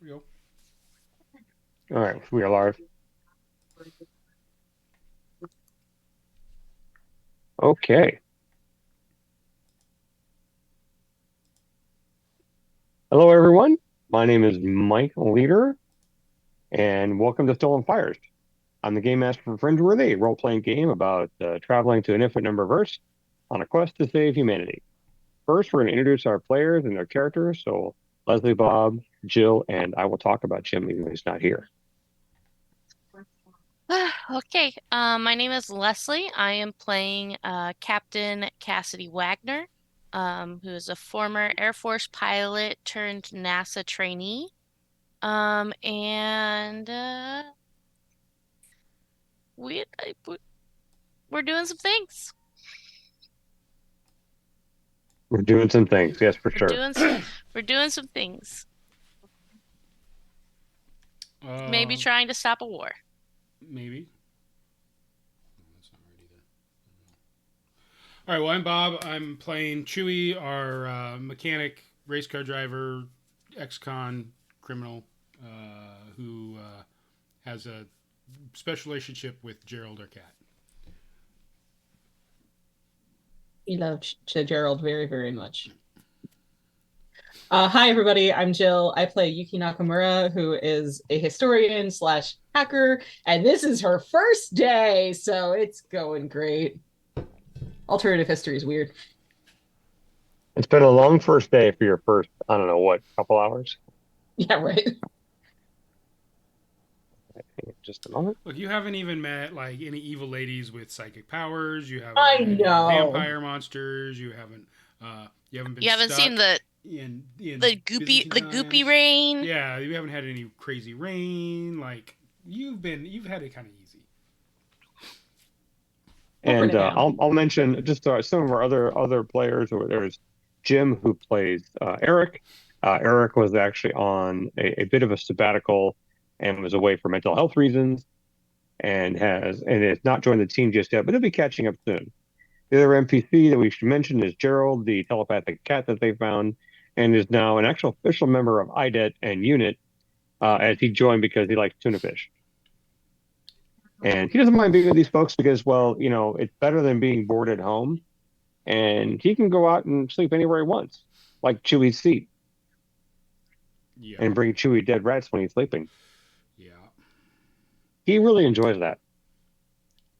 we go. All right, we are live. Okay. Hello, everyone. My name is Mike Leader, and welcome to Stolen Fires. I'm the game master for Fringeworthy, a role-playing game about traveling to an infinite number of Earths on a quest to save humanity. First, we're going to introduce our players and their characters. So, Leslie, Bob, Jill, and I will talk about Jim, even though he's not here. Okay, my name is Leslie. I am playing Captain Cassidy Wagner, who is a former Air Force pilot turned NASA trainee. And we we're doing some things. We're doing some things, yes, for We're sure. doing we're doing some things. Maybe Uh, trying to stop a war. maybe. That's not right either. All right. Well, I'm Bob. I'm playing Chewy, our mechanic, race car driver, ex-con criminal, who has a special relationship with Gerald, our cat. We love Gerald very, very much. Hi, everybody. I'm Jill. I play Yuki Nakamura, who is a historian slash hacker, and this is her first day, so it's going great. Alternative history is weird. It's been a long first day for your first, I don't know what, couple hours? Yeah, right. Just a moment. Look, you haven't even met like any evil ladies with psychic powers. You haven't I met any know. vampire monsters. You haven't been You haven't seen stuck in the Byzantine goopy times. rain. Yeah, you haven't had any crazy rain. Like you've had it kind of easy. We'll bring And it down. I'll mention just some of our other players. There's Jim, who plays Eric. Eric was actually on a bit of a sabbatical and was away for mental health reasons, and has not joined the team just yet, but he'll be catching up soon. The other NPC that we should mention is Gerald, the telepathic cat that they found, and is now an actual official member of IDET and UNIT, as he joined because he likes tuna fish. And he doesn't mind being with these folks because, well, it's better than being bored at home. And he can go out and sleep anywhere he wants, like Chewy's seat, Yeah, and bring Chewy dead rats when he's sleeping. yeah. He really enjoys that.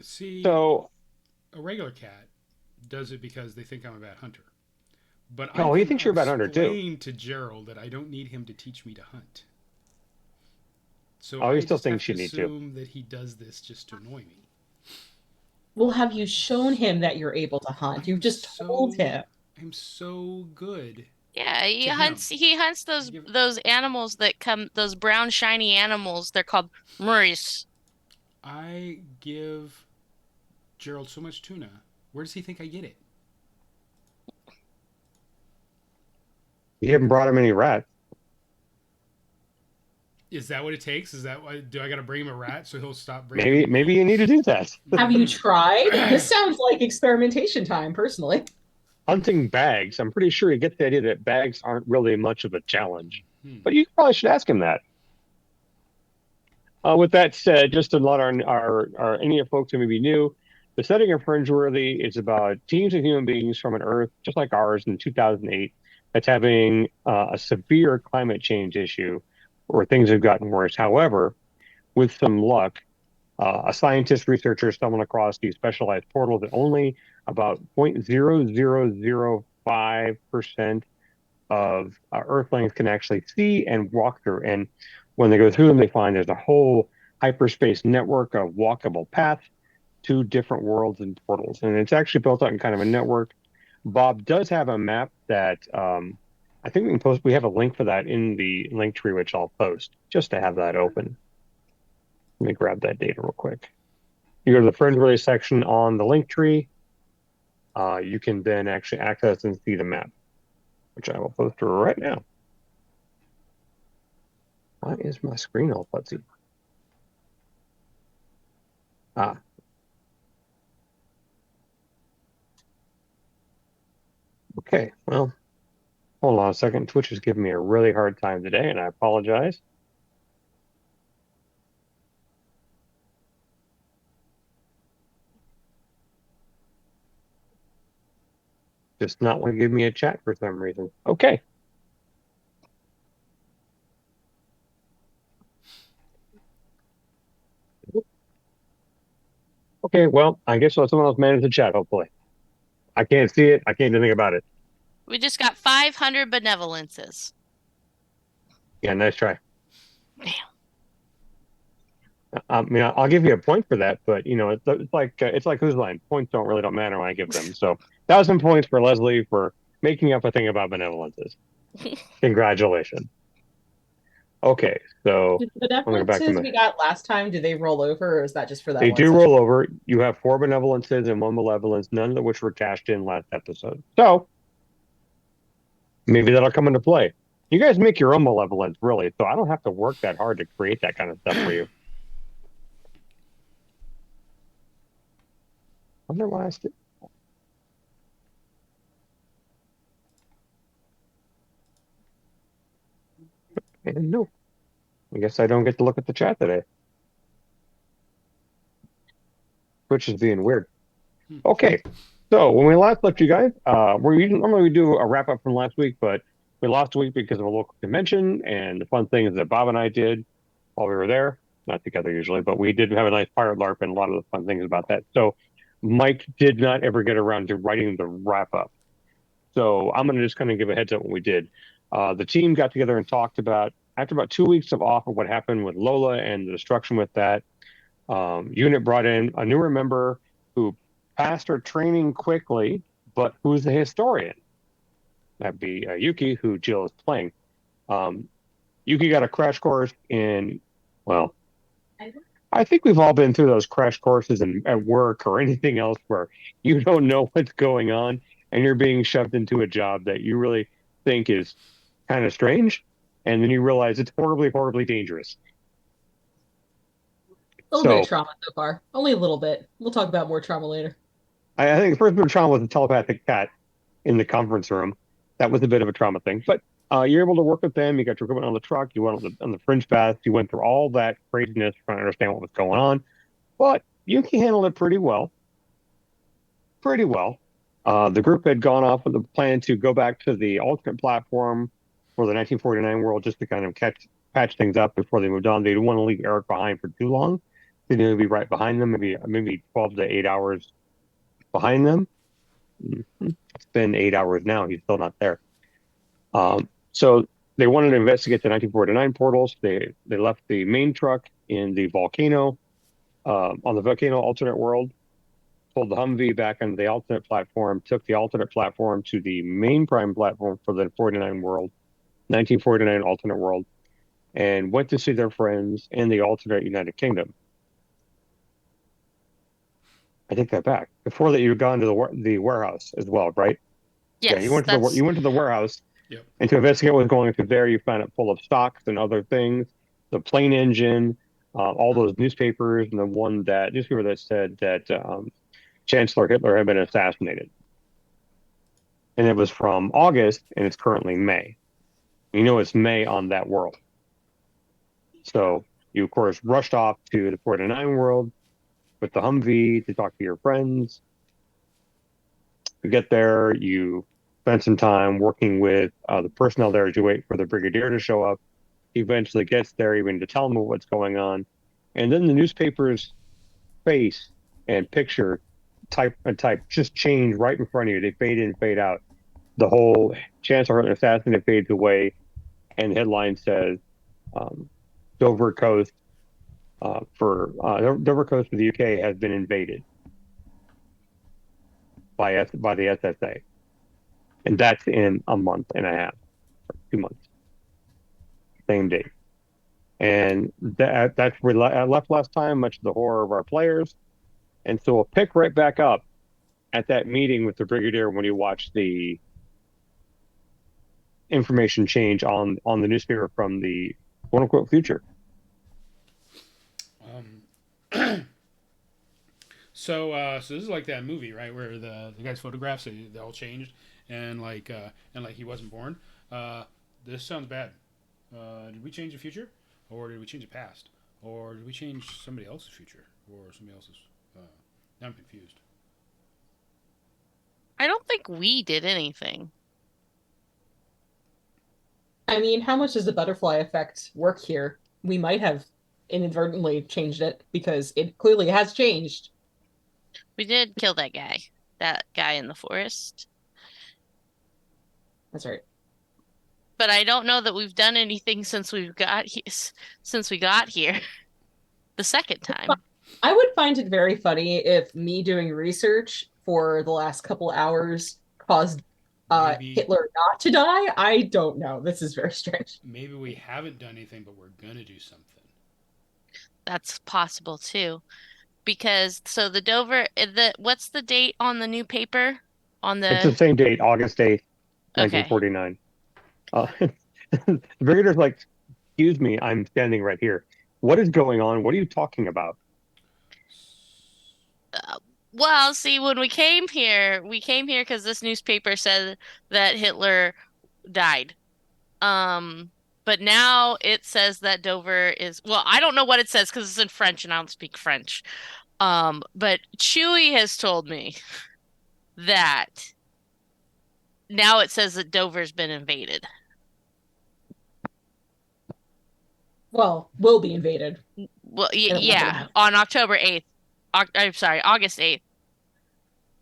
See, So, a regular cat does it because they think I'm a bad hunter. But I oh, he can thinks you're about 100 too. explain to Gerald that I don't need him to teach me to hunt. So Oh, he I still just have thinks to you need to. assume that he does this just to annoy me. Well, have you shown him that you're able to hunt? You've I'm just told so him. I'm so good Yeah, to him. he hunts I give those animals that come those brown shiny animals. They're called Murrays. I give Gerald so much tuna. Where does he think I get it? You haven't brought him any rats. Is that what it takes? Is that why do I got to bring him a rat so he'll stop Maybe bringing maybe you need to do that. Have you tried? This them? sounds like experimentation time, personally. Hunting bags. I'm pretty sure he gets the idea that bags aren't really much of a challenge. Hmm. But you probably should ask him that. With that said, just to let our any of folks who may be new, the setting of Fringeworthy is about teams of human beings from an Earth just like ours in 2008 that's having a severe climate change issue where things have gotten worse. However, with some luck, a scientist researcher stumbled across these specialized portals that only about 0.0005% of Earthlings can actually see and walk through. And when they go through them, they find there's a whole hyperspace network of walkable paths to different worlds and portals. And it's actually built out in kind of a network. Bob does have a map that I think we can post. We have a link for that in the link tree, which I'll post just to have that open. Let me grab that data real quick. You go to the friend relay section on the link tree. You can then actually access and see the map, which I will post right now. Why is my screen all fuzzy? Ah. Okay, well, hold on a second. Twitch is giving me a really hard time today, and I apologize. Just not want to give me a chat for some reason. Okay. Okay, well, I guess I'll someone else manage the chat, hopefully. I can't see it. I can't do anything about it. We just got 500 benevolences. Yeah, nice try. Damn. I mean, I'll give you a point for that, but it's like whose line? Points don't matter when I give them. So 1,000 points for Leslie for making up a thing about benevolences. Congratulations. Okay, so Did the I'm going to go back to benevolences we got last time, do they roll over, or is that just for that They one do session? roll over. You have 4 benevolences and 1 malevolence, none of which were cashed in last episode. So maybe that'll come into play. You guys make your own malevolence, really, so I don't have to work that hard to create that kind of stuff for you. Wonder why I still... And no, I guess I don't get to look at the chat today. Which is being weird. Okay, so when we last left you guys, normally we do a wrap up from last week, but we lost a week because of a local convention and the fun things that Bob and I did while we were there. Not together usually, but we did have a nice pirate LARP and a lot of the fun things about that. So Mike did not ever get around to writing the wrap up. So I'm going to just kind of give a heads up what we did. The team got together and talked about, after about 2 weeks of off of what happened with Lola and the destruction with that, unit brought in a newer member who passed her training quickly, but who's the historian. That'd be Yuki, who Jill is playing. Yuki got a crash course in, well, I think we've all been through those crash courses at work or anything else where you don't know what's going on and you're being shoved into a job that you really think is kind of strange. And then you realize it's horribly, horribly dangerous. A little bit of trauma so far. Only a little bit. We'll talk about more trauma later. I think the first bit of trauma was the telepathic cat in the conference room. That was a bit of a trauma thing. But you're able to work with them. You got your equipment on the truck. You went on the fringe path. You went through all that craziness trying to understand what was going on. But Yuki handled it pretty well. Pretty well. The group had gone off with a plan to go back to the alternate platform for the 1949 world just to kind of patch things up before they moved on. They didn't want to leave Eric behind for too long. They knew he'd be right behind them, maybe 12 to 8 hours behind them. It's been 8 hours now. He's still not there. So they wanted to investigate the 1949 portals. They left the main truck in the volcano, on the volcano alternate world, pulled the Humvee back onto the alternate platform, took the alternate platform to the main prime platform for the 49 world, 1949 alternate world, and went to see their friends in the alternate United Kingdom. I take that back. Before that, you'd gone to the warehouse as well, right? Yes, Yeah, you went to the warehouse. Yep. And to investigate what was going through there, you found it full of stocks and other things, the plane engine, all those newspapers, and the newspaper that said that Chancellor Hitler had been assassinated. And it was from August, and it's currently May. You know it's May on that world. So you, of course, rushed off to the 49 world with the Humvee to talk to your friends. You get there, you spend some time working with the personnel there as you wait for the brigadier to show up. He eventually gets there, even to tell them what's going on. And then the newspaper's face and picture type just change right in front of you. They fade in, fade out. The whole Chancellor assassin fades away, and the headline says Dover Coast Dover Coast for the UK has been invaded by the SSA, and that's in a month and a half, or 2 months, same date. And that's where I left last time, much to the horror of our players. And so we'll pick right back up at that meeting with the brigadier when you watch the information change on the newspaper from the quote unquote future. So this is like that movie, right, where the guy's photographs they all changed, and like he wasn't born. This sounds bad. Did we change the future, or did we change the past, or did we change somebody else's future, or somebody else's? Now I'm confused. I don't think think we did anything. I mean, how much does the butterfly effect work here? We might have inadvertently changed it because it clearly has changed. We did kill that guy in the forest. That's right. But I don't know that we've done anything since since we got here the second time. I would find it very funny if me doing research for the last couple hours caused Maybe Hitler not to die. I don't know. This is very strange. maybe we haven't done anything, but we're gonna do something. That's possible too. Because so the Dover what's the date on the new paper? On It's the the same date, August 8th, Okay. 1949. The Brigadier's like, excuse me, I'm standing right here. What is going on? What are you talking about? Well, see, when we came here because this newspaper said that Hitler died. But now it says that Dover is, well, I don't know what it says because it's in French and I don't speak French. But Chewie has told me that now it says that Dover's been invaded. Well, will be invaded. Well, In a month and a yeah, half. on October 8th. I'm sorry, August 8th.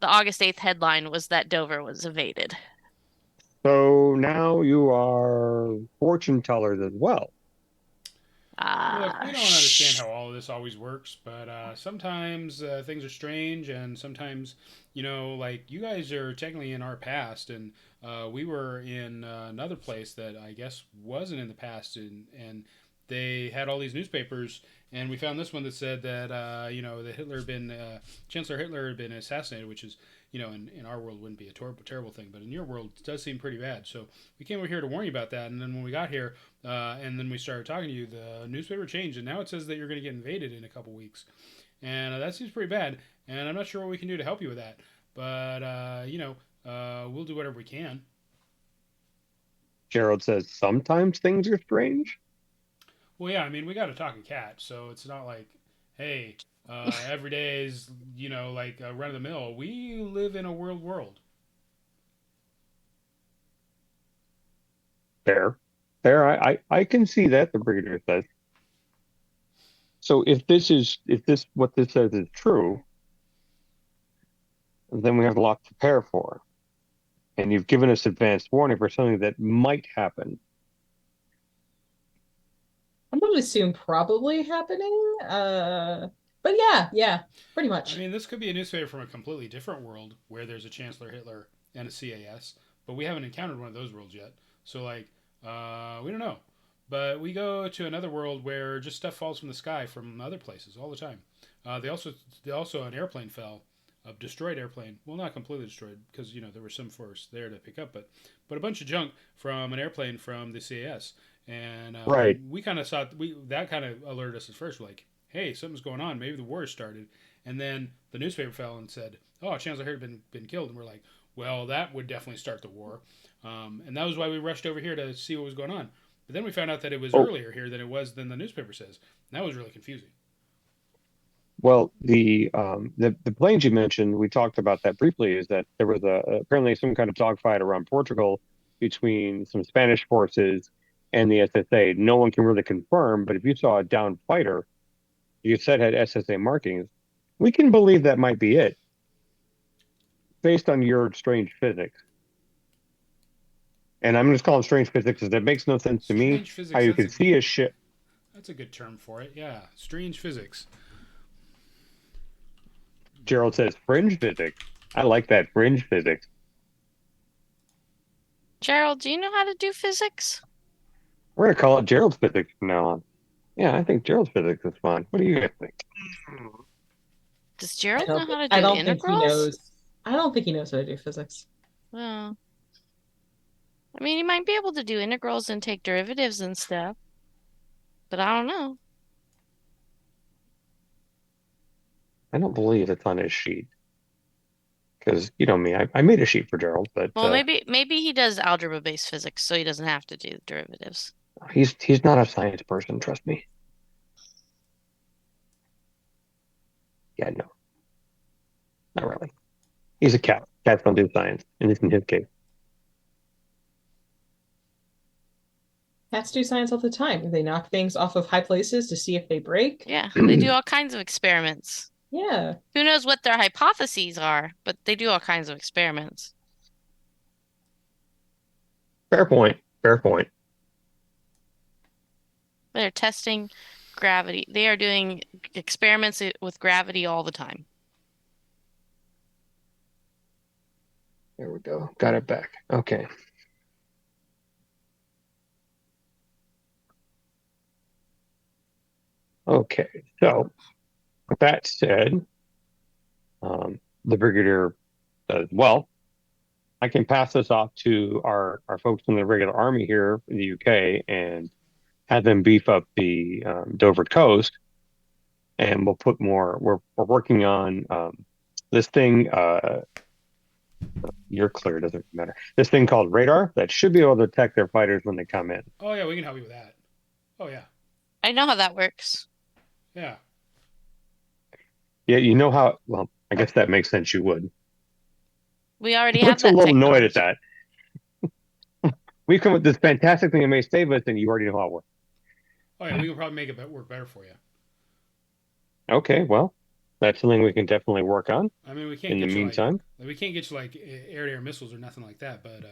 The August 8th headline was that Dover was invaded. So now you are fortune tellers as well. Look, we don't understand how all of this always works, but sometimes things are strange, and sometimes, like you guys are technically in our past, and we were in another place that I guess wasn't in the past, and they had all these newspapers, and we found this one that said that that Hitler had been Chancellor Hitler had been assassinated, which is in our world wouldn't be a terrible thing, but in your world it does seem pretty bad. So we came over here to warn you about that, and then when we got here, and then we started talking to you, the newspaper changed, and now it says that you're going to get invaded in a couple weeks, and that seems pretty bad. And I'm not sure what we can do to help you with that, but we'll do whatever we can. Gerald says, sometimes things are strange. Well, yeah, I mean, we got a talking cat, so it's not like, hey, every day is, like run of the mill. We live in a world. Fair. Fair. I can see that, the Brigadier says. So if what this says is true, then we have a lot to prepare for. And you've given us advanced warning for something that might happen. I'm going to assume probably happening. But yeah, pretty much. I mean, this could be a newspaper from a completely different world where there's a Chancellor Hitler and a CAS, but we haven't encountered one of those worlds yet. So, like, we don't know. But we go to another world where just stuff falls from the sky from other places all the time. They also an airplane fell, a destroyed airplane. Well, not completely destroyed because there was some force there to pick up, but a bunch of junk from an airplane from the CAS. And Right. we kind of saw that kind of alerted us at first. We're like, hey, something's going on. Maybe the war has started. And then the newspaper fell and said, oh, Chancellor Hitler had been killed. And we're like, well, that would definitely start the war. And that was why we rushed over here to see what was going on. But then we found out that it was earlier here than the newspaper says. And that was really confusing. Well, the planes you mentioned, we talked about that briefly, is that there was apparently some kind of dogfight around Portugal between some Spanish forces and the SSA. No one can really confirm, but if you saw a downed fighter, you said had SSA markings, we can believe that might be it, based on your strange physics. And I'm just calling strange physics because it makes no sense to me Physics, how you can see a ship. That's a good term for it. Yeah, strange physics. Gerald says fringe physics. I like that, fringe physics. Gerald, do you know how to do physics? We're gonna call it Gerald's physics from now on. Yeah, I think Gerald's physics is fun. What do you guys think? Does Gerald I know don't, how to I do don't think he integrals? knows. I don't think he knows how to do physics. Well, I mean, he might be able to do integrals and take derivatives and stuff, but I don't know. I don't believe it's on his sheet because you know me. I made a sheet for Gerald, but Well, maybe he does algebra-based physics, so he doesn't have to do derivatives. he's not a science person. Trust me. Yeah, no, not really. He's a cat. Cats don't do science, at least in his case. Cats do science all the time. They knock things off of high places to see if they break. Yeah, they do all kinds of experiments. Yeah. Who knows what their hypotheses are, but they do all kinds of experiments. Fair point. Fair point. They're testing gravity. They are doing experiments with gravity all the time. There we go. Got it back. Okay. Okay. So, with that said, the Brigadier says, well, I can pass this off to our folks in the regular army here in the UK and have them beef up the Dover coast, and we'll put more. We're working on this thing. You're clear, doesn't matter. This thing called radar that should be able to detect their fighters when they come in. Oh yeah, we can help you with that. Oh yeah, I know how that works. yeah. Yeah, you know how. Well, I guess that makes sense. You would. We already He have looks a that little annoyed at technology. that. We've come with this fantastic thing that may save us, and you already know how it works. Oh yeah, we can probably make it work better for you. Okay, well, that's something we can definitely work on. I mean, we can't in the get you meantime. like we can't get you like air-to-air missiles or nothing like that. But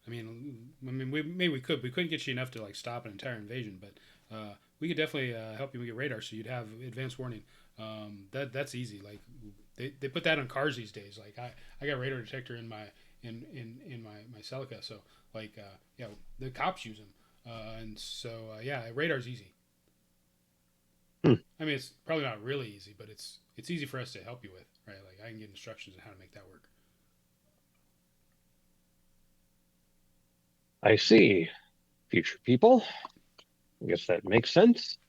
I mean, maybe we could. We couldn't get you enough to like stop an entire invasion, but we could definitely help you get radar, so you'd have advanced warning. That's easy. Like they put that on cars these days. Like I got radar detector in my my Celica, so like yeah, the cops use them, and so yeah, radar's easy. I mean, it's probably not really easy, but it's easy for us to help you with, right? Like I can get instructions on how to make that work. I see. Future people. I guess that makes sense.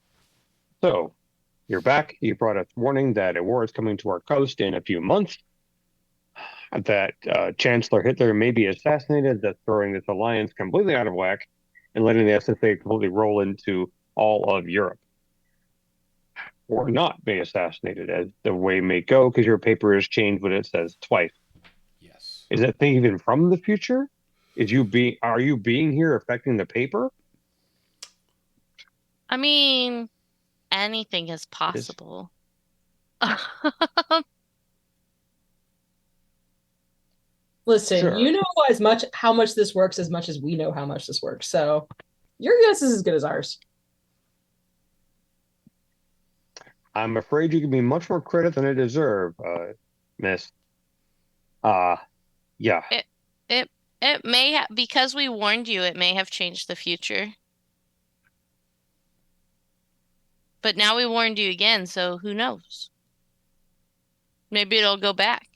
So, you're back. You brought us warning that a war is coming to our coast in a few months, that Chancellor Hitler may be assassinated, that's throwing this alliance completely out of whack and letting the SSA completely roll into all of Europe. Or not be assassinated, as the way may go, because your paper has changed what it says twice. Yes. Is that thing even from the future? Are you being here affecting the paper? I mean, anything is possible. Listen, Sure. you know how much this works as much as we know how much this works. So your guess is as good as ours. I'm afraid you give me much more credit than I deserve, Miss. Yeah. It may have, because we warned you, it may have changed the future. But now we warned you again, so who knows? Maybe it'll go back.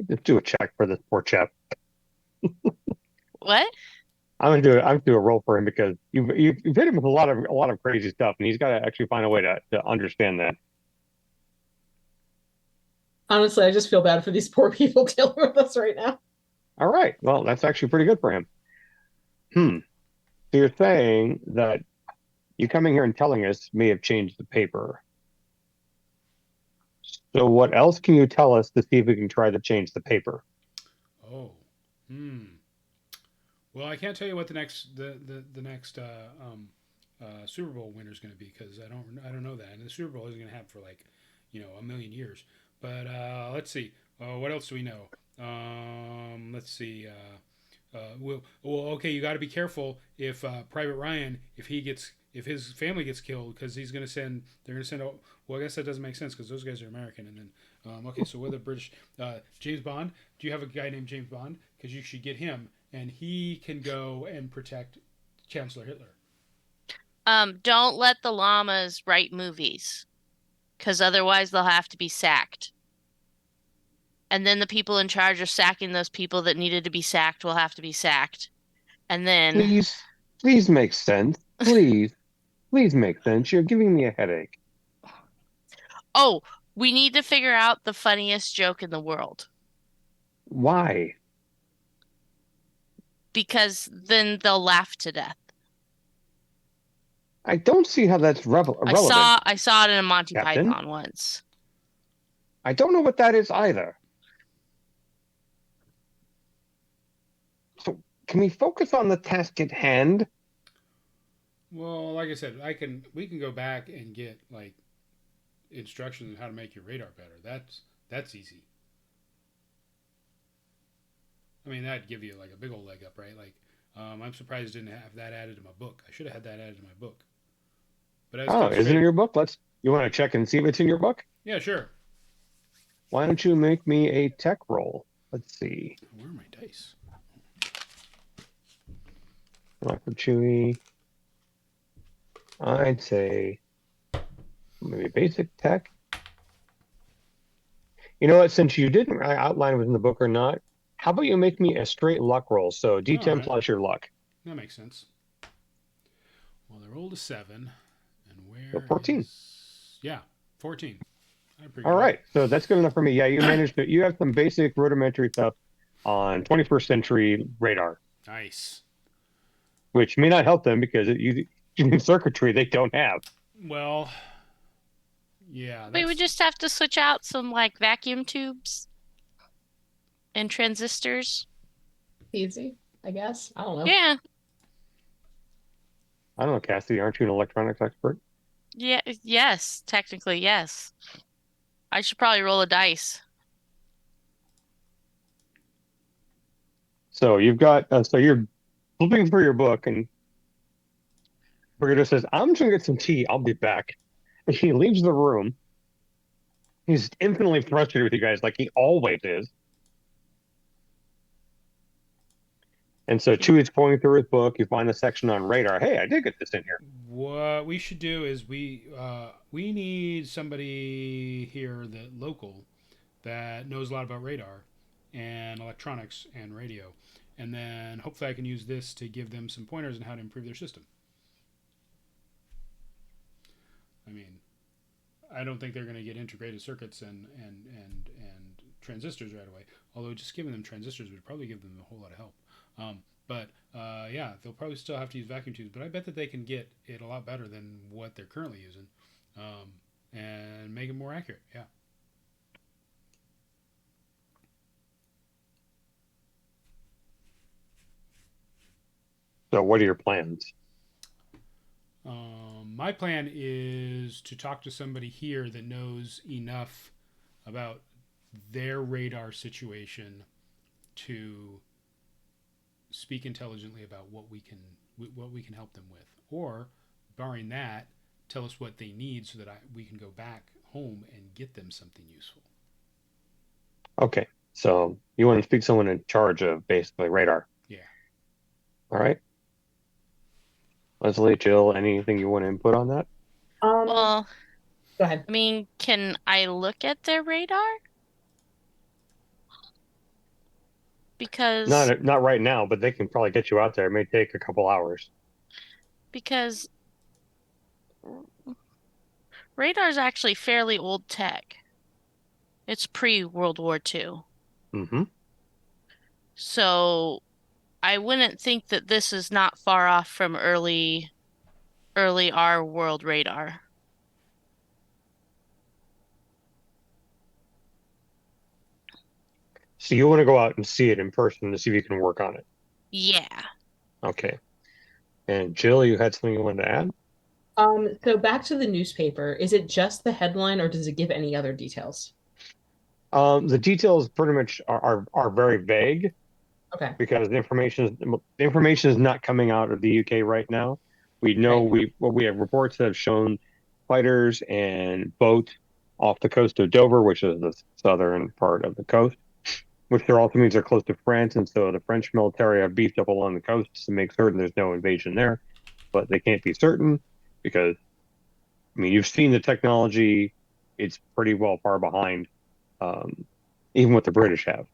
Just do a check for this poor chap. What? I'm gonna do a roll for him because you've hit him with a lot of crazy stuff, and he's got to actually find a way to understand that. Honestly, I just feel bad for these poor people dealing with us right now. All right. Well, that's actually pretty good for him. So you're saying that you coming here and telling us may have changed the paper. So what else can you tell us to see if we can try to change the paper? Oh. Well, I can't tell you what the next next Super Bowl winner is going to be because I don't know that, and the Super Bowl isn't going to happen for like a million years. But let's see. What else do we know? Let's see. Well, okay. You got to be careful if Private Ryan, if his family gets killed, because they're going to send. Well, I guess that doesn't make sense because those guys are American. And then, okay, so with a British James Bond, do you have a guy named James Bond? Because you should get him, and he can go and protect Chancellor Hitler. Don't let the llamas write movies, because otherwise they'll have to be sacked. And then the people in charge of sacking those people that needed to be sacked will have to be sacked. And then Please make sense. Please make sense. You're giving me a headache. oh, we need to figure out the funniest joke in the world. Why? Because then they'll laugh to death. I don't see how that's relevant. I saw it in a Monty Captain? Python once. I don't know what that is either. can we focus on the task at hand? Well, like I said, we can go back and get like instructions on how to make your radar better. That's easy. I mean, that'd give you like a big old leg up, right? Like, I'm surprised I didn't have that added to my book. I should have had that added to my book. But as Oh, comes is it in straight, your book? You want to check and see if it's in your book? yeah, sure. Why don't you make me a tech roll? Let's see. Where are my dice? Like for Chewy, I'd say maybe basic tech. You know what? Since you didn't outline within the book or not, how about you make me a straight luck roll? So All D10 right, plus your luck. that makes sense. Well, they rolled a 7, and So where 14. is yeah, 14. All right. So that's good enough for me. Yeah, you managed to, you have some basic rudimentary stuff on 21st century radar, Nice. which may not help them because you need circuitry they don't have. Well, yeah, We that's would just have to switch out some like vacuum tubes and transistors. Easy, I guess. I don't know. Yeah. I don't know, Cassie, aren't you an electronics expert? Yeah, yes, technically, yes. I should probably roll a dice. So you've got, so you're flipping through your book and Brigitte says, I'm just going to get some tea. I'll be back. And he leaves the room. He's infinitely frustrated with you guys, like he always is. And so Chewy's going through his book. You find the section on radar. Hey, I did get this in here. what we should do. Is we need somebody here that local that knows a lot about radar and electronics and radio, and then hopefully I can use this to give them some pointers on how to improve their system. I mean, I don't think they're going to get integrated circuits and transistors right away. Although just giving them transistors would probably give them a whole lot of help. But yeah, they'll probably still have to use vacuum tubes. But I bet that they can get it a lot better than what they're currently using, and make it more accurate. Yeah. So what are your plans? My plan is to talk to somebody here that knows enough about their radar situation to speak intelligently about what we can help them with, or barring that, tell us what they need so that we can go back home and get them something useful. Okay. So you want to speak to someone in charge of basically radar. Yeah. All right. Leslie, Jill, anything you want to input on that? Well, Go ahead. I mean, can I look at their radar? Because Not right now, but they can probably get you out there. It may take a couple hours. because radar's actually fairly old tech. It's pre-World War II. Mm-hmm. So I wouldn't think that this is not far off from early our world radar. So you want to go out and see it in person to see if you can work on it. Yeah. Okay. And Jill, you had something you wanted to add? So back to the newspaper. Is it just the headline or does it give any other details? The details pretty much are very vague Okay. because the information is not coming out of the UK right now. We know Right. we have reports that have shown fighters and boats off the coast of Dover, which is the southern part of the coast, which there also means they're close to France, and so the French military have beefed up along the coast to make certain there's no invasion there. But they can't be certain because, I mean, you've seen the technology; it's pretty well far behind, even what the British have.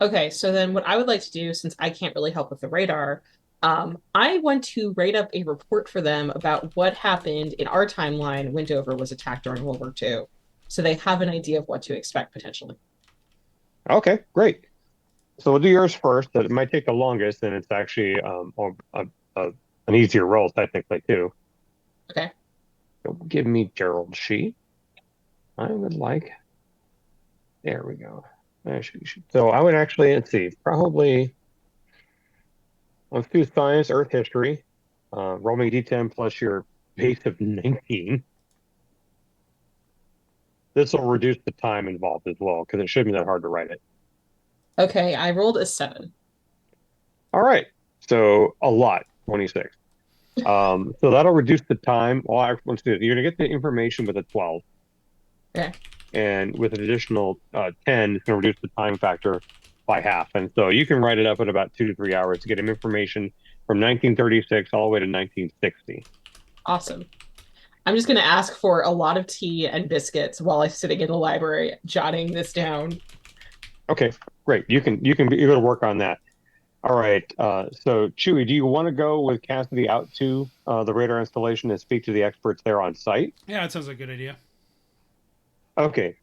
Okay, so then what I would like to do, since I can't really help with the radar, I want to write up a report for them about what happened in our timeline when Dover was attacked during World War II. So they have an idea of what to expect potentially. Okay, great. So we'll do yours first. That it might take the longest, and it's actually an easier roll technically too. Okay. So give me Gerald's sheet. I would like. There we go. So I would actually, let's see, probably Let's do science, Earth history. Roll me d10 plus your base of 19. This will reduce the time involved as well because it shouldn't be that hard to write it. Okay, I rolled a 7. All right. So a lot, 26. So that'll reduce the time. Well, let's do it. You're going to get the information with a 12. Okay. And with an additional 10, it's going to reduce the time factor by half. And so you can write it up in about 2 to 3 hours to get him information from 1936 all the way to 1960. Awesome. I'm just going to ask for a lot of tea and biscuits while I'm sitting in the library jotting this down. Okay, great. You're going to work on that. All right. So Chewy, do you want to go with Cassidy out to the radar installation and speak to the experts there on site? Yeah, that sounds like a good idea. Okay.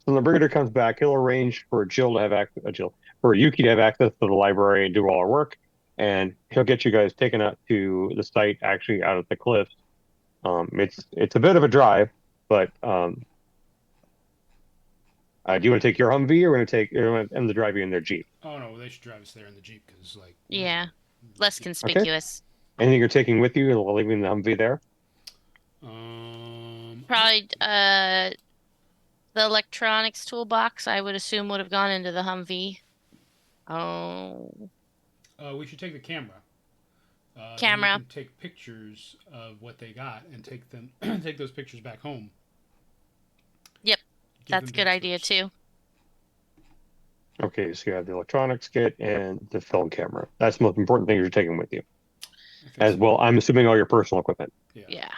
So the brigadier comes back. He'll arrange for for Yuki to have access to the library and do all our work, and he'll get you guys taken out to the site, actually out at the cliffs. It's a bit of a drive, but do you want to take your Humvee, or want to take them to drive you in their Jeep? Oh no, they should drive us there in the Jeep because like Yeah, less conspicuous. Anything you're taking with you, and leaving the Humvee there? Probably the electronics toolbox, I would assume, would have gone into the Humvee. Oh. We should take the camera. Then Camera. we can take pictures of what they got and take them take those pictures back home. Yep, Give that's them a to good idea experts. too. Okay, so you have the electronics kit and the film camera. That's the most important thing you're taking with you. I think As so. well, I'm assuming all your personal equipment. Yeah.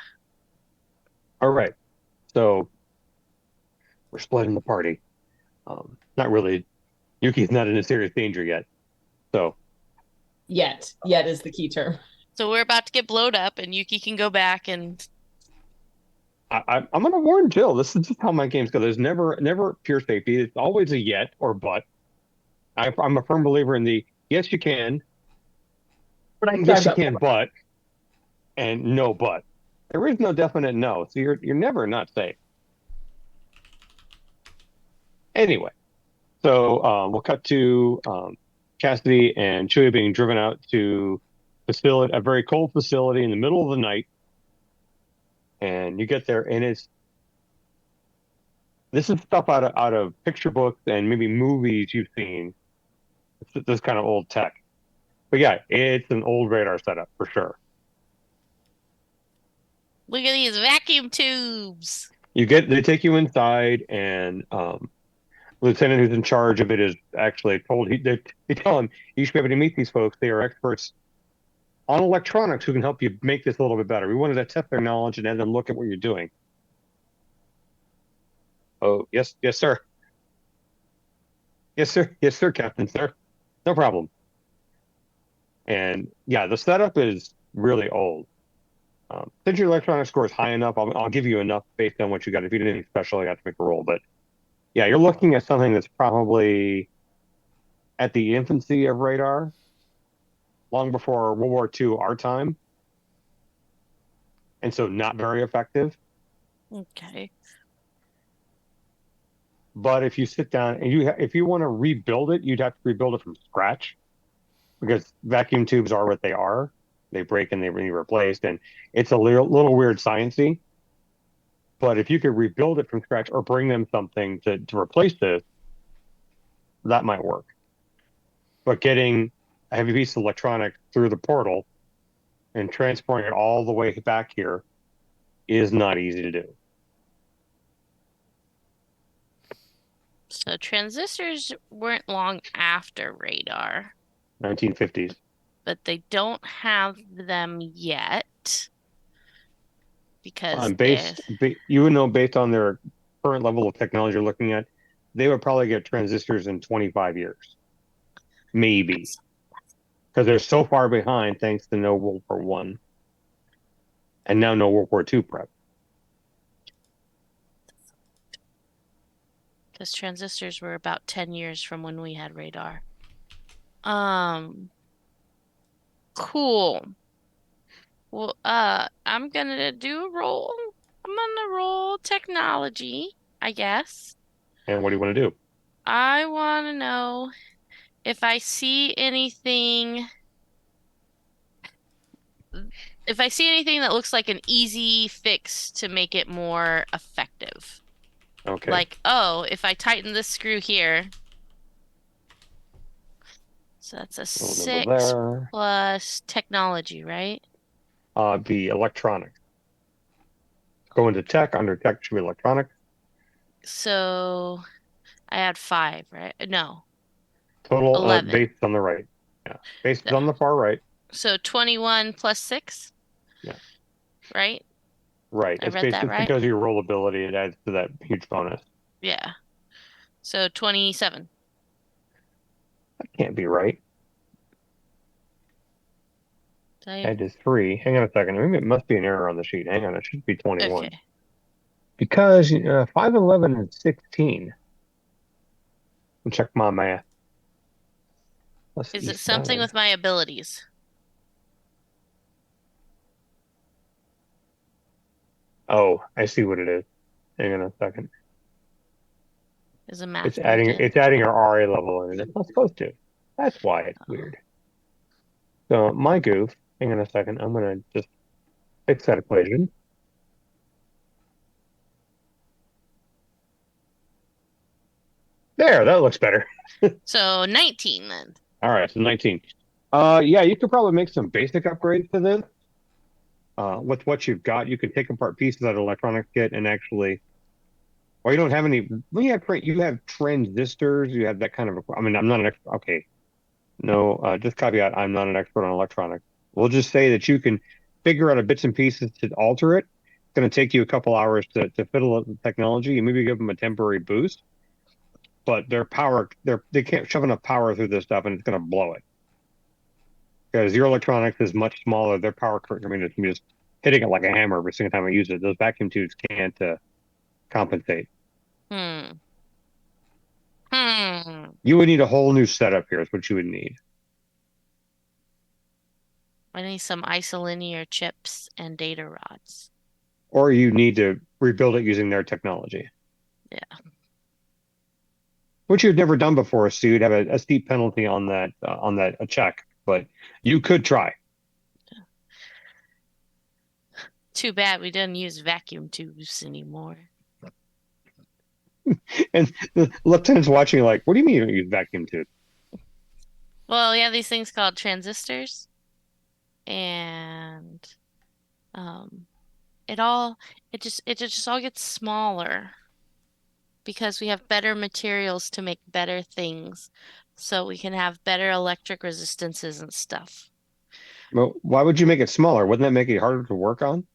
All right. So we're splitting the party. Not really. Yuki's not in a serious danger yet. So Yet. Yet is the key term. So we're about to get blowed up, and Yuki can go back and. I'm going to warn Jill. This is just how my games go. There's never pure safety. It's always a yet or but. I'm a firm believer in the yes you can, yes you can, but, and no but. There is no definite no, so you're never not safe. Anyway, so we'll cut to Cassidy and Chewie being driven out to a very cold facility in the middle of the night, and you get there, and this is stuff out of picture books and maybe movies you've seen. It's this kind of old tech, but yeah, it's an old radar setup for sure. Look at these vacuum tubes. They take you inside, and lieutenant who's in charge of it is actually told they tell him you should be able to meet these folks. They are experts on electronics who can help you make this a little bit better. We wanted to test their knowledge and have them look at what you're doing. Oh, yes, sir. Yes, sir, Captain, sir. No problem. And yeah, the setup is really old. Since your electronic score is high enough, I'll give you enough based on what you got. If you did anything special, you have to make a roll. But yeah, you're looking at something that's probably at the infancy of radar, long before World War II, our time. And so not very effective. Okay. But if you sit down and if you want to rebuild it, you'd have to rebuild it from scratch because vacuum tubes are what they are. They break and they be replaced, and it's a little weird sciencey. But if you could rebuild it from scratch or bring them something to replace this, that might work. But getting a heavy piece of electronics through the portal and transporting it all the way back here is not easy to do. So transistors weren't long after radar, 1950s. but they don't have them yet because You would know based on their current level of technology you're looking at, they would probably get transistors in 25 years, maybe, because they're so far behind thanks to no World War One, and now no World War II prep. Because transistors were about 10 years from when we had radar. Cool. Well, I'm gonna do a roll. I'm gonna roll technology, I guess. And what do you want to do? I want to know if I see anything if I see anything that looks like an easy fix to make it more effective. Okay. Like, oh, if I tighten this screw here, so that's a Little number 6 there. plus technology, right? Be electronics. Go into tech. Under tech should be electronics. So I add 5, right? No, Total 11. base on the right. Yeah. Base is on the far right. So 21 plus 6, Yeah. right? Right. I It's read based that just right? because of your rollability, it adds to that huge bonus. Yeah. So 27. That can't be right. Did I- Add to 3. Hang on a second. Maybe it must be an error on the sheet. Hang on. It should be 21. Okay. Because 5 and 11 is 16. I'll check my math. Let's Is see, it something 7. with my abilities? Oh, I see what it is. Hang on a second. Is a math It's built adding in? it's adding our RA level in. It's not supposed to. That's why it's weird. So my goof. Hang on a second. I'm gonna just fix that equation. There, that looks better. So 19 then. All right, so 19. Yeah, you could probably make some basic upgrades to this. With what you've got, you can take apart pieces out of electronics kit and actually, well, you don't have any. Well, you have transistors. You have that kind of. I mean, I'm not an expert. Okay, no, just caveat. I'm not an expert on electronics. We'll just say that you can figure out a bits and pieces to alter it. It's going to take you a couple hours to fiddle up the technology and maybe give them a temporary boost. But they can't shove enough power through this stuff, and it's going to blow it. Because your electronics is much smaller. Their power current, I mean, it's just hitting it like a hammer every single time I use it. Those vacuum tubes can't compensate. Hmm. Hmm. You would need a whole new setup here. Is what you would need. I need some isolinear chips and data rods. Or you need to rebuild it using their technology. Yeah. Which you've never done before, so you'd have a steep penalty on that a check. But you could try. Too bad we didn't use vacuum tubes anymore. And the lieutenant's watching like, what do you mean you don't use vacuum tubes? Well, yeah, these things called transistors, and it all it just all gets smaller because we have better materials to make better things, so we can have better electric resistances and stuff. Well, why would you make it smaller? Wouldn't that make it harder to work on?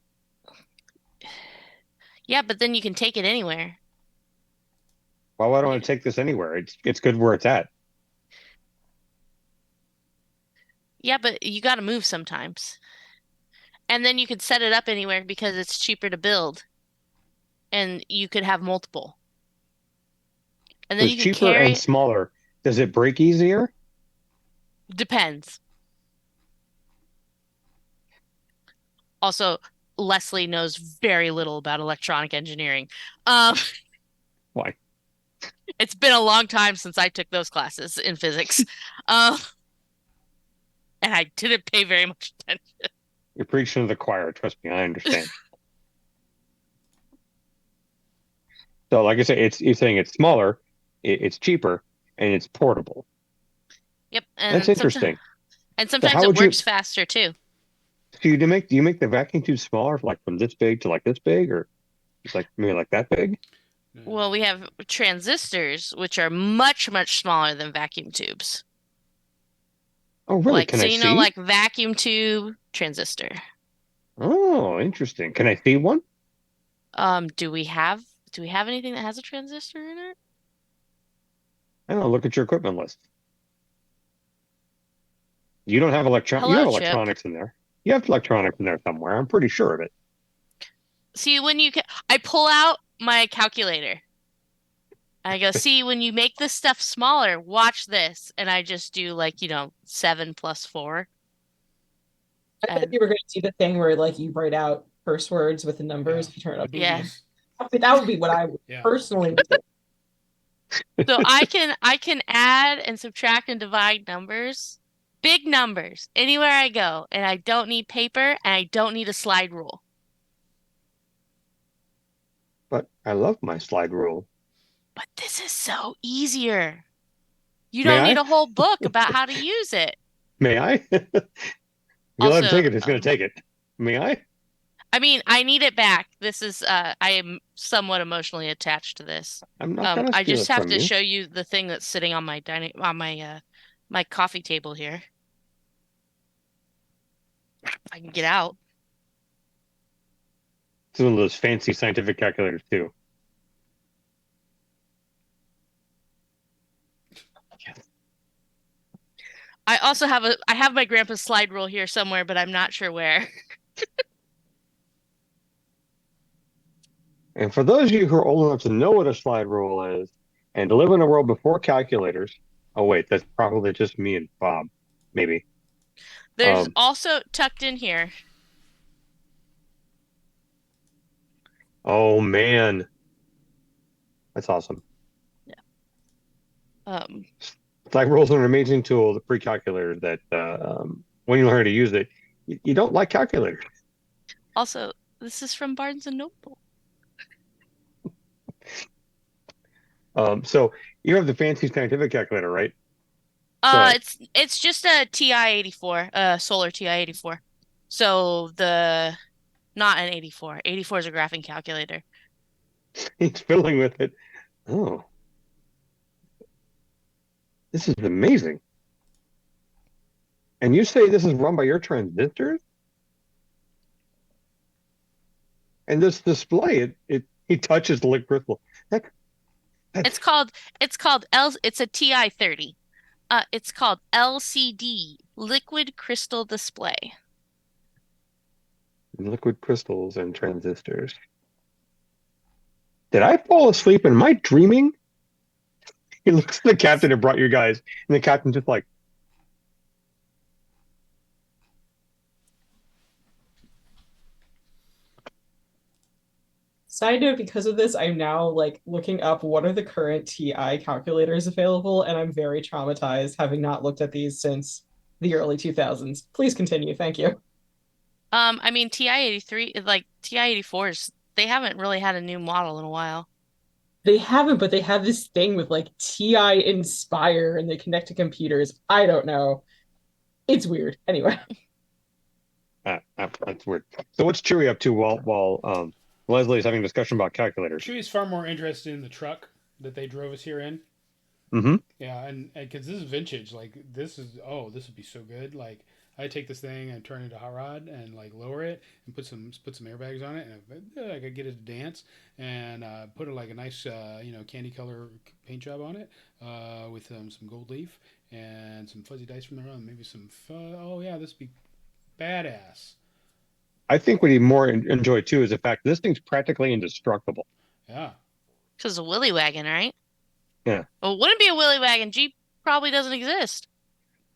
Yeah, but then you can take it anywhere. Why would I want to take this anywhere? It's good where it's at. Yeah, but you got to move sometimes. And then you could set it up anywhere because it's cheaper to build. And you could have multiple. And So then it's you could cheaper and carry, smaller. Does it break easier? depends. Also, Leslie knows very little about electronic engineering. Um, Why? it's been a long time since I took those classes in physics. Um, and I didn't pay very much attention. You're preaching to the choir. Trust me, I understand. So, like I say, you're saying it's smaller, it's cheaper, and it's portable. Yep, That's interesting. and So sometimes how it would you? works faster too. So do you make the vacuum tube smaller, like from this big to like this big, or it's like maybe like that big? Well, we have transistors, which are much, much smaller than vacuum tubes. Oh, really? Like, Can so I you know, see? like vacuum tube, transistor. Oh, interesting. Can I see one? Do we have anything that has a transistor in it? I don't know. Look at your equipment list. You don't have You Hello, have Chip. electronics in there. You have electronics in there somewhere. I'm pretty sure of it. See, I pull out my calculator. I go, see, when you make this stuff smaller, watch this. And I just do like, 7 plus 4. I thought And you were going to do the thing where like you write out curse words with the numbers if you turn it up. yeah. That would be what I would Yeah. personally would do. So I can add and subtract and divide numbers Big numbers anywhere I go, and I don't need paper, and I don't need a slide rule. But I love my slide rule. But this is so easier. You May don't need I? a whole book about how to use it. May I? If you let him Also, take it, he's going to take it. May I? I mean, I need it back. This is I am somewhat emotionally attached to this. I'm not going to I steal just it have from to you. show you the thing that's sitting on my coffee table here. If I can get out. It's one of those fancy scientific calculators, too. I have my grandpa's slide rule here somewhere, but I'm not sure where. And for those of you who are old enough to know what a slide rule is and to live in a world before calculators, oh, wait, that's probably just me and Bob, maybe. There's also tucked in here. Oh, man. That's awesome. Yeah. Slide rules are an amazing tool, the pre-calculator that when you learn how to use it, you don't like calculators. Also, this is from Barnes and Noble. So you have the fancy scientific calculator, right? It's just a TI-84, solar TI-84. So not an 84. 84 is a graphing calculator. He's fiddling with it. Oh, this is amazing. And you say this is run by your transistors? And this display, he touches the liquid crystal. It's called it's a TI-30. It's called LCD, liquid crystal display. Liquid crystals and transistors. Did I fall asleep? Am I dreaming? He looks at the captain who brought you guys, and the captain just like, Side note, because of this, I'm now like looking up what are the current TI calculators available, and I'm very traumatized having not looked at these since the early 2000s. Please continue. Thank you. I mean TI-83, like TI-84s, they haven't really had a new model in a while. They haven't, but they have this thing with like TI Inspire and they connect to computers. I don't know. It's weird. Anyway. that's weird. So what's Chewie up to while Leslie's having a discussion about calculators? Chewie's far more interested in the truck that they drove us here in. Mm-hmm. Yeah, and because this is vintage, like this would be so good. Like I take this thing and turn it into a hot rod and like lower it and put some airbags on it, and I could get it to dance and put it like a nice candy color paint job on it with some gold leaf and some fuzzy dice from there on, maybe some oh yeah, this would be badass. I think what he more enjoy too is the fact that this thing's practically indestructible. Yeah. Because a willy wagon, right? Yeah. Well, it wouldn't be a willy wagon. Jeep probably doesn't exist.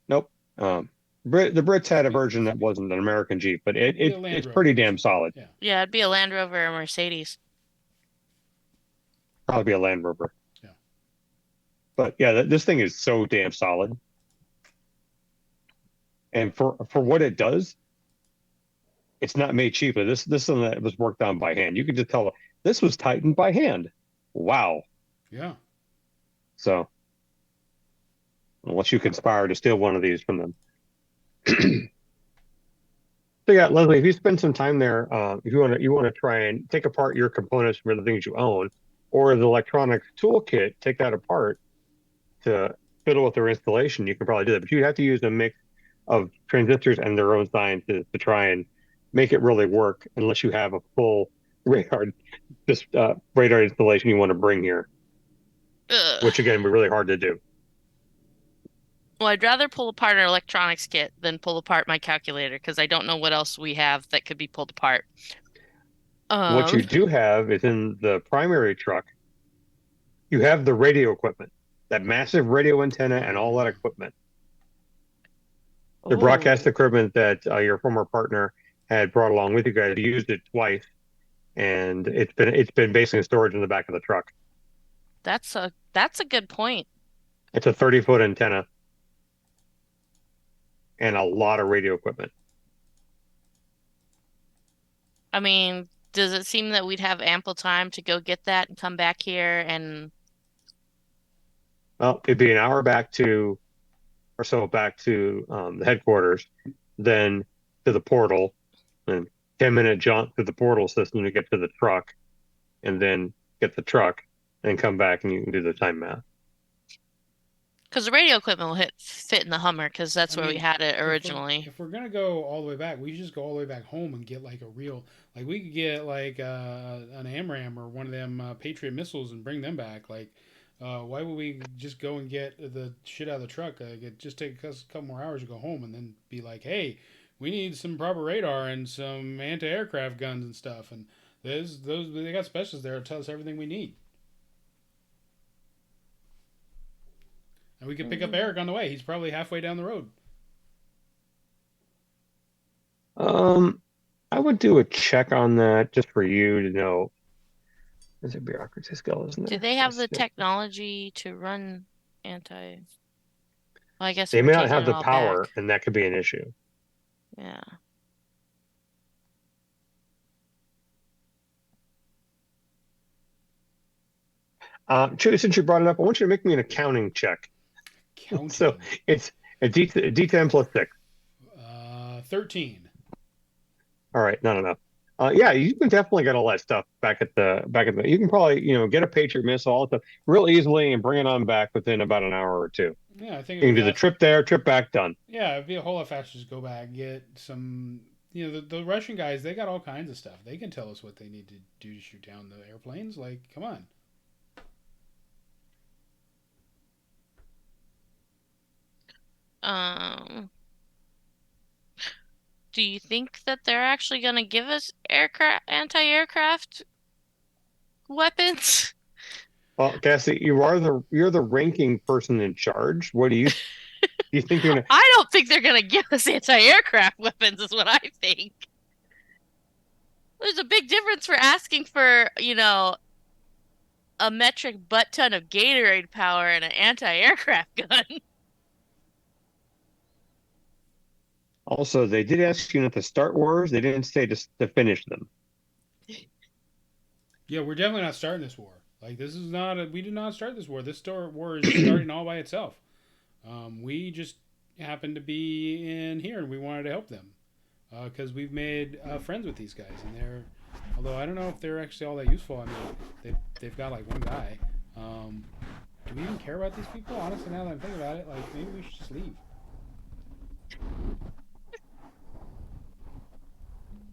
Nope. The Brits had a version that wasn't an American Jeep, but it's pretty damn solid. Yeah. Yeah, it'd be a Land Rover or a Mercedes. Probably be a Land Rover. Yeah. But yeah, this thing is so damn solid. And for what it does, it's not made cheaply. This is something that was worked on by hand. You could just tell this was tightened by hand. Wow. Yeah. So unless you conspire to steal one of these from them. So yeah, Leslie, if you spend some time there, if you want to try and take apart your components from the things you own, or the electronics toolkit, take that apart to fiddle with their installation, you can probably do that. But you have to use a mix of transistors and their own sciences to try and make it really work, unless you have a full radar installation you want to bring here, which again would be really hard to do. Well, I'd rather pull apart an electronics kit than pull apart my calculator because I don't know what else we have that could be pulled apart. What you do have is in the primary truck, you have the radio equipment, that massive radio antenna and all that equipment. The broadcast equipment that your former partner had brought along with you guys. You used it twice, and it's been basically storage in the back of the truck. That's a good point. It's a 30-foot antenna. and a lot of radio equipment. I mean, does it seem that we'd have ample time to go get that and come back here and Well, it'd be an hour back to the headquarters, then to the portal, and 10-minute jaunt through the portal system to get to the truck, and then get the truck, and come back, and you can do the time math. because the radio equipment will fit in the Hummer because that's where we had it originally. If we're gonna go all the way back, we should just go all the way back home and get like a real, like we could get like an AMRAAM or one of them Patriot missiles and bring them back. Like, why would we just go and get the shit out of the truck? It just take us a couple more hours to go home and then be like, hey, we need some proper radar and some anti-aircraft guns and stuff. And those they got specialists there to tell us everything we need. And we could pick up Eric on the way. He's probably halfway down the road. I would do a check on that just for you to know. There's a bureaucracy skill, isn't there? Do they have the technology to run anti? Well, I guess they we're may not taking have it the all power, back. and that could be an issue. Yeah. Since you brought it up, I want you to make me an accounting check. Counting. So it's a D10 plus 6. 13. All right, not enough. Yeah, you can definitely get all that stuff back at the. You can probably get a Patriot missile, all that stuff real easily, and bring it on back within about an hour or two. Yeah, I think you can do the trip there, trip back, done. Yeah, it'd be a whole lot faster to just go back, get some. The Russian guys, they got all kinds of stuff. They can tell us what they need to do to shoot down the airplanes. Like, come on. Do you think that they're actually going to give us anti-aircraft weapons? Well, Cassie, you're the ranking person in charge. What do you think you're gonna? I don't think they're going to give us anti-aircraft weapons, is what I think. There's a big difference for asking for, a metric butt ton of Gatorade power and an anti-aircraft gun. Also, they did ask you not to start wars. They didn't say to finish them. Yeah, we're definitely not starting this war. Like, this is not we did not start this war. This war is starting all by itself. We just happened to be in here and we wanted to help them because we've made friends with these guys, and although I don't know if they're actually all that useful. I mean, they've got like one guy. Do we even care about these people? Honestly, now that I'm thinking about it, like maybe we should just leave.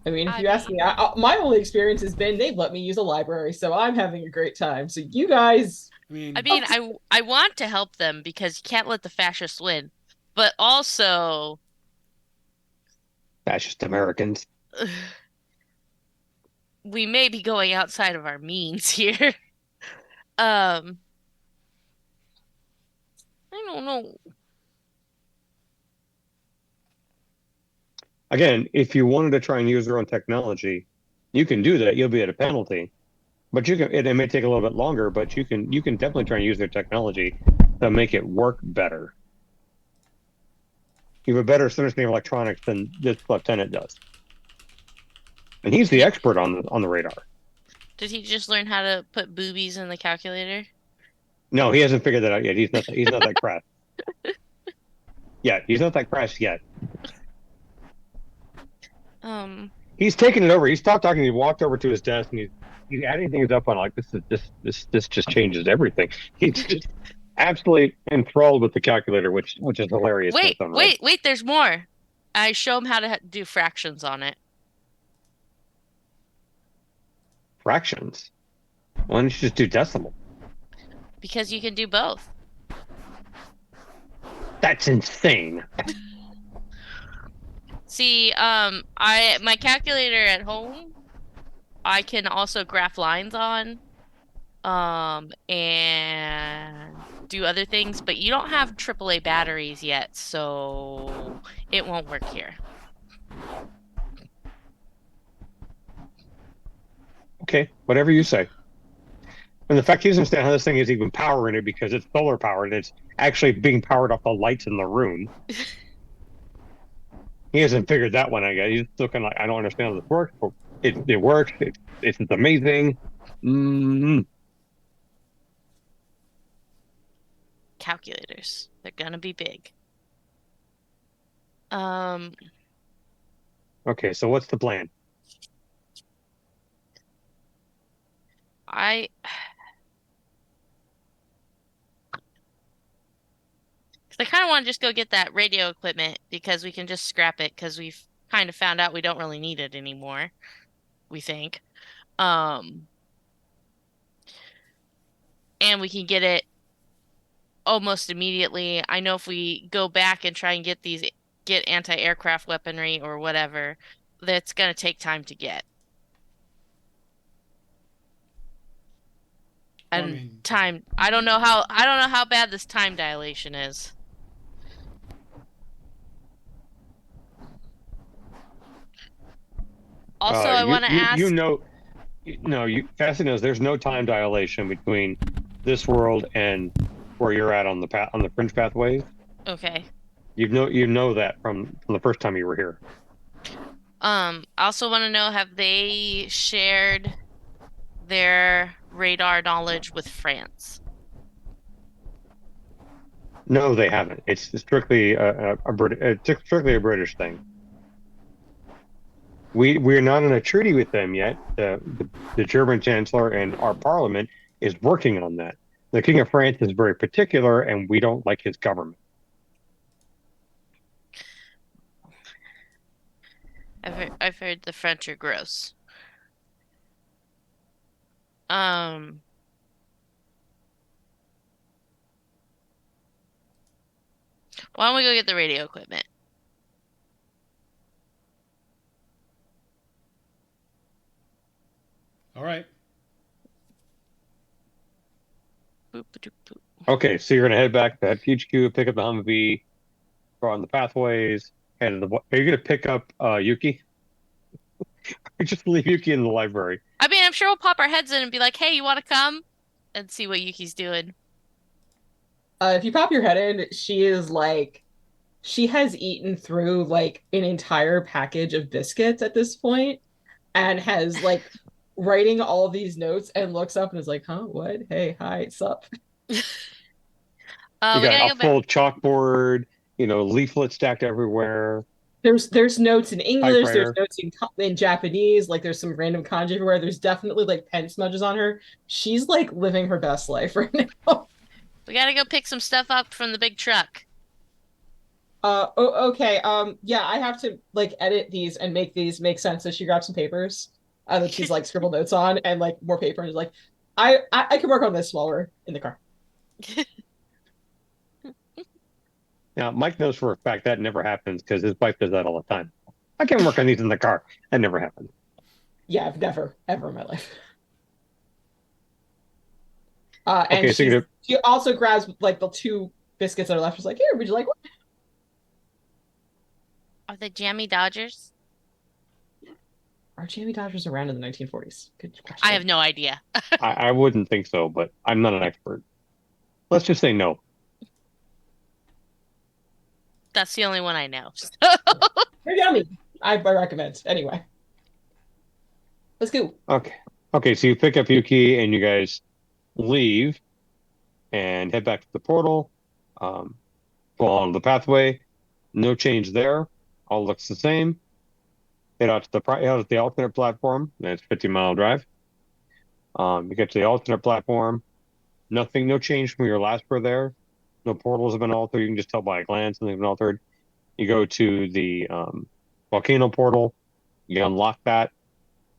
I mean, if you ask me, my only experience has been they've let me use a library, so I'm having a great time. So you guys, I want to help them because you can't let the fascists win, but also fascist Americans. We may be going outside of our means here. I don't know. Again, if you wanted to try and use their own technology, you can do that. You'll be at a penalty, but you can. It may take a little bit longer, but you can definitely try and use their technology to make it work better. You have a better understanding of electronics than this lieutenant does, and he's the expert on the radar. Did he just learn how to put boobies in the calculator? No, he hasn't figured that out yet. He's not that crass. He's not that crass yet. He's taken it over. He stopped talking. He walked over to his desk and he's adding things up on like this just changes everything. He's just absolutely enthralled with the calculator, which is hilarious. Wait, there's more. I show him how to do fractions on it. Fractions? Why don't you just do decimal? Because you can do both. That's insane. See, my calculator at home, I can also graph lines on, and do other things, but you don't have AAA batteries yet, so it won't work here. Okay, whatever you say. And the fact he doesn't understand how this thing is even powering it because it's solar powered and it's actually being powered off the lights in the room. He hasn't figured that one out yet. He's still kind of like, I don't understand how this works, but it works. It's amazing. Mm, Calculators. They're gonna be big. Um, okay, so what's the plan? I 'cause I kind of want to just go get that radio equipment because we can just scrap it because we've kind of found out we don't really need it anymore, we think. Um, and we can get it almost immediately. I know if we go back and try and get anti-aircraft weaponry or whatever, that's gonna take time to get. Well, I And mean, time, I don't know how bad this time dilation is. Also, I You want to you you ask, know, no, you Cassie knows there's no time dilation between this world and where you're at on the path on the fringe pathways. okay. You know that from the first time you were here. I also want to know, have they shared their radar knowledge with France? No, they haven't. It's strictly it's strictly a British thing. We're not in a treaty with them yet. The German Chancellor and our Parliament is working on that. The King of France is very particular, and we don't like his government. I've heard the French are gross. Um, why don't we go get the radio equipment? all right. Boop, boop, boop. Okay, so you're gonna head back to HQ, pick up the Humvee, go on the pathways, head to the. Are you gonna pick up Yuki? Or just leave Yuki in the library? I mean, I'm sure we'll pop our heads in and be like, "Hey, you want to come?" and see what Yuki's doing. If you pop your head in, she is like she has eaten through like an entire package of biscuits at this point and has like writing all these notes and looks up and is like, huh, what? Hey, hi, sup? You We got gotta a go back. full chalkboard, leaflets stacked everywhere, There's notes in English, there's typewriter. notes in Japanese, like there's some random kanji everywhere. There's definitely like pen smudges on her. She's like living her best life right now. We gotta go pick some stuff up from the big truck. Okay. Yeah, I have to like edit these and make these make sense. So she grabs some papers that she's like scribbled notes on and like more paper and is like, I can work on this while we're in the car. Now, Mike knows for a fact that never happens because his wife does that all the time. I can work on these in the car. That never happens. Yeah, I've never ever in my life. And Okay, so you're she also grabs like the two biscuits that are left. She's like, here, would you like one? Are they jammy Dodgers? Are Jamie Dodgers around in the 1940s? Good I have question. no idea. I wouldn't think so, but I'm not an expert. Let's just say no. That's the only one I know. They're yummy. I recommend. Anyway, let's go. Okay. Okay, so you pick up Yuki and you guys leave and head back to the portal. Um, Go on the pathway. No change there. All looks the same. Head out to the alternate platform. That's 50-mile drive. You get to the alternate platform. Nothing, no change from your last were there. No portals have been altered. You can just tell by a glance something's been altered. You go to the volcano portal. You unlock that,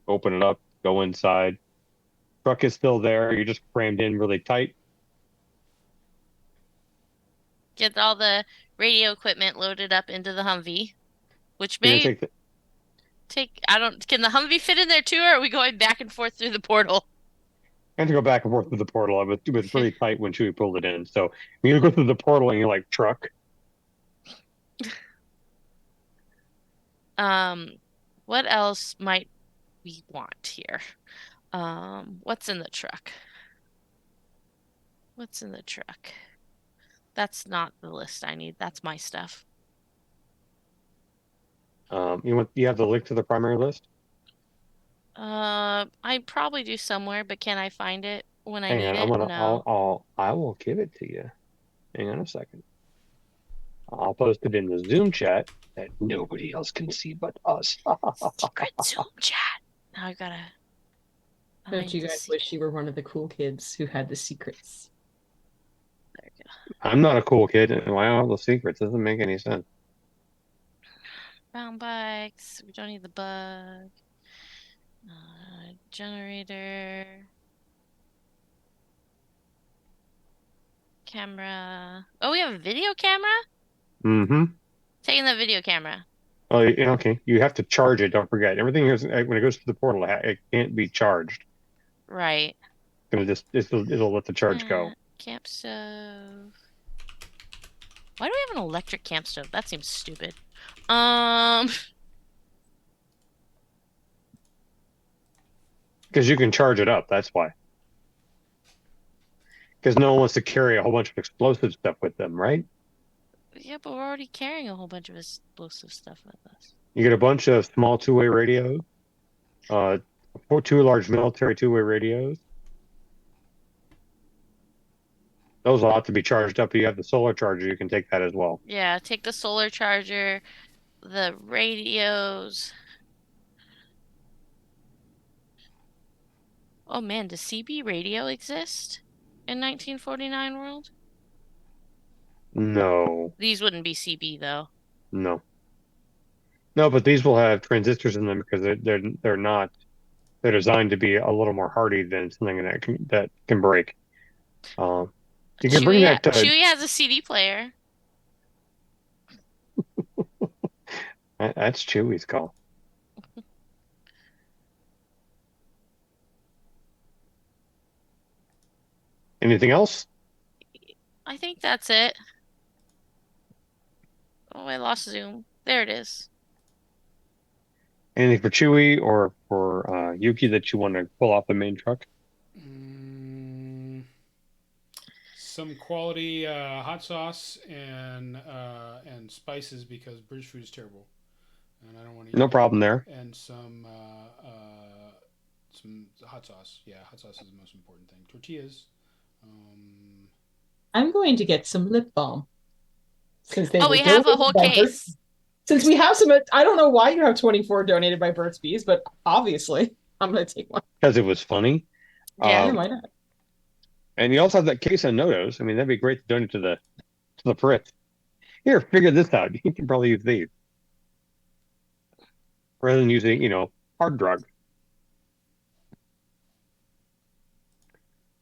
open it up, go inside. Truck is still there. You're just crammed in really tight. Get all the radio equipment loaded up into the Humvee, which You're gonna may take the I don't, can the Humvee fit in there too, or are we going back and forth through the portal? I have to go back and forth through the portal. It was really tight when Chewie pulled it in. So you go through the portal and you're like, truck. Um, what else might we want here? What's in the truck? What's in the truck? That's not the list I need. That's my stuff. You have the link to the primary list? I probably do somewhere, but can I find it when I Hang need on, it? No. I will give it to you. Hang on a second. I'll post it in the Zoom chat that nobody else can see but us. Secret Zoom chat. Now I gotta Don't find you the guys wish you were one of the cool kids who had the secrets? There we go. I'm not a cool kid, and why all the secrets? Doesn't make any sense. Brown bikes. We don't need the bug. Generator. Camera. Oh, we have a video camera? Mm-hmm. Taking the video camera. Oh, okay. You have to charge it. Don't forget. Everything is when it goes to the portal, it can't be charged. Right. It'll let the charge go. Camp stove. Why do we have an electric camp stove? That seems stupid. Because you can charge it up. That's why. Because no one wants to carry a whole bunch of explosive stuff with them, right? Yeah, but we're already carrying a whole bunch of explosive stuff with us. You get a bunch of small two-way radios, uh, two large military two-way radios. Those will have to be charged up. You have the solar charger. You can take that as well. Yeah, take the solar charger, the radios. Oh man, does CB radio exist in 1949 world? No, These wouldn't be CB though. no, no. But these will have transistors in them because they're not. They're designed to be a little more hardy than something that can break. You can bring that. Chewie has a CD player. That's Chewie's call. Anything else? I think that's it. Oh, I lost Zoom. There it is. Anything for Chewie or for Yuki that you want to pull off the main truck? Some quality hot sauce and spices because British food is terrible, and I don't want to eat. No problem there. And some hot sauce. Yeah, hot sauce is the most important thing. Tortillas. I'm going to get some lip balm. Since we have a whole case. Since we have some, I don't know why you have 24 donated by Burt's Bees, but obviously I'm going to take one. Because it was funny. Yeah, why not? And you also have that case of Notos. I mean, that'd be great to donate to the Fritz. Here, figure this out. You can probably use these rather than using, hard drugs.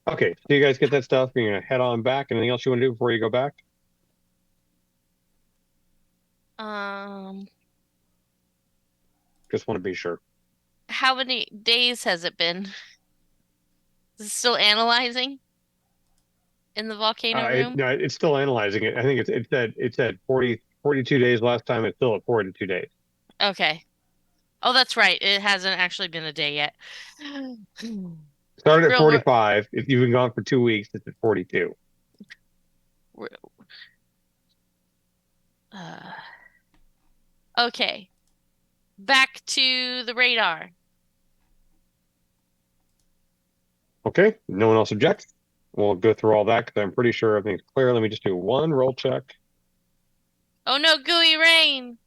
Okay, so you guys get that stuff. You're gonna head on back. Anything else you want to do before you go back? Just want to be sure. How many days has it been? Is it still analyzing in the volcano room? No, it's still analyzing it. I think it said 42 days last time. It's still at 42 days. Okay. Oh, that's right. It hasn't actually been a day yet. Started at 45. If you've been gone for 2 weeks, it's at 42. Okay. Back to the radar. Okay. No one else objects. We'll go through all that because I'm pretty sure everything's clear. Let me just do one roll check. Oh no, gooey rain.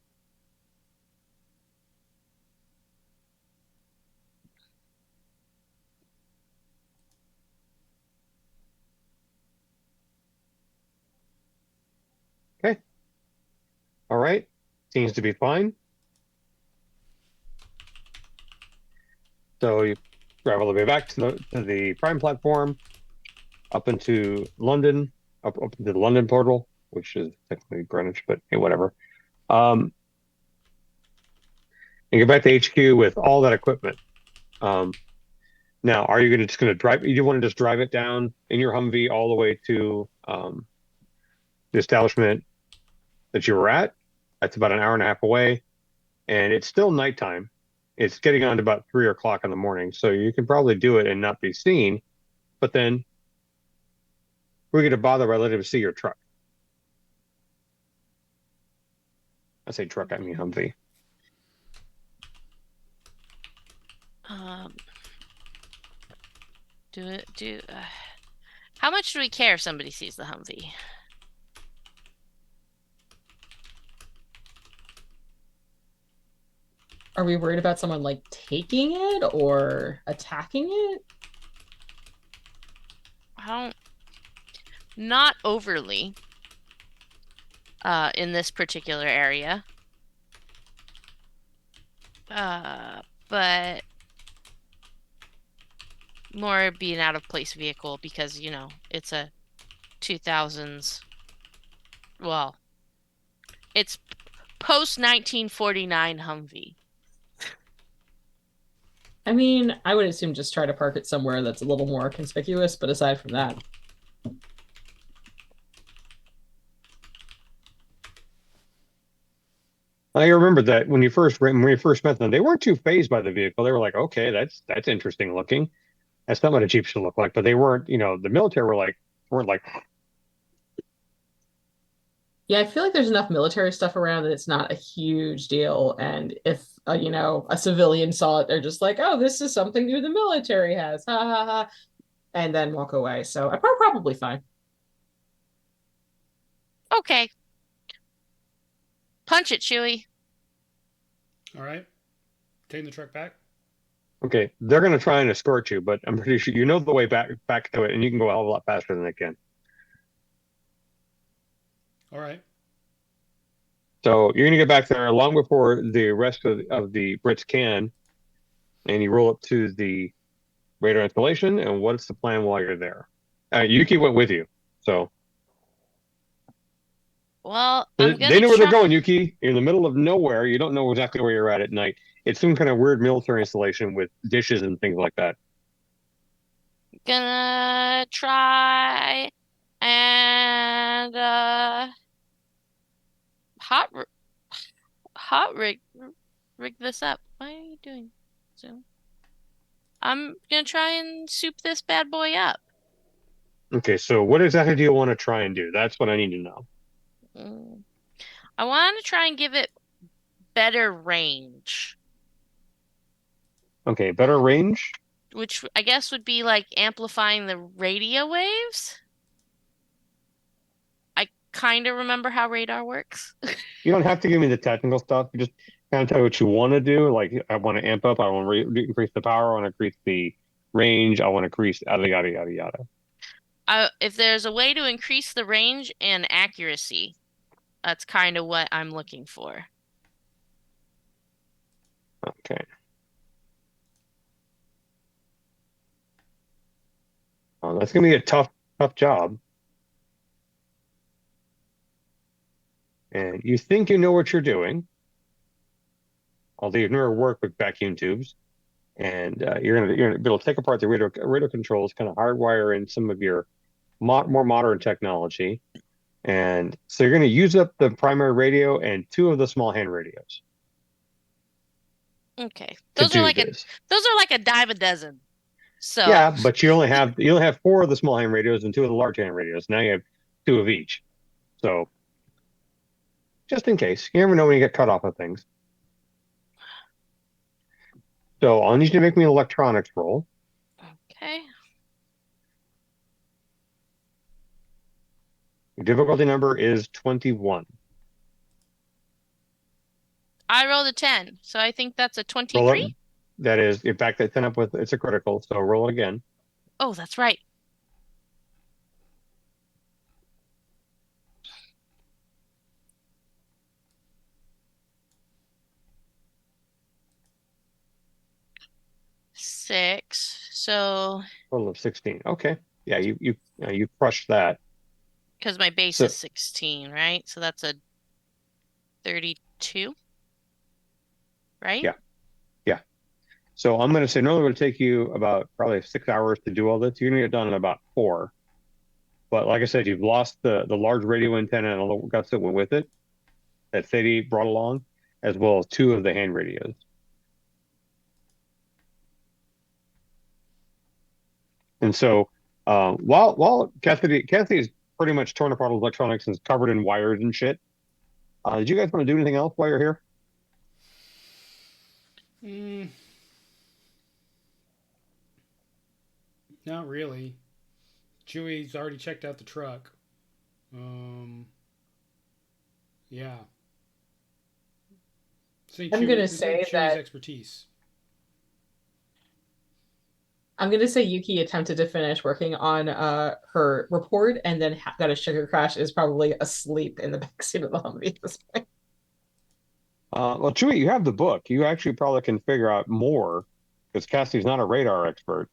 Okay. All right. Seems to be fine. So you travel the way back to the Prime platform, up into London, up into the London portal, which is technically Greenwich, but hey, whatever. And get back to HQ with all that equipment. Now, are you just going to drive? You want to just drive it down in your Humvee all the way to the establishment that you were at? That's about an hour and a half away, and it's still nighttime. It's getting on to about 3 o'clock in the morning, so you can probably do it and not be seen. But then we're going to bother by letting them see your truck. I say truck, I mean Humvee. How much do we care if somebody sees the Humvee? Are we worried about someone like taking it or attacking it? Not overly. In this particular area. But more being out of place vehicle because, it's a 2000s. Well, it's post 1949 Humvee. I mean, I would assume just try to park it somewhere that's a little more conspicuous, but aside from that. I remember that when you first met them, they weren't too fazed by the vehicle. They were like, "Okay, that's interesting looking. That's not what a Jeep should look like." But they weren't, the military weren't like, Yeah, I feel like there's enough military stuff around that it's not a huge deal. And if, a civilian saw it, they're just like, oh, this is something new the military has. Ha ha ha. And then walk away. So I'm probably fine. Okay. Punch it, Chewie. All right. Taking the truck back. "Okay, they're going to try and escort you, but I'm pretty sure you know the way back to it, and you can go a hell of a lot faster than they can." All right. So you're going to get back there long before the rest of the Brits can, and you roll up to the radar installation. And what's the plan while you're there? Yuki went with you, so Well, they I'm gonna know where they're try. going. Yuki, you're in the middle of nowhere. You don't know exactly where you're at night. It's some kind of weird military installation with dishes and things like that. Gonna try and hot rig this up. Why are you doing so? I'm gonna try and soup this bad boy up. Okay, so what exactly do you want to try and do? That's what I need to know. I want to try and give it better range, Okay, better range. which I guess would be like amplifying the radio waves. I kind of remember how radar works. You don't have to give me the technical stuff. You just kind of tell me what you want to do. Like, I want to amp up. I want to increase the power. I want to increase the range. I want to increase yada yada yada yada. If there's a way to increase the range and accuracy, that's kind of what I'm looking for. Okay. That's gonna be a tough job. And you think you know what you're doing, although you've never worked with vacuum tubes. And you're gonna be able to take apart the radio controls, kind of hardwire in some of your more modern technology. And so you're going to use up the primary radio and two of the small hand radios Okay. to Those are do like this. a dime a dozen. So Yeah, but you only have four of the small hand radios and two of the large hand radios. Now you have two of each. So just in case, you never know when you get cut off of things. So I'll need you to make me an electronics roll. Okay. Your difficulty number is 21. I rolled a 10, so I think that's a Roll it. 23. That is, in fact, that 10 up with it's a critical. So roll it again. Oh, that's right. Six. So Total of 16. Okay. Yeah, you crushed that. because my base So is 16, right? So that's a 32, right? yeah. Yeah. So I'm going to say normally it would take you about probably 6 hours to do all this. You're going to get done in about 4. But like I said, you've lost the large radio antenna and all the guts that went with it that Sadie brought along, as well as two of the hand radios. And so while Kathy's pretty much torn apart all the electronics and is covered in wires and shit, did you guys want to do anything else while you're here? Not really. Chewie's already checked out the truck. Yeah. I'm gonna This ain't say Chewie's that expertise. I'm gonna say Yuki attempted to finish working on her report and then got a sugar crash, is probably asleep in the backseat of the Humvee at this point. Well, Chewie, you have the book. You actually probably can figure out more because Cassie's not a radar expert.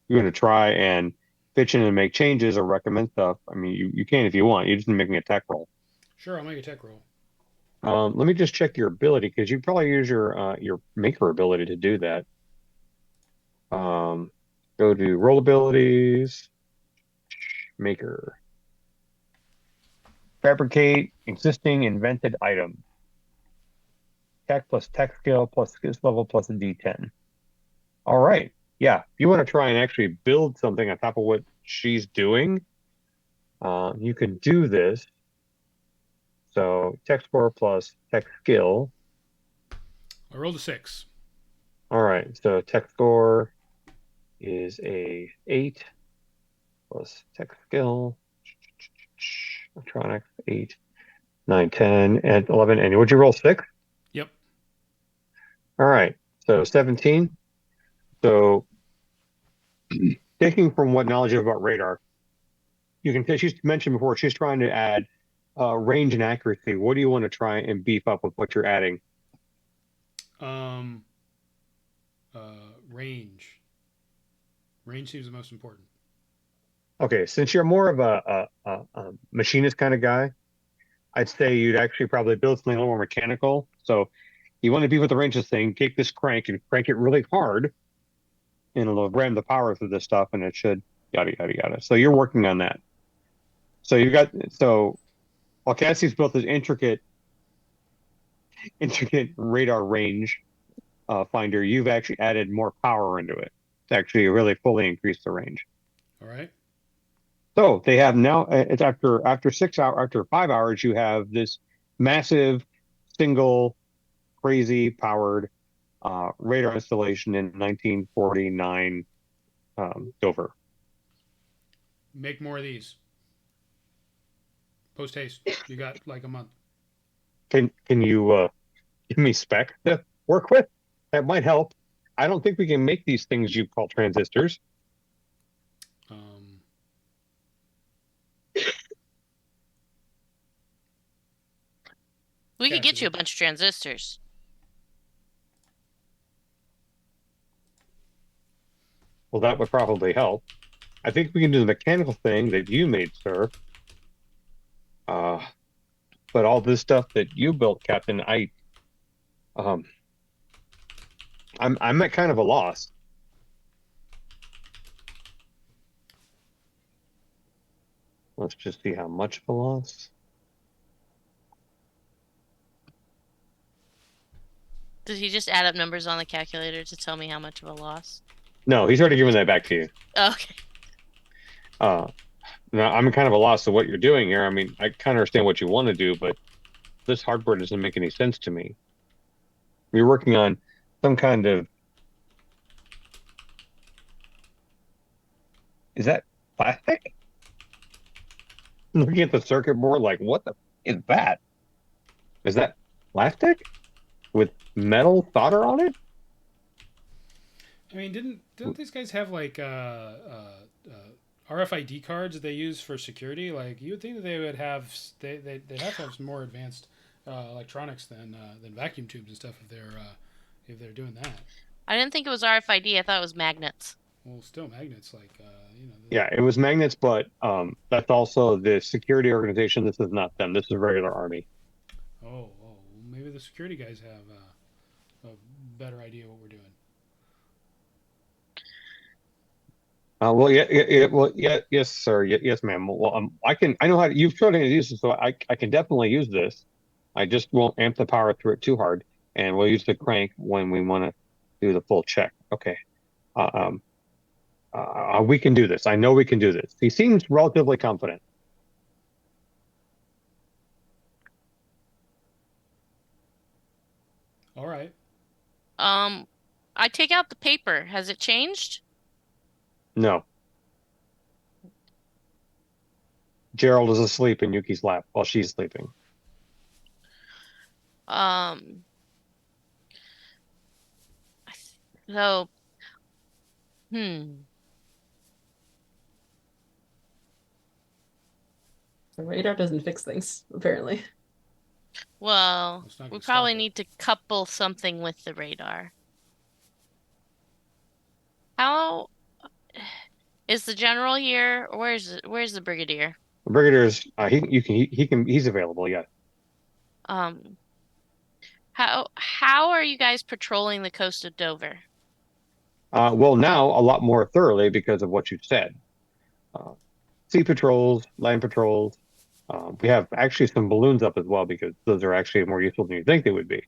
You're going to try and pitch in and make changes or recommend stuff. I mean, you can if you want. You're just making a tech roll. Sure, I'll make a tech roll. Let me just check your ability because you probably use your maker ability to do that. Go to roll abilities, maker, fabricate existing invented item, tech plus tech skill plus skills level plus a D10. All right. Yeah. If you want to try and actually build something on top of what she's doing, you can do this. So tech score plus tech skill. I rolled a 6. All right. So tech score is a 8 plus tech skill. Electronics 8, 9, 10, and 11. And would you roll 6? Yep. All right. So 17. So taking from what knowledge you have about radar, you can, she's mentioned before, she's trying to add range and accuracy. What do you want to try and beef up with what you're adding? Um, Range. Range seems the most important. Okay, since you're more of a machinist kind of guy, I'd say you'd actually probably build something a little more mechanical. So you want to be with the range of this thing, take this crank and crank it really hard, and it'll ram the power through this stuff, and it should yada yada yada. So you're working on that. So you got while Cassie's built this intricate radar range finder, you've actually added more power into it to actually really fully increase the range. All right. So they have now, it's after 6 hours, after 5 hours, you have this massive single crazy powered radar installation in 1949 Dover. Make more of these. Post haste. You got like a month. Can you give me spec to work with? That might help. I don't think we can make these things you call transistors. We could get Cassidy. you a bunch of transistors. Well, that would probably help. I think we can do the mechanical thing that you made, sir. But all this stuff that you built, Captain, um, I'm at kind of a loss. Let's just see how much of a loss. Did he just add up numbers on the calculator to tell me how much of a loss? No, he's already given that back to you. Okay. Now I'm kind of a loss of what you're doing here. I mean, I kind of understand what you want to do, but this hardware doesn't make any sense to me. You're working on some kind of. Is that plastic? Looking at the circuit board, like, what the is that? Is that plastic with metal solder on it? I mean, didn't these guys have like RFID cards that they use for security? Like, you would think that they would have they'd have to have some more advanced electronics than vacuum tubes and stuff if they're doing that. I didn't think it was RFID. I thought it was magnets. Well, still magnets, like Yeah, it was magnets, but that's also the security organization. This is not them. This is regular army. Maybe the security guys have a better idea what we're doing. Well, yes, sir. Yes, ma'am. Well, I know how to, you've shown me how to use this, so I can definitely use this. I just won't amp the power through it too hard, and we'll use the crank when we want to do the full check. Okay. Uh, we can do this. I know we can do this. He seems relatively confident. All right. I I take out the paper. Has it changed? No. Gerald is asleep in Yuki's lap while she's sleeping. Um, so, hmm. The radar doesn't fix things, apparently. Well, It's not we gonna stop probably it. need to couple something with the radar. How is the general here? Where's the brigadier? The Brigadier's he's available, yeah. Um, how are you guys patrolling the coast of Dover? Well, now a lot more thoroughly because of what you said. Uh, sea patrols, land patrols. We have actually some balloons up as well because those are actually more useful than you think they would be.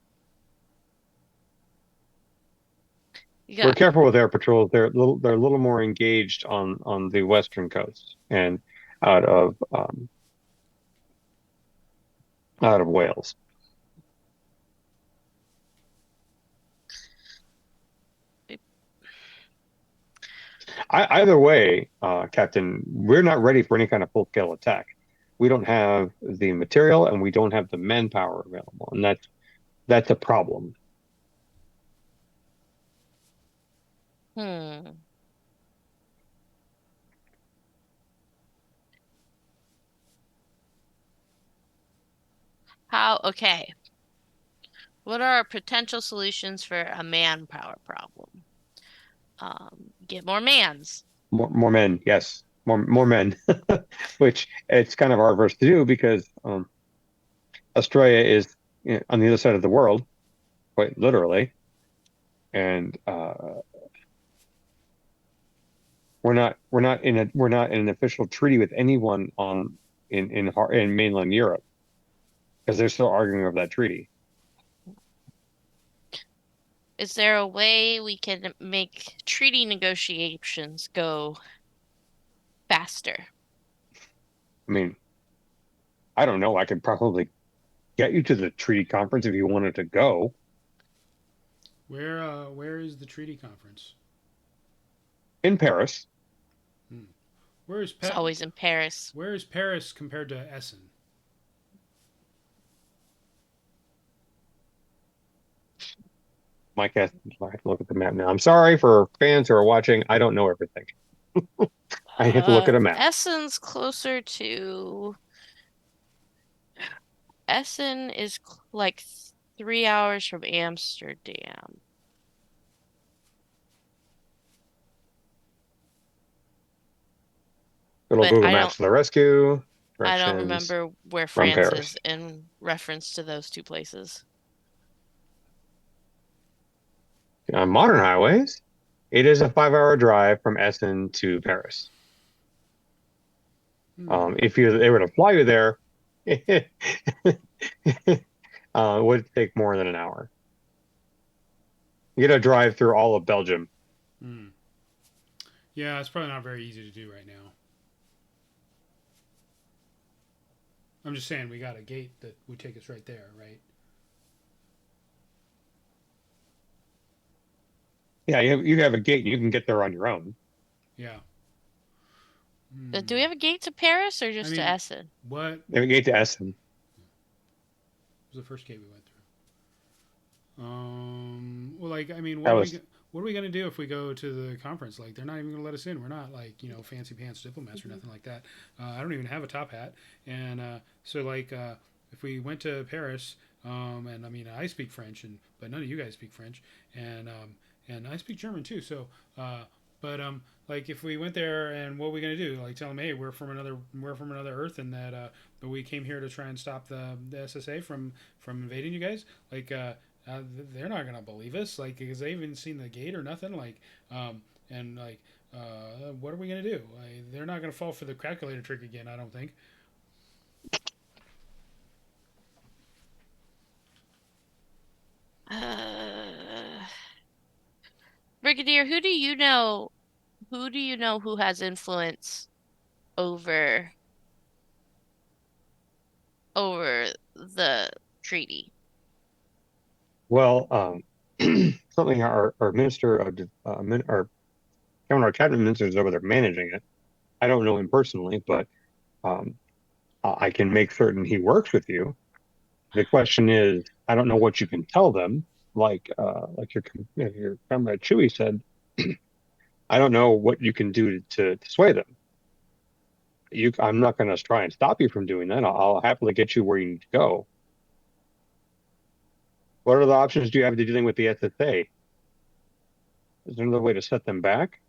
You We're got careful with air patrols. They're a little more engaged on the western coast and out of um, out of Wales. Either way, Captain, we're not ready for any kind of full-scale attack. We don't have the material and we don't have the manpower available, and that's a problem. hmm. Okay. What are our potential solutions for a manpower problem? Get more mans. More men, yes, more men, which it's kind of hard for us to do because Australia is on the other side of the world, quite literally, and we're not in an official treaty with anyone in mainland Europe because they're still arguing over that treaty. Is there a way we can make treaty negotiations go faster? I mean, I don't know. I could probably get you to the treaty conference if you wanted to go Where is the treaty conference? in Paris. Where is It's always in Paris. Where is Paris compared to Essen? Mike has I have to look at the map now. I'm sorry for fans who are watching. I don't know everything. I have to look at a map. Essen's closer to Essen is like 3 hours from Amsterdam. Little But Google Maps to the rescue. I don't Directions remember where from France Paris. is in reference to those two places. On modern highways, it is a 5-hour drive from Essen to Paris. If they were to fly you there, it would take more than an hour. You got to drive through all of Belgium. Yeah, it's probably not very easy to do right now. I'm just saying we got a gate that would take us right there, right? Yeah, you have a gate. You can get there on your own. Yeah. Do we have a gate to Paris or just to Essen? What? They have a gate to Essen. Was the first gate we went through? Well, like, I mean, That what was are we gonna do if we go to the conference? Like, they're not even gonna let us in. We're not like fancy pants diplomats or nothing like that. I don't even have a top hat, and so like if we went to Paris, and I mean I speak French, but none of you guys speak French, and I speak German too. So, but like if we went there, and what are we gonna do? Like tell them, hey, we're from another Earth, and that but we came here to try and stop the SSA from invading you guys. Like they're not gonna believe us, like because they haven't seen the gate or nothing. Like, and like, what are we gonna do? Like, they're not gonna fall for the calculator trick again. I don't think. Brigadier, who do you know? Who do you know who has influence over the treaty? well, something our minister of our our cabinet minister is over there managing it. I don't know him personally, but um, I can make certain he works with you. The question is, I don't know what you can tell them. Like your comrade Chewie said, I don't know what you can do to sway them. I'm not going to try and stop you from doing that. I'll happily get you where you need to go. What other options do you have to dealing with the SSA? Is there another way to set them back?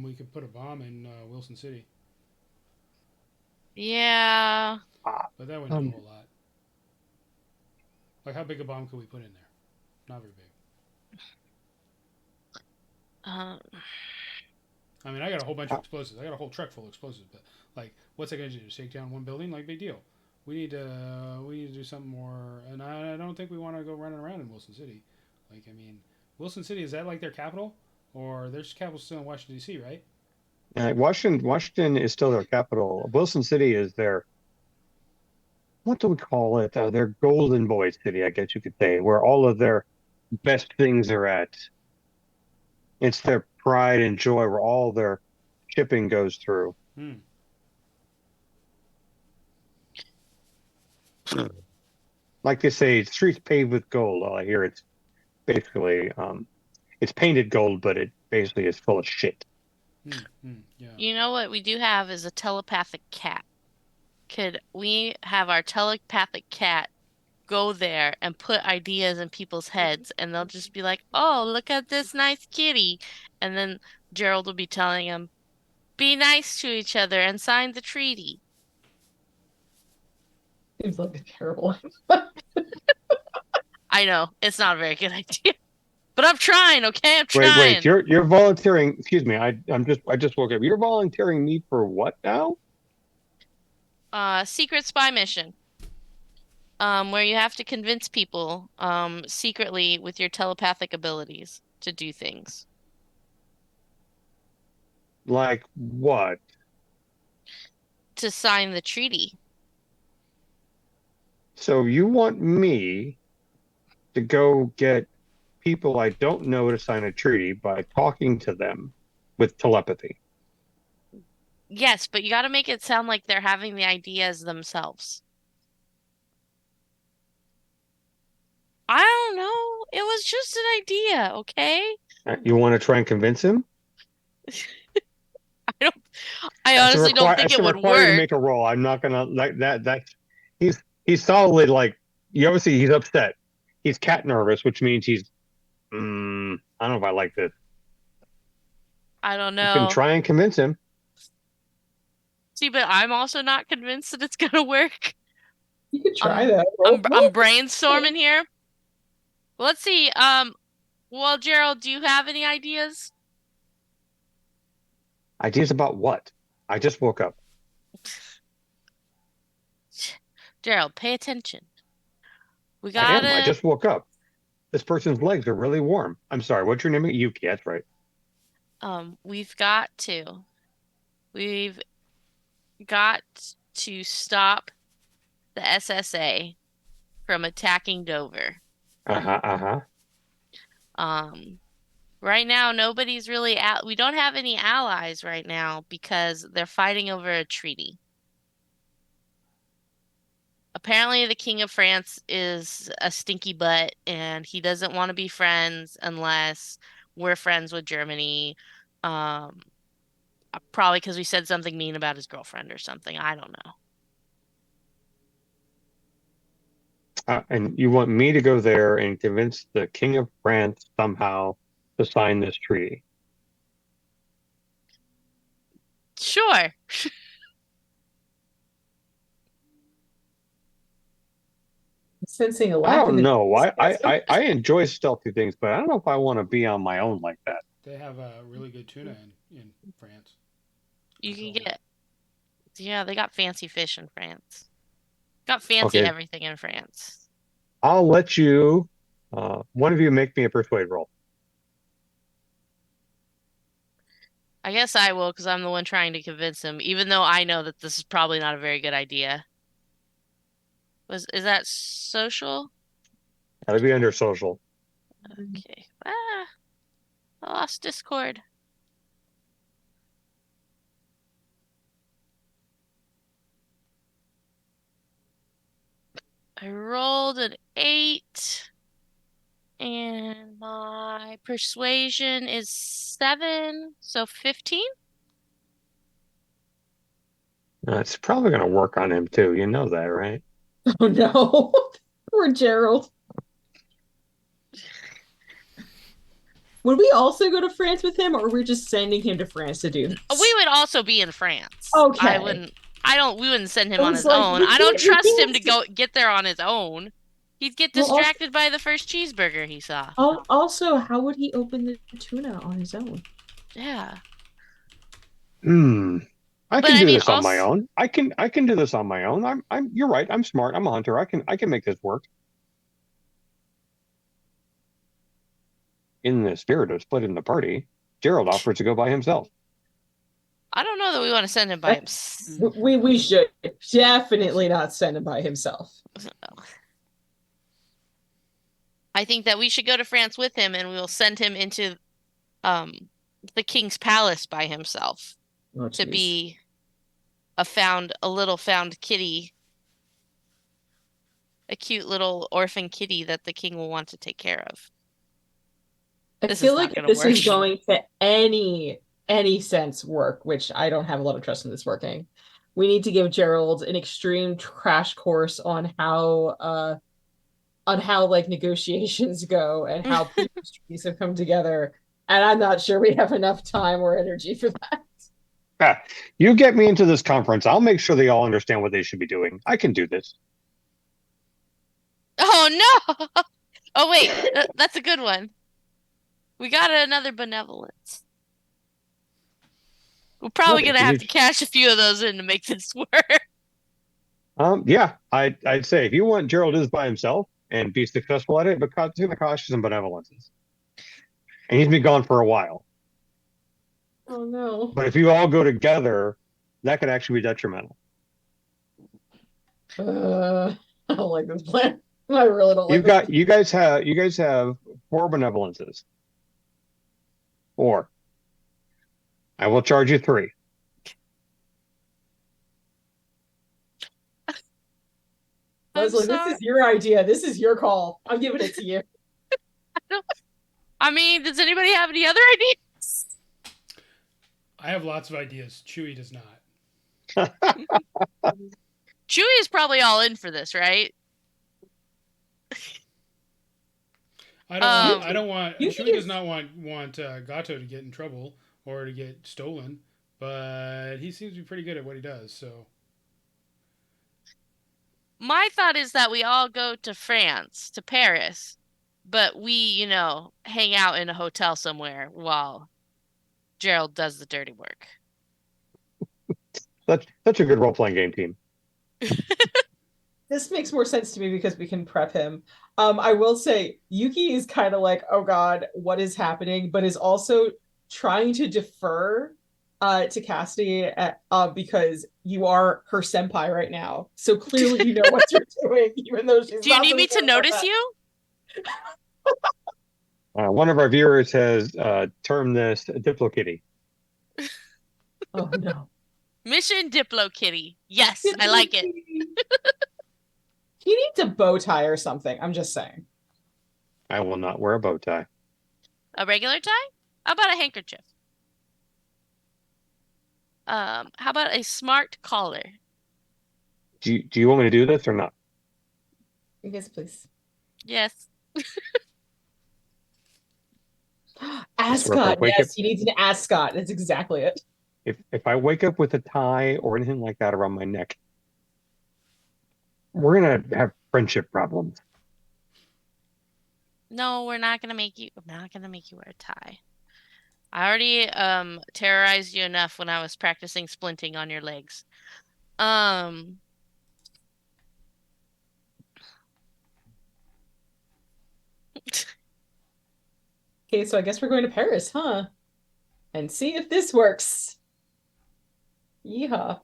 We could put a bomb in Wilson City, Yeah. but that wouldn't do a whole lot. Like, how big a bomb could we put in there? Not very big. Uh, I mean, I got a whole bunch of explosives. I got a whole truck full of explosives. But like, what's that going to do? Shake down one building? Like, big deal. We need to do something more. And I don't think we want to go running around in Wilson City. Like, I mean, Wilson City, is that like their capital, or their capital still in Washington D.C., right? Washington is still their capital. Wilson City is their, what do we call it? Their golden boy city, I guess you could say, where all of their best things are at. It's their pride and joy, where all their shipping goes through. Hmm. Like they say, streets paved with gold. All I hear it's basically it's painted gold, but it basically is full of shit. Yeah. you know what we do have is a telepathic cat. Could we have our telepathic cat go there and put ideas in people's heads, and they'll just be like, "Oh, look at this nice kitty," and then Gerald will be telling him, "Be nice to each other and sign the treaty." Seems like a terrible. I know it's not a very good idea, but I'm trying. Okay, I'm Wait, trying. you're volunteering. Excuse me, I just woke up. You're volunteering me for what now? Secret spy mission. Where you have to convince people, secretly with your telepathic abilities to do things. Like what? To sign the treaty. So you want me to go get people I don't know to sign a treaty by talking to them with telepathy? Yes, but you got to make it sound like they're having the ideas themselves. I don't know. It was just an idea, okay? You want to try and convince him? I don't I honestly don't think It's it gonna would require you to work. make a roll. I'm not gonna like that. He's solidly like you obviously he's upset. He's cat nervous, which means he's I don't know if I like this. I don't You can know. try and convince him. See, but I'm also not convinced that it's gonna work. You could try I'm that. I'm brainstorming here. Let's see. Well, Gerald, do you have any ideas? Ideas about what? I just woke up. Gerald, pay attention. We I am. I gotta just woke up. This person's legs are really warm. I'm sorry. What's your name? Yuki. That's right. we've got to. We've got to stop the SSA from attacking Dover. Uh-huh. Uh-huh. Um, right now, nobody's really we don't have any allies right now because they're fighting over a treaty. Apparently, the King of France is a stinky butt and he doesn't want to be friends unless we're friends with Germany. Um, probably because we said something mean about his girlfriend or something. I don't know. And you want me to go there and convince the King of France somehow to sign this treaty? Sure. Sensing a I lack of don't know. enthusiasm. I enjoy stealthy things, but I don't know if I want to be on my own like that. They have really good tuna in France. You I'm can told. get, yeah, they got fancy fish in France. Got fancy Okay, everything in France. I'll let you. One of you make me a persuade roll. I guess I will because I'm the one trying to convince him, even though I know that this is probably not a very good idea. Is that social? That'll be under social. Okay. Ah, I lost Discord. I rolled an 8, and my persuasion is 7, so 15. It's probably going to work on him too. You know that, right? Oh no. Poor Gerald. Would we also go to France with him, or we're just sending him to France to do this? We would also be in France. Okay. We wouldn't send him I on was his like, own. we I don't can't- we trust him can't to go get there on his own. He'd get Well, distracted by the first cheeseburger he saw. Also, how would he open the tuna on his own? Yeah. I But can I do mean, this on my also- own. I can do this on my own. You're right. I'm smart. I'm a hunter. I can make this work. In the spirit of splitting the party, Gerald offers to go by himself. I don't know that we want to send him by himself. We should definitely not send him by himself. I think that we should go to France with him, and we will send him into the king's palace by himself Oh, to geez. be a little found kitty, a cute little orphan kitty that the king will want to take care of. I This feel is not like if gonna this is work. going to any sense work, which I don't have a lot of trust in this working, we need to give Gerald an extreme crash course on how like negotiations go and how previous treaties have come together. And I'm not sure we have enough time or energy for that. You get me into this conference. I'll make sure they all understand what they should be doing. I can do this. Oh no! Oh wait, that's a good one. We got another benevolence. We're probably Well, gonna have to cash a few of those in to make this work. Yeah, I'd say if you want Gerald is by himself and be successful at it, but it's going to cost you some benevolences. And he's been gone for a while. Oh no. But if you all go together, that could actually be detrimental. I don't like this plan. I really don't like You guys have 4 benevolences. 4. I will charge you 3. I was like, this is your idea. This is your call. I'm giving it to you. I mean, does anybody have any other ideas? I have lots of ideas. Chewie does not. Chewie is probably all in for this, right? I don't want. you Chewie does not want Gato to get in trouble or to get stolen, but he seems to be pretty good at what he does. So My thought is that we all go to France, to Paris, but we, hang out in a hotel somewhere while Gerald does the dirty work. That's such a good role-playing game team. This makes more sense to me because we can prep him. I will say Yuki is kind of like, oh God, what is happening? But is also trying to defer to Cassidy because you are her senpai right now. So clearly you know what you're doing, even though she's Do you need me to notice you? One of our viewers has termed this Diplokitty. Oh no. Mission Diplokitty. Yes, I like it. He needs a bow tie or something. I'm just saying. I will not wear a bow tie. A regular tie? How about a handkerchief? How about a smart collar? Do you want me to do this or not? Yes, please. Yes. Ascot. Yes, he needs an ascot. That's exactly it. If I wake up with a tie or anything like that around my neck, we're gonna have friendship problems. No, we're not gonna make you. I'm not gonna make you wear a tie. I already terrorized you enough when I was practicing splinting on your legs. Okay, so I guess we're going to Paris, huh? And see if this works. Yeehaw.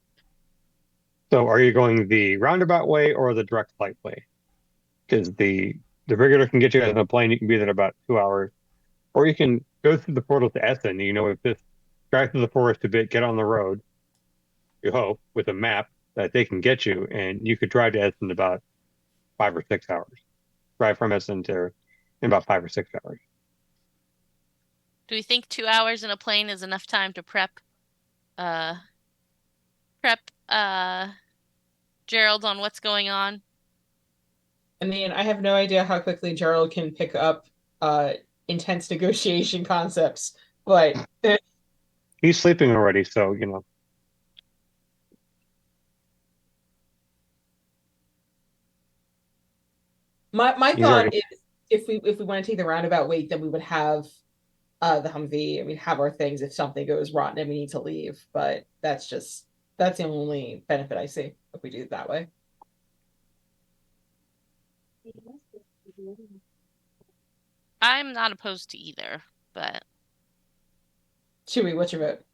So are you going the roundabout way or the direct flight way? Because the regular can get you guys on a plane. You can be there in about 2 hours, or you can go through the portal to Essen. You know, if this drive through the forest a bit, get on the road. You hope with a map that they can get you, and you could drive to Essen in about 5 or 6 hours. Drive from Essen to in about 5 or 6 hours. Do we think 2 hours in a plane is enough time to uh prep Gerald on what's going on? I mean, I have no idea how quickly Gerald can pick up uh intense negotiation concepts, but He's sleeping already, so my he's already. thought is if we want to take the roundabout way, then we would have the Humvee and we'd have our things if something goes rotten and we need to leave. But that's the only benefit I see if we do it that way. I'm not opposed to either, but Chewy, what's your vote?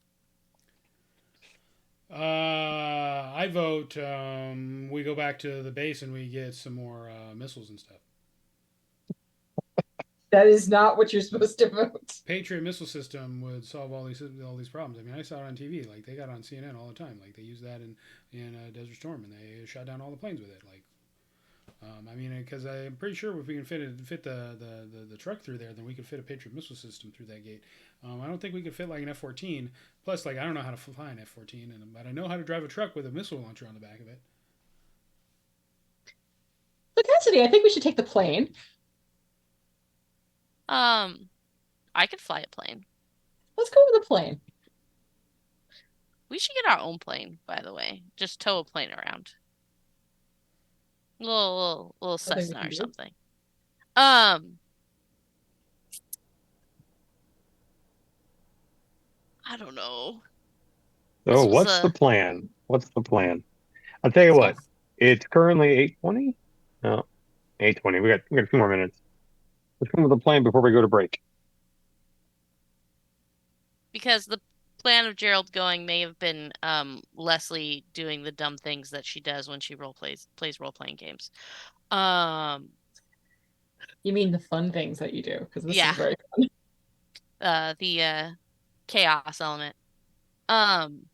I vote we go back to the base and we get some more missiles and stuff. That is not what you're supposed to vote. Patriot missile system would solve all these problems. I mean, I saw it on TV. Like they got on CNN all the time. Like they use that in Desert Storm and they shot down all the planes with it. Like, I mean, because I'm pretty sure if we can fit the truck through there, then we could fit a Patriot missile system through that gate. I don't think we could fit like an F-14. Plus, like I don't know how to fly an F-14, but I know how to drive a truck with a missile launcher on the back of it. Look, Cassidy, I think we should take the plane. I could fly a plane. Let's go with the plane. We should get our own plane, by the way. Just tow a plane around. Little Something we Cessna can or do. something. I don't know. So This was what's the a plan? What's the plan? I'll tell you so what. It's currently 8:20. No, 8:20. We got a few more minutes. Let's come with a plan before we go to break. because the plan of Gerald going may have been Leslie doing the dumb things that she does when she plays role-playing games. You mean the fun things that you do? Because this is Yeah, very the chaos element. Um,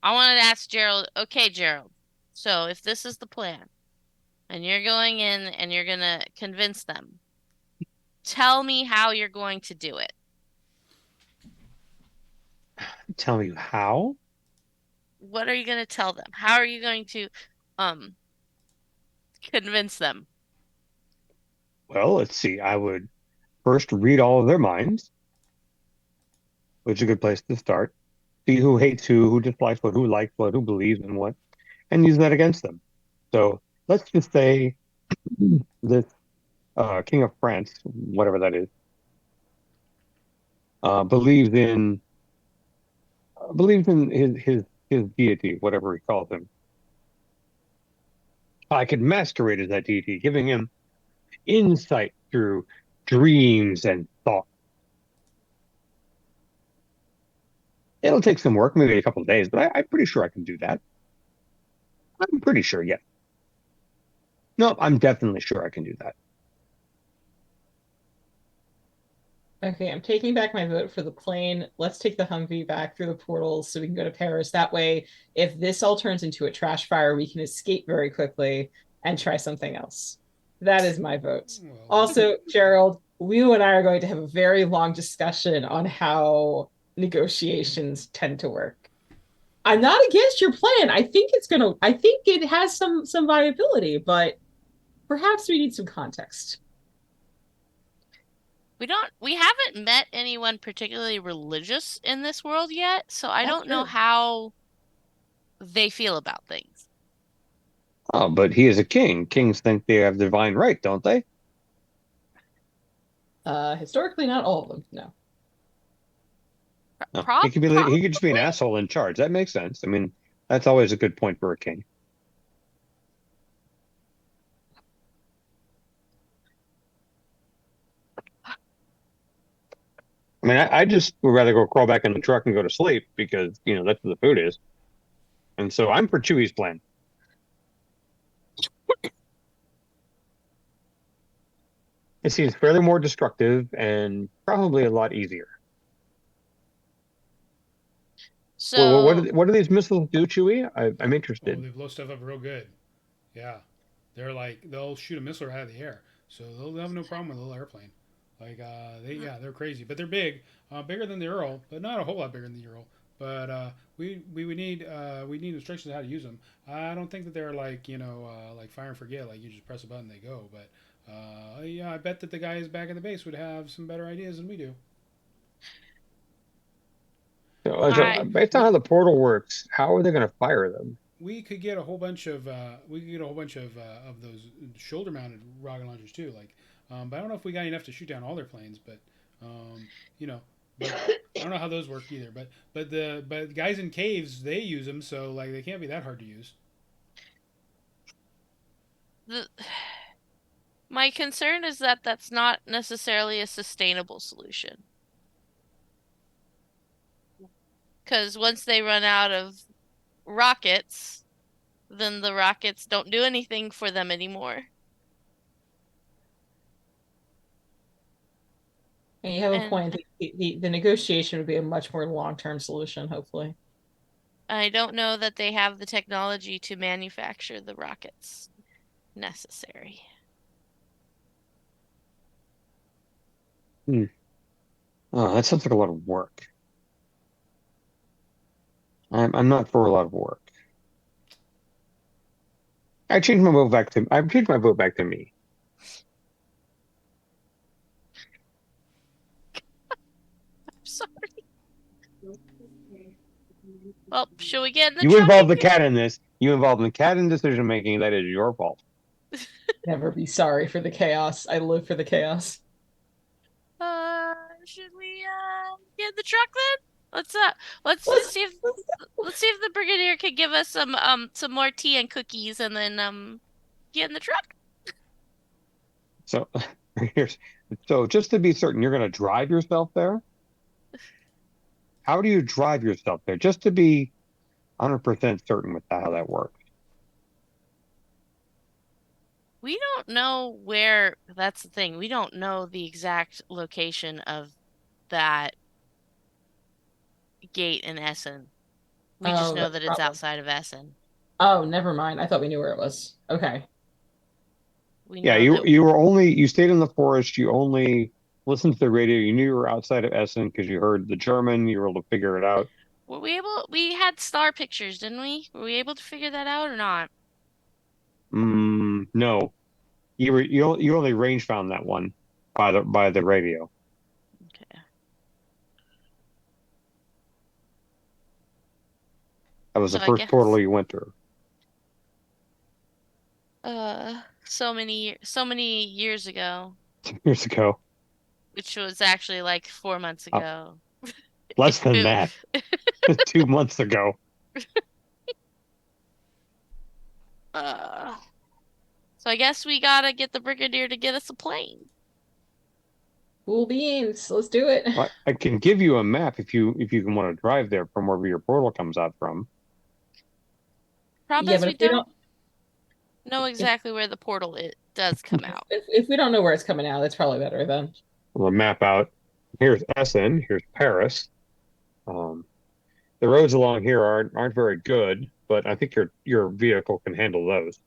I wanted to ask Gerald, okay, Gerald, so if this is the plan and you're going in and you're gonna convince them, tell me how you're going to do it. Tell you how? What are you gonna tell them? How are you going to um convince them? Well, let's see. I would first read all of their minds, which is a good place to start. See who hates who dislikes what, who likes what, who believes in what, and use that against them. So let's just say this King of France, whatever that is, believes in his deity, whatever he calls him. I could masquerade as that deity, giving him insight through dreams and thought. It'll take some work, maybe a couple of days, but I'm pretty sure I can do that. I'm pretty sure, yeah. No, I'm definitely sure I can do that. okay. I'm taking back my vote for the plane. Let's take the Humvee back through the portals so we can go to Paris. That way, if this all turns into a trash fire, we can escape very quickly and try something else. That is my vote. Well, Also, Gerald, you and I are going to have a very long discussion on how negotiations tend to work. I'm not against your plan. I think it has some viability, but perhaps we need some context. We haven't met anyone particularly religious in this world yet, so I That's don't know true. how they feel about things. Oh, but he is a king. Kings think they have divine right, don't they? Historically, not all of them. No. No, he could just be an Probably. asshole in charge. That makes sense. I mean, that's always a good point for a king. I mean, I just would rather go crawl back in the truck and go to sleep because that's where the food is. And so I'm for Chewie's plan. It seems fairly more destructive and probably a lot easier. Well, So, what do these missiles do, Chewie? I'm Oh, interested. they blow stuff up real good. Yeah, they're like they'll shoot a missile out of the air, so they'll have no problem with a little airplane. Like they're crazy, but they're big, bigger than the Earl, but not a whole lot bigger than the Earl. But we would need instructions on how to use them. I don't think that they're like like fire and forget, like you just press a button they go. But yeah, I bet that the guys back at the base would have some better ideas than we do. I Based on how We the portal works, how are they going to fire them? we could get a whole bunch of those shoulder mounted rocket launchers too. Like, but I don't know if we got enough to shoot down all their planes. But um, you know, but I don't know how those work either. But guys in caves they use them, so like they can't be that hard to use. the my concern is that that's not necessarily a sustainable solution. Because once they run out of rockets, then the rockets don't do anything for them anymore. And you have a And point. The negotiation would be a much more long-term solution, hopefully. I don't know that they have the technology to manufacture the rockets necessary. Hmm. Oh, that sounds like a lot of work. I'm not for a lot of work. I've changed my vote back to me. I'm sorry. Well, should we get in the You truck involved and the cat in this. You involved the cat in decision making. That is your fault. Never be sorry for the chaos. I live for the chaos. should we get in the truck then? Let's uh let's Let's, see if let's let's see if the brigadier could give us some more tea and cookies and then get in the truck. So here's so just to be certain, you're going to drive yourself there. How do you drive yourself there? Just to be 100% certain with how that works. We don't know where, that's the thing. We don't know the exact location of that gate in Essen. We just Oh, know that's that a it's problem. outside of Essen. Oh, never mind. I thought we knew where it was. Okay. We Yeah, know that you stayed in the forest. You only listened to the radio. You knew you were outside of Essen because you heard the German. You were able to figure it out. we had star pictures, didn't we? Were we able to figure that out or not? No, you only range found that one by the radio. Okay. That was So the I first portal guess you went through so many years ago, 2 years ago. which was actually like 4 months Uh, ago. Less than It- that, 2 months ago. uh so I guess we gotta get the brigadier to get us a plane. Cool beans. Let's do it. I can give you a map if you can want to drive there from wherever your portal comes out from. Problem Yeah, is but we if we don't don't know exactly where the portal it does come out. if we don't know where it's coming out, that's probably better then. We'll map out. Here's Essen. Here's Paris. Um, the roads along here aren't very good, but I think your vehicle can handle those.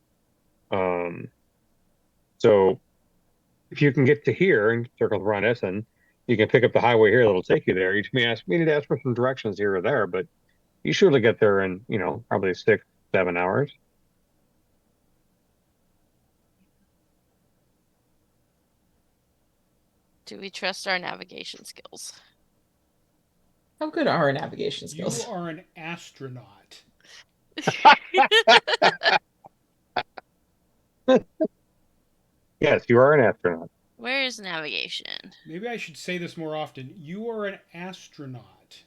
Um, so if you can get to here and circle around Essen, you can pick up the highway here that'll take you there. You may need to ask for some directions here or there, but you surely get there in, probably 6, 7 hours. Do we trust our navigation skills? How good are our navigation You skills? are an astronaut. Yes, you are an astronaut. Where is navigation? Maybe I should say this more often. You are an astronaut.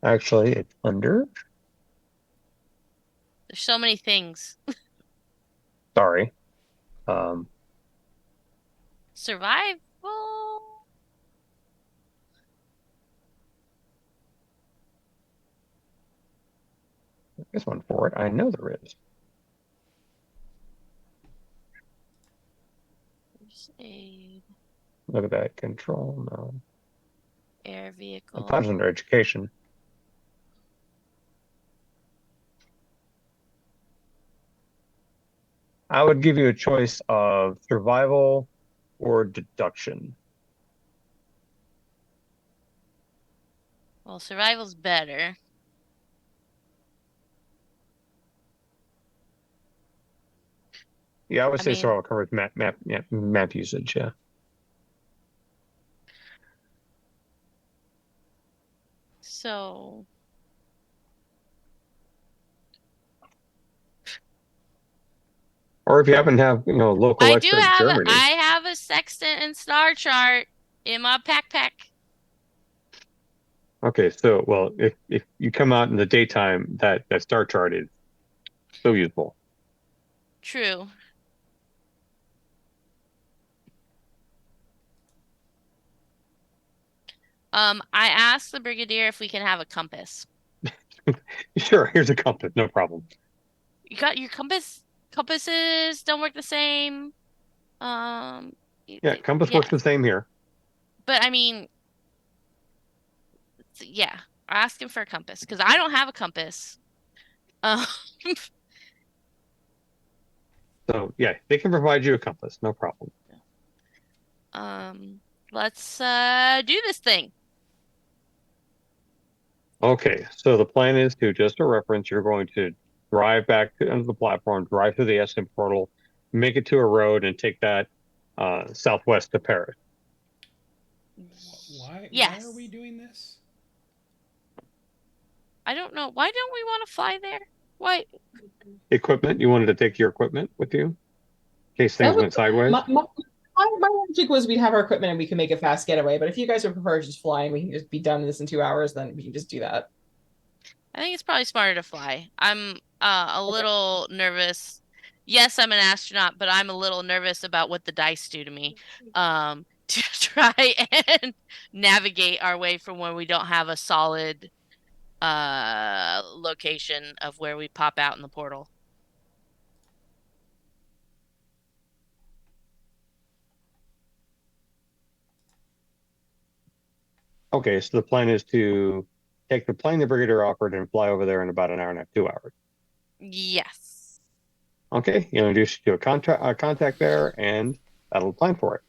Actually, it's under. There's so many things. Sorry. Survival. There's one for it. I know there is. First aid, Look at that. Control. No. air vehicle. Sometimes under education. I would give you a choice of survival or deduction. Well, survival's better. Yeah, I would I say mean- survival covers map usage. Yeah. So Or if you happen to have, local I do expert in have Germany. I have a sextant and star chart in my backpack. Okay, so well, if you come out in the daytime, that star chart is so useful. True. I asked the brigadier if we can have a compass. Sure, here's a compass, no problem. You got your compass? Compasses don't work the same. Yeah, compass works the same here. But I mean, yeah, ask him for a compass because I don't have a compass. Um, So yeah, they can provide you a compass, no problem. let's do this thing. Okay, so the plan is to, just a reference, you're going to drive back onto the platform, drive through the SM portal, make it to a road, and take that southwest to Paris. Why Yes. are we doing this? I don't know. Why don't we want to fly there? Why? Equipment, you wanted to take your equipment with you in case things went sideways? My logic was we'd have our equipment and we can make a fast getaway. But if you guys would prefer just flying, we can just be done with this in 2 hours, then we can just do that. I think it's probably smarter to fly. I'm a little nervous. Yes, I'm an astronaut, but I'm a little nervous about what the dice do to me. To try and navigate our way from where we don't have a solid location of where we pop out in the portal. Okay, so the plan is to take the plane the brigadier offered and fly over there in about an hour and a half, 2 hours. Yes. Okay, you'll introduce you to a contact there, and that'll plan for it.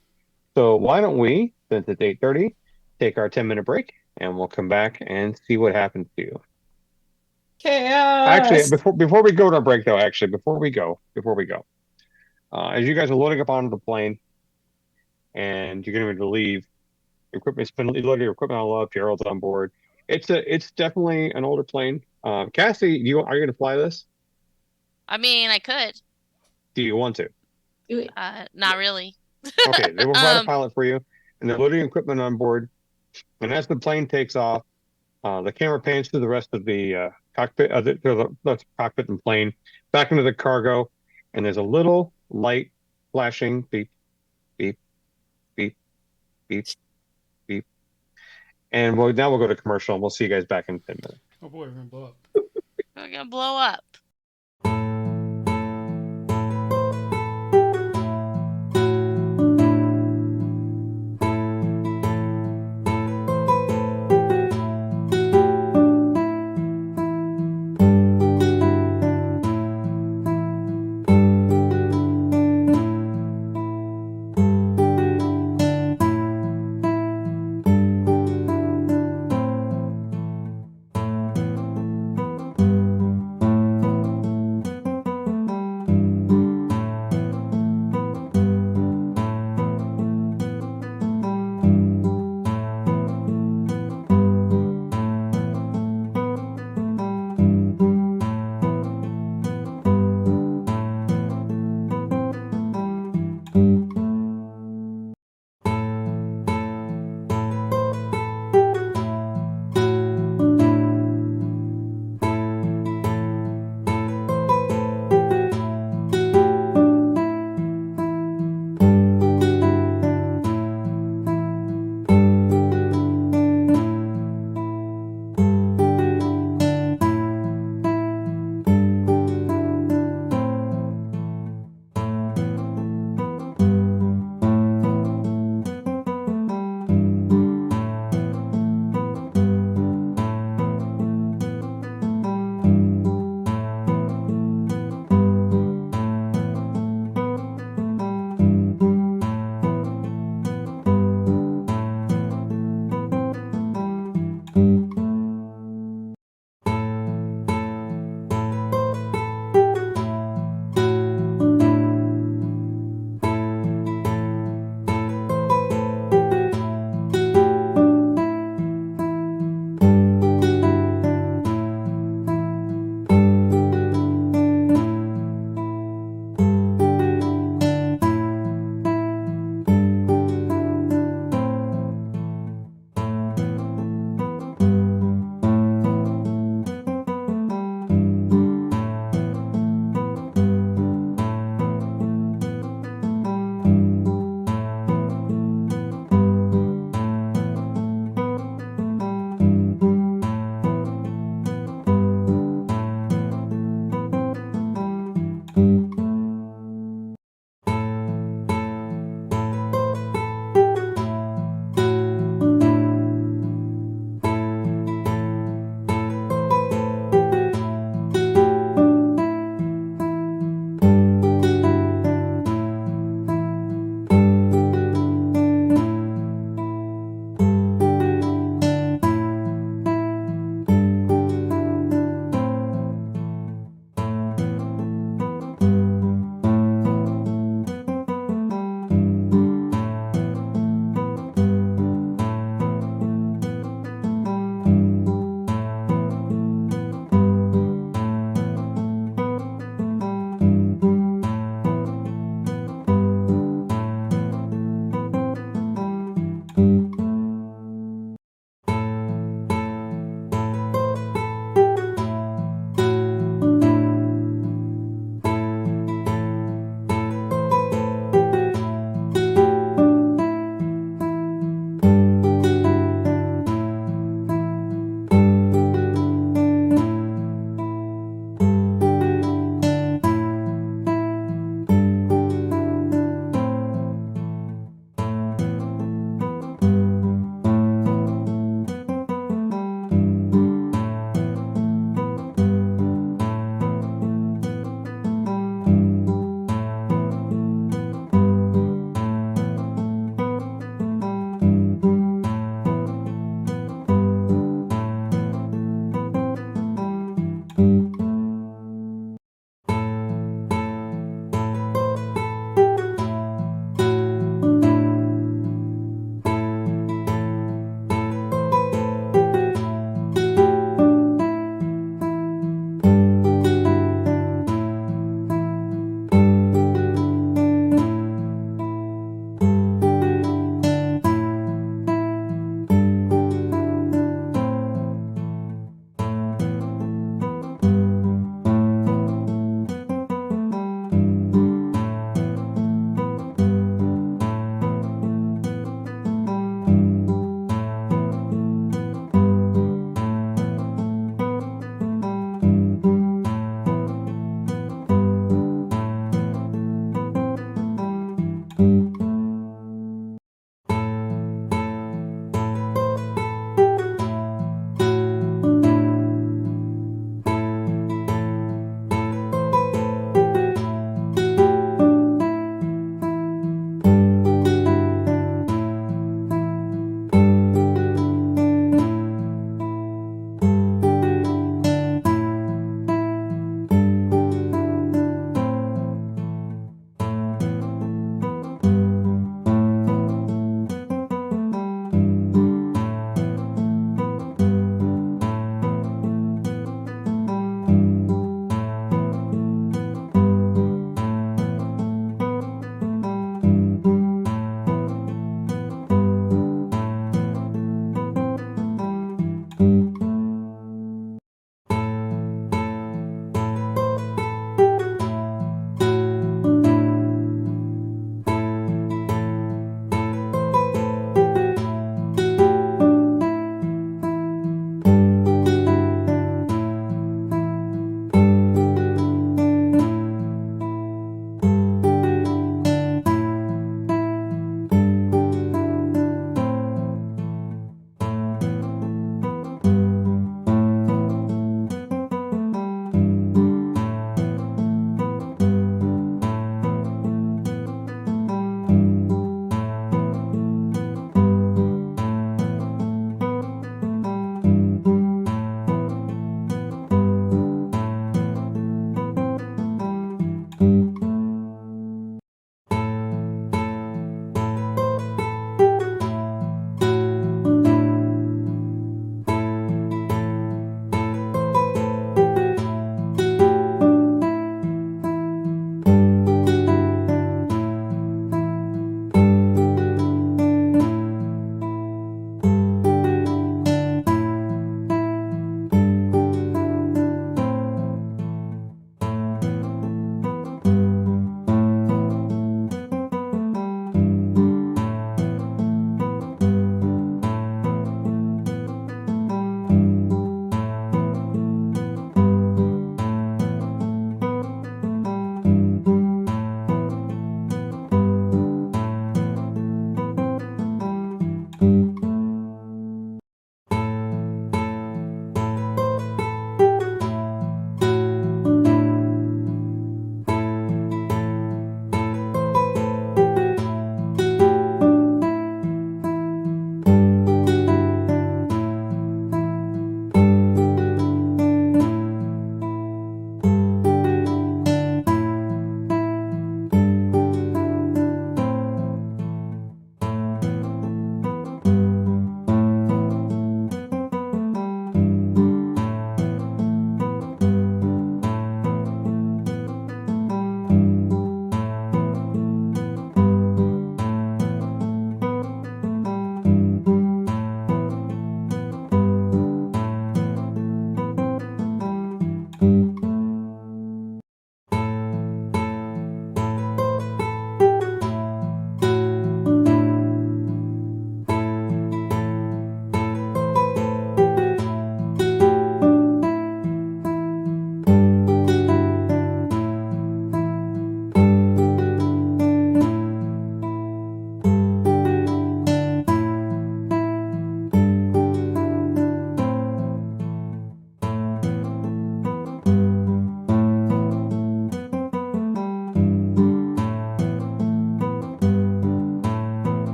So why don't we, since it's 8:30, take our 10-minute break, and we'll come back and see what happens to you. Chaos. Actually, before we go to our break, though, before we go, as you guys are loading up onto the plane, and you're getting ready to leave, you load your equipment all up, Gerald's on board. It's definitely an older plane. Cassie, are you going to fly this? I mean, I could. Do you want to? Not really. Okay, they will provide a pilot for you, and they're loading equipment on board. And as the plane takes off, the camera pans through the rest of the cockpit, the cockpit and plane, back into the cargo, and there's a little light flashing, beep, beep, beep, beep, beep. And now we'll go to commercial, and we'll see you guys back in 10 minutes. Oh boy, we're gonna blow up. We're gonna blow up.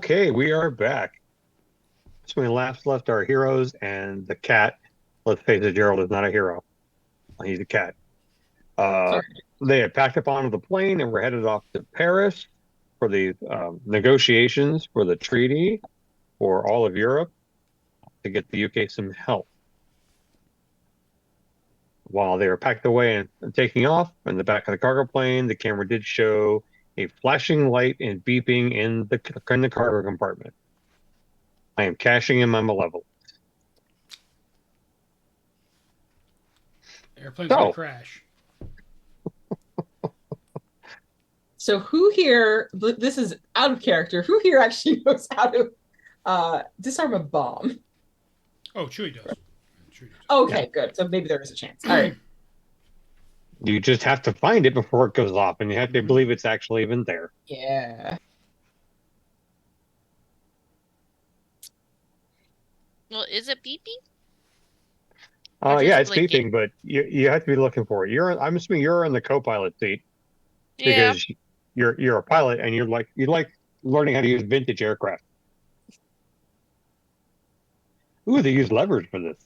Okay, we are back. So we left our heroes and the cat. Let's face it, Gerald is not a hero. He's a cat. Sorry. They had packed up onto the plane and were headed off to Paris for the negotiations for the treaty for all of Europe to get the UK some help. While they were packed away and taking off in the back of the cargo plane, the camera did show a flashing light and beeping in the cargo compartment. I am cashing in my malevolence. Airplane's gonna crash. So who here, this is out of character, who here actually knows how to disarm a bomb? Oh, Chewie does. Okay, good. So maybe there is a chance. All right. You just have to find it before it goes off, and you have to believe it's actually even there. Yeah. Well, is it beeping? Yeah, it's blinking? beeping, but you have to be looking for it. I'm assuming you're in the co-pilot seat Yeah. because you're a pilot and you like learning how to use vintage aircraft. Ooh, they use levers for this.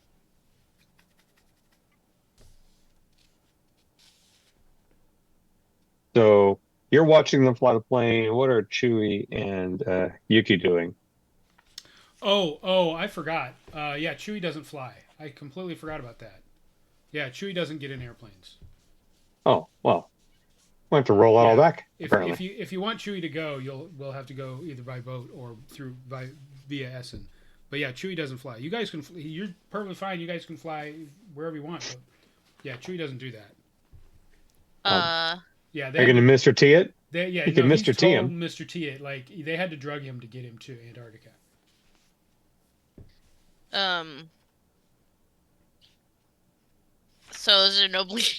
So you're watching them fly the plane. What are Chewie and Yuki doing? Oh, I forgot. Yeah, Chewie doesn't fly. I completely forgot about that. Yeah, Chewie doesn't get in airplanes. Oh, well, we'll have to roll that all back. If you want Chewie to go, we'll have to go either by boat or via Essen. But yeah, Chewie doesn't fly. You guys can. You're perfectly fine. You guys can fly wherever you want. But yeah, Chewie doesn't do that. Yeah, they're going to Mr. T it. You can Mr. T him. Mr. T it. Like they had to drug him to get him to Antarctica. So is there no blink?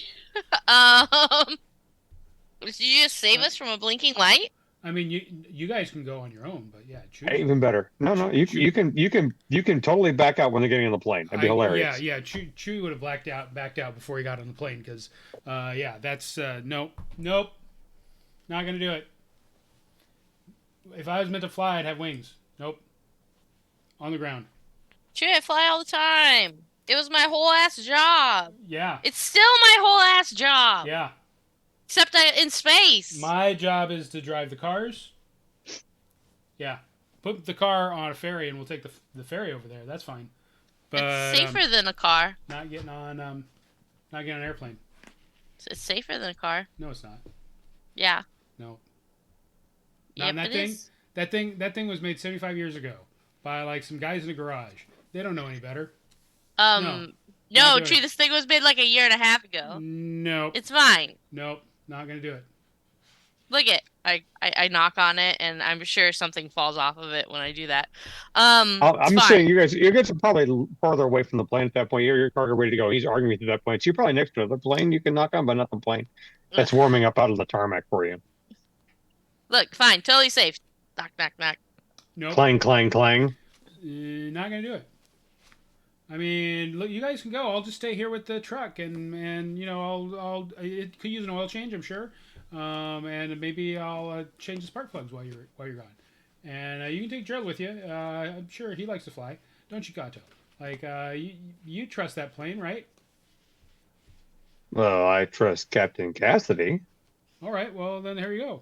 Did you just save us from a blinking light? I mean, you guys can go on your own, but yeah, Chewie. Even better. No, you can totally back out when they're getting on the plane. That'd be hilarious. Yeah. Chewie would have backed out before he got on the plane because, that's nope, not gonna do it. If I was meant to fly, I'd have wings. Nope, on the ground. Chewie, I fly all the time. It was my whole ass job. Yeah. It's still my whole ass job. Yeah. Except in space. My job is to drive the cars. Yeah. Put the car on a ferry and we'll take the ferry over there. That's fine. But it's safer than a car. Not getting on an airplane. It's safer than a car. No, it's not. Yeah. No. Yep, that thing. Is. That thing was made 75 years ago by like some guys in a garage. They don't know any better. No, Tree, this thing was made like a year and a half ago. Nope. It's mine. Nope. Not gonna do it. Look it. I knock on it and I'm sure something falls off of it when I do that. I'm saying you guys are probably farther away from the plane at that point. Your cargo ready to go. He's arguing with you at that point. So you're probably next to the plane you can knock on, but not the plane. That's warming up out of the tarmac for you. Look, fine, totally safe. Knock, knock, knock. Nope. Clang, clang, clang. Not gonna do it. I mean, look, you guys can go. I'll just stay here with the truck, and it could use an oil change, I'm sure, and maybe I'll change the spark plugs while you're gone, and you can take Gerald with you. I'm sure he likes to fly, don't you, Gato? Like, you trust that plane, right? Well, I trust Captain Cassidy. All right, well then here you go.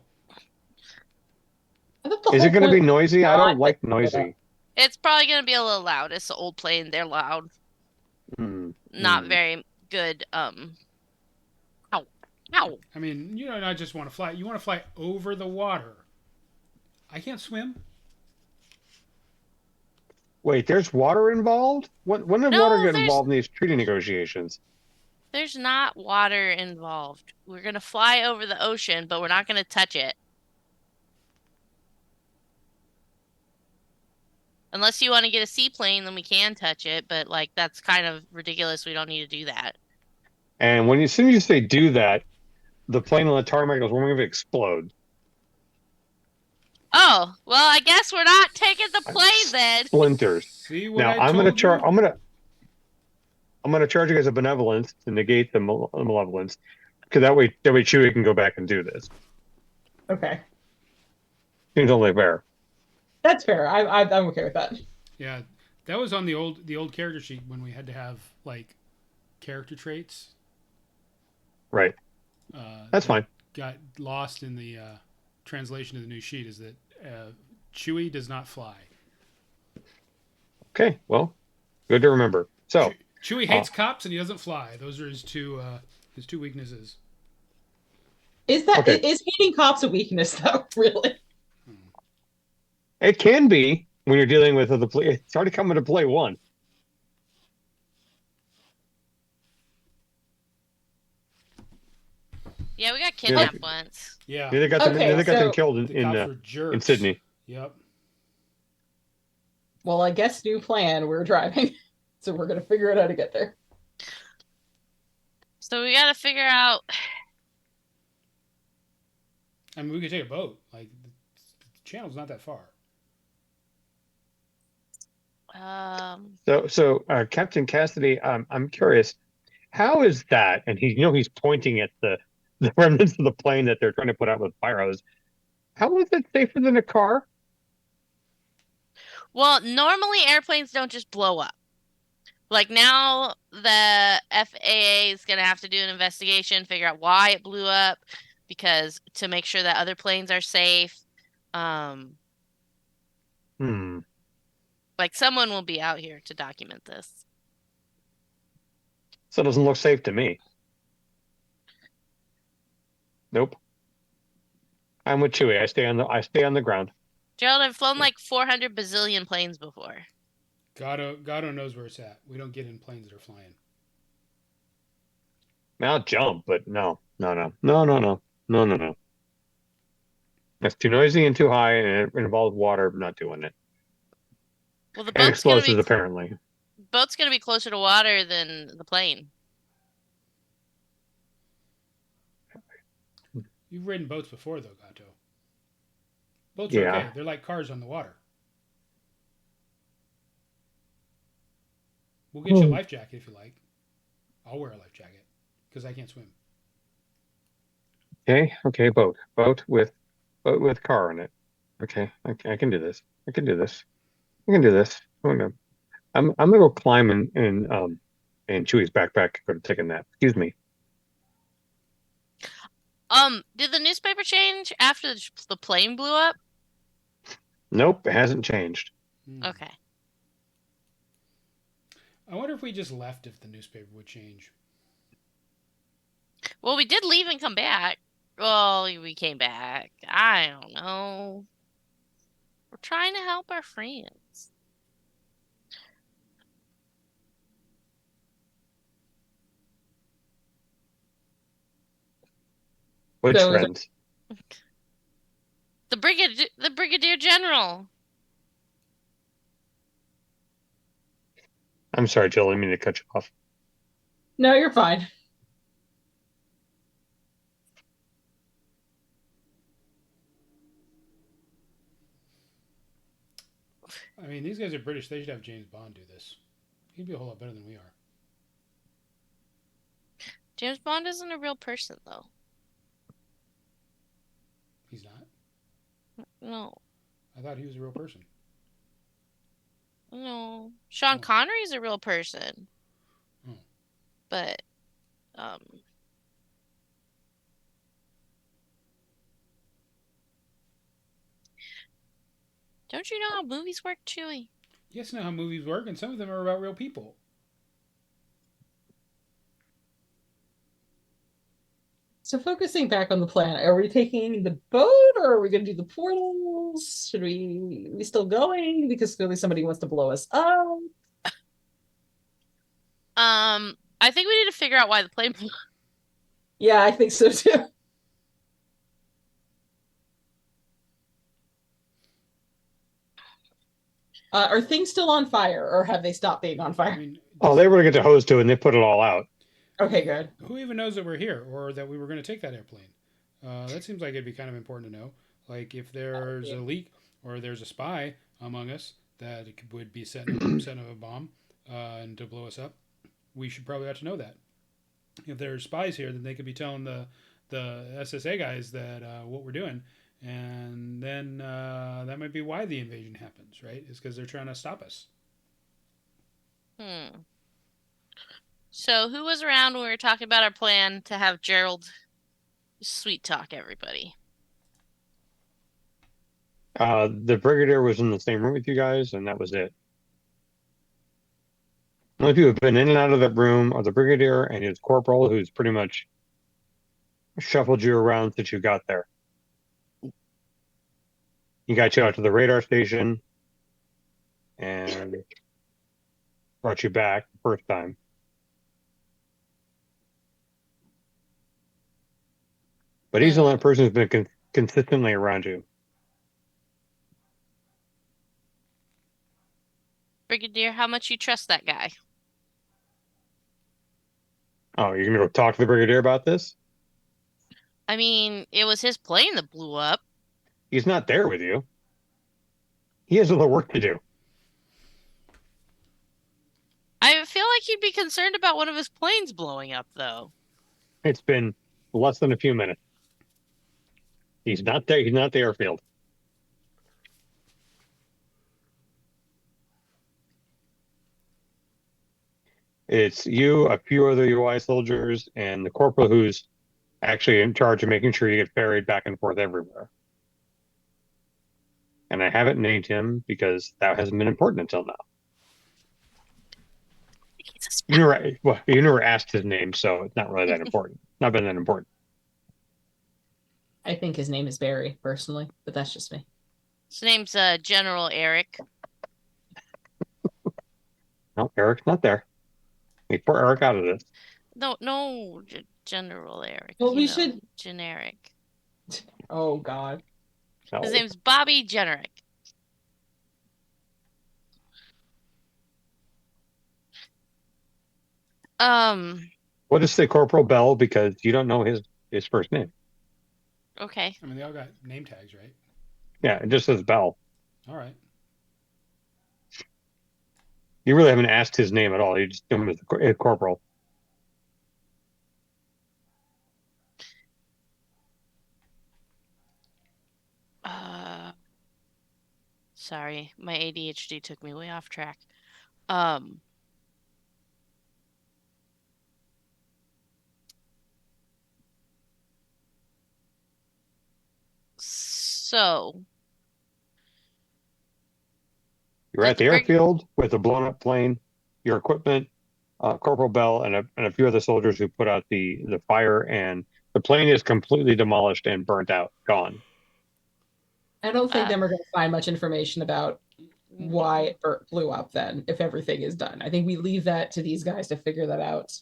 Is it going to be noisy? I don't like noisy. It's probably going to be a little loud. It's an old plane. They're loud. Not very good. Ow. I mean, you don't not just want to fly. You want to fly over the water. I can't swim. Wait, there's water involved? When did water get involved in these treaty negotiations? There's not water involved. We're going to fly over the ocean, but we're not going to touch it. Unless you want to get a seaplane, then we can touch it. But, like, that's kind of ridiculous. We don't need to do that. And as soon as you say do that, the plane on the tarmac is warming up to explode. Oh, well, I guess we're not taking the plane then. Splinters. See what now, I'm going to charge. I'm going to charge you guys a benevolence to negate the malevolence, because that way Chewie can go back and do this. Okay. Seems only fair. That's fair. I'm okay with that. Yeah, that was on the old character sheet when we had to have like character traits. Right. That's That fine. got lost in the translation of the new sheet. Is that Chewie does not fly. Okay. Well, good to remember. So, Chewie uh, hates cops and he doesn't fly. Those are his two weaknesses. okay, Is hating cops a weakness though? Really? it can be when you're dealing with the play. It's already coming to play one. Yeah, we got Nearly, kidnapped once. Yeah, nearly got them. Okay, Nearly got them so killed the cops were in jerks. Sydney. Yep. well, I guess new plan. We're driving, so we're gonna figure out how to get there. So we got to figure out. I mean, we could take a boat. Like the channel's not that far. Captain Cassidy, I'm curious, how is that? And he's pointing at the remnants of the plane that they're trying to put out with fire hose. How is it safer than a car? Well, normally airplanes don't just blow up. Like now, the FAA is gonna have to do an investigation, figure out why it blew up, because to make sure that other planes are safe. Um, Hmm. like someone will be out here to document this. So it doesn't look safe to me. Nope. I'm with Chewie. I stay on the ground. Gerald, I've flown like 400 bazillion planes before. God knows where it's at. We don't get in planes that are flying. I'll jump, but no. That's too noisy and too high, and it involves water. I'm not doing it. Well, the And boat's gonna be explosives, apparently. closer to water than the plane. You've ridden boats before, though, Gato. Boats are Yeah. okay. They're like cars on the water. We'll get you a life jacket if you like. I'll wear a life jacket because I can't swim. Okay, boat with car in it. Okay, I can do this. I can do this. I can do this. Oh no, I'm gonna go climb in Chewie's backpack. Go to take a nap. Excuse me. Did the newspaper change after the plane blew up? Nope, it hasn't changed. Okay. I wonder if we just left if the newspaper would change. Well, we did leave and come back. Well, we came back. I don't know. We're trying to help our friends. Which So is it- friends? The brigadier general. I'm sorry, Jill. I didn't mean to cut you off. No, you're fine. I mean, these guys are British. They should have James Bond do this. He'd be a whole lot better than we are. James Bond isn't a real person, though. He's not? No. I thought he was a real person. No. Sean Oh. Connery's a real person. Oh. But, don't you know how movies work, Chewie? Yes, I know how movies work, and some of them are about real people. So focusing back on the plan, are we taking the boat or are we going to do the portals? Should we still going because clearly somebody wants to blow us up? I think we need to figure out why the plane blew up. Yeah, I think so too. Are things still on fire or have they stopped being on I fire? mean, Oh, they were gonna get the hose to it, and they put it all out. Okay, good. who even knows that we're here or that we were going to take that airplane? That seems like it'd be kind of important to know. Like if there's a leak or there's a spy among us that would be setting a bomb and to blow us up, we should probably have to know that. If there's spies here, then they could be telling the SSA guys that what we're doing, And then that might be why the invasion happens, right? Is because they're trying to stop us. So who was around when we were talking about our plan to have Gerald sweet talk everybody? The brigadier was in the same room with you guys, and that was it. The only people who've been in and out of that room are the brigadier and his corporal, who's pretty much shuffled you around since you got there. He got you out to the radar station and brought you back the first time. But he's the only person who's been consistently around you. Brigadier, how much you trust that guy? Oh, you're gonna go talk to the brigadier about this? I mean, it was his plane that blew up. He's not there with you. He has other work to do. I feel like he'd be concerned about one of his planes blowing up, though. It's been less than a few minutes. He's not there. He's not at the airfield. It's you, a few other UI soldiers, and the corporal who's actually in charge of making sure you get ferried back and forth everywhere. And I haven't named him because that hasn't been important until now. You never asked his name, so it's not really that important. Not been that important. I think his name is Barry, personally, but that's just me. His name's General Eric. No, Eric's not there. We pour Eric out of this. No, General Eric. Well, we should generic. Oh God. No. His name's Bobby Generic. We'll just say Corporal Bell because you don't know his first name. Okay. I mean, they all got name tags, right? Yeah, it just says Bell. All right. You really haven't asked his name at all. You just do him as a corporal. Sorry, my ADHD took me way off track. So You're at the airfield with a blown up plane, your equipment, Corporal Bell, and a few other soldiers who put out the fire, and the plane is completely demolished and burnt out, gone. I don't think then we're going to find much information about why it blew up then, if everything is done. I think we leave that to these guys to figure that out.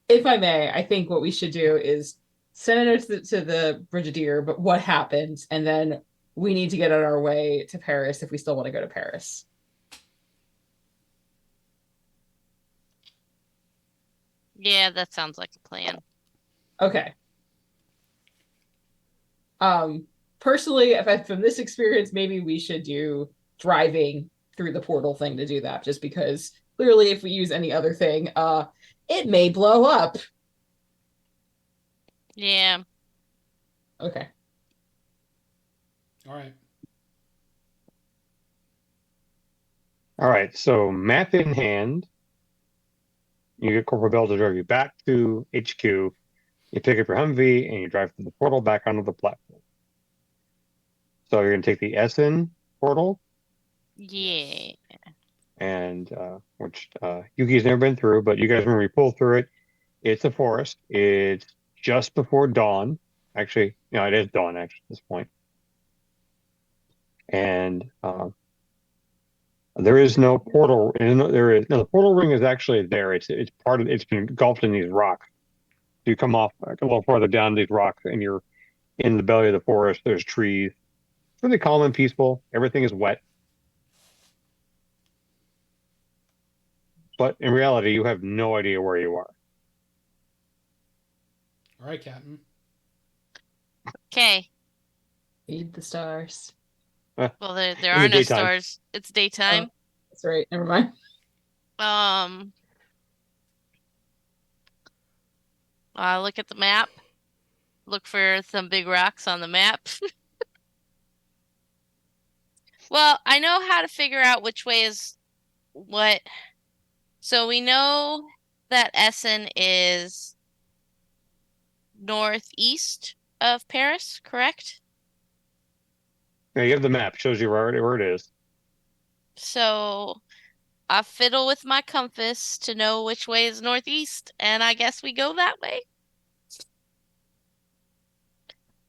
If I may, I think what we should do is send it to the Brigadier, but what happened, and then we need to get on our way to Paris if we still want to go to Paris. Yeah, that sounds like a plan. Okay. Personally, from this experience, maybe we should do driving through the portal thing to do that, just because clearly if we use any other thing, it may blow up. Yeah. Okay. All right. All right. So map in hand, you get Corporal Bell to drive you back to HQ. You pick up your Humvee and you drive through the portal back onto the platform. So you're going to take the Essen portal. Yeah. And which Yuki's never been through, but you guys remember you pull through it. It's a forest. It's just before dawn. Actually, it is dawn actually at this point. And there is no portal. The portal ring is actually there. It's part of. It's been engulfed in these rocks. You come off a little farther down these rocks, and you're in the belly of the forest. There's trees. It's really calm and peaceful. Everything is wet. But in reality, you have no idea where you are. All right, Captain. Okay. Read the stars. Well, there are no stars. It's daytime. Oh, that's right. Never mind. Look at the map. look for some big rocks on the map. Well, I know how to figure out which way is what. So we know that Essen is northeast of Paris, correct? Yeah, you have the map. Shows you where it is. So I fiddle with my compass to know which way is northeast, and I guess we go that way.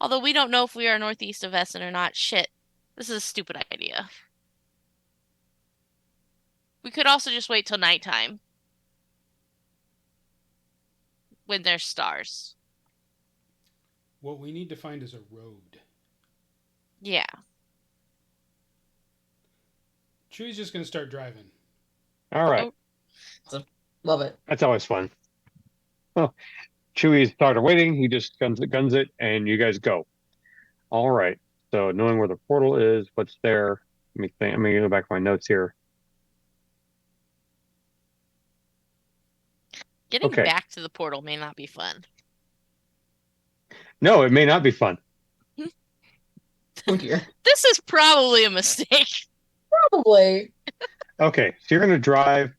Although we don't know if we are northeast of Essen or not. Shit. This is a stupid idea. We could also just wait till nighttime when there's stars. What we need to find is a road. Yeah. Chewie's just going to start driving. All right. Love it. That's always fun. Oh, Chewie started waiting. He just guns it, and you guys go. All right. So knowing where the portal is, what's there. Let me think. Let me go back to my notes here. Getting Okay. back to the portal may not be fun. No, it may not be fun. Oh dear. This is probably a mistake. Probably. Okay, so you're going to drive.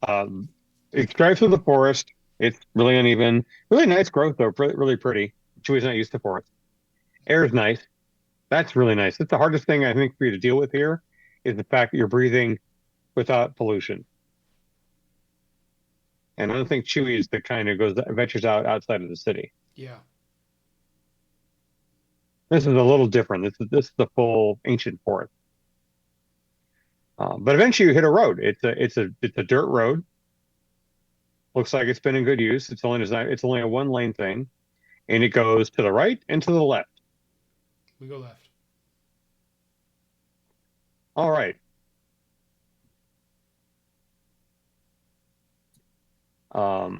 You drive through the forest. It's really uneven. Really nice growth, though. Really pretty. Chewie's not used to forest. Air's nice. That's really nice. That's the hardest thing I think for you to deal with here is the fact that you're breathing without pollution. And I don't think Chewie is the kind who ventures outside of the city. Yeah. This is a little different. This is the full ancient forest. But eventually you hit a road. It's a dirt road. Looks like it's been in good use. It's only a one lane thing, and it goes to the right and to the left. We go left. All right. As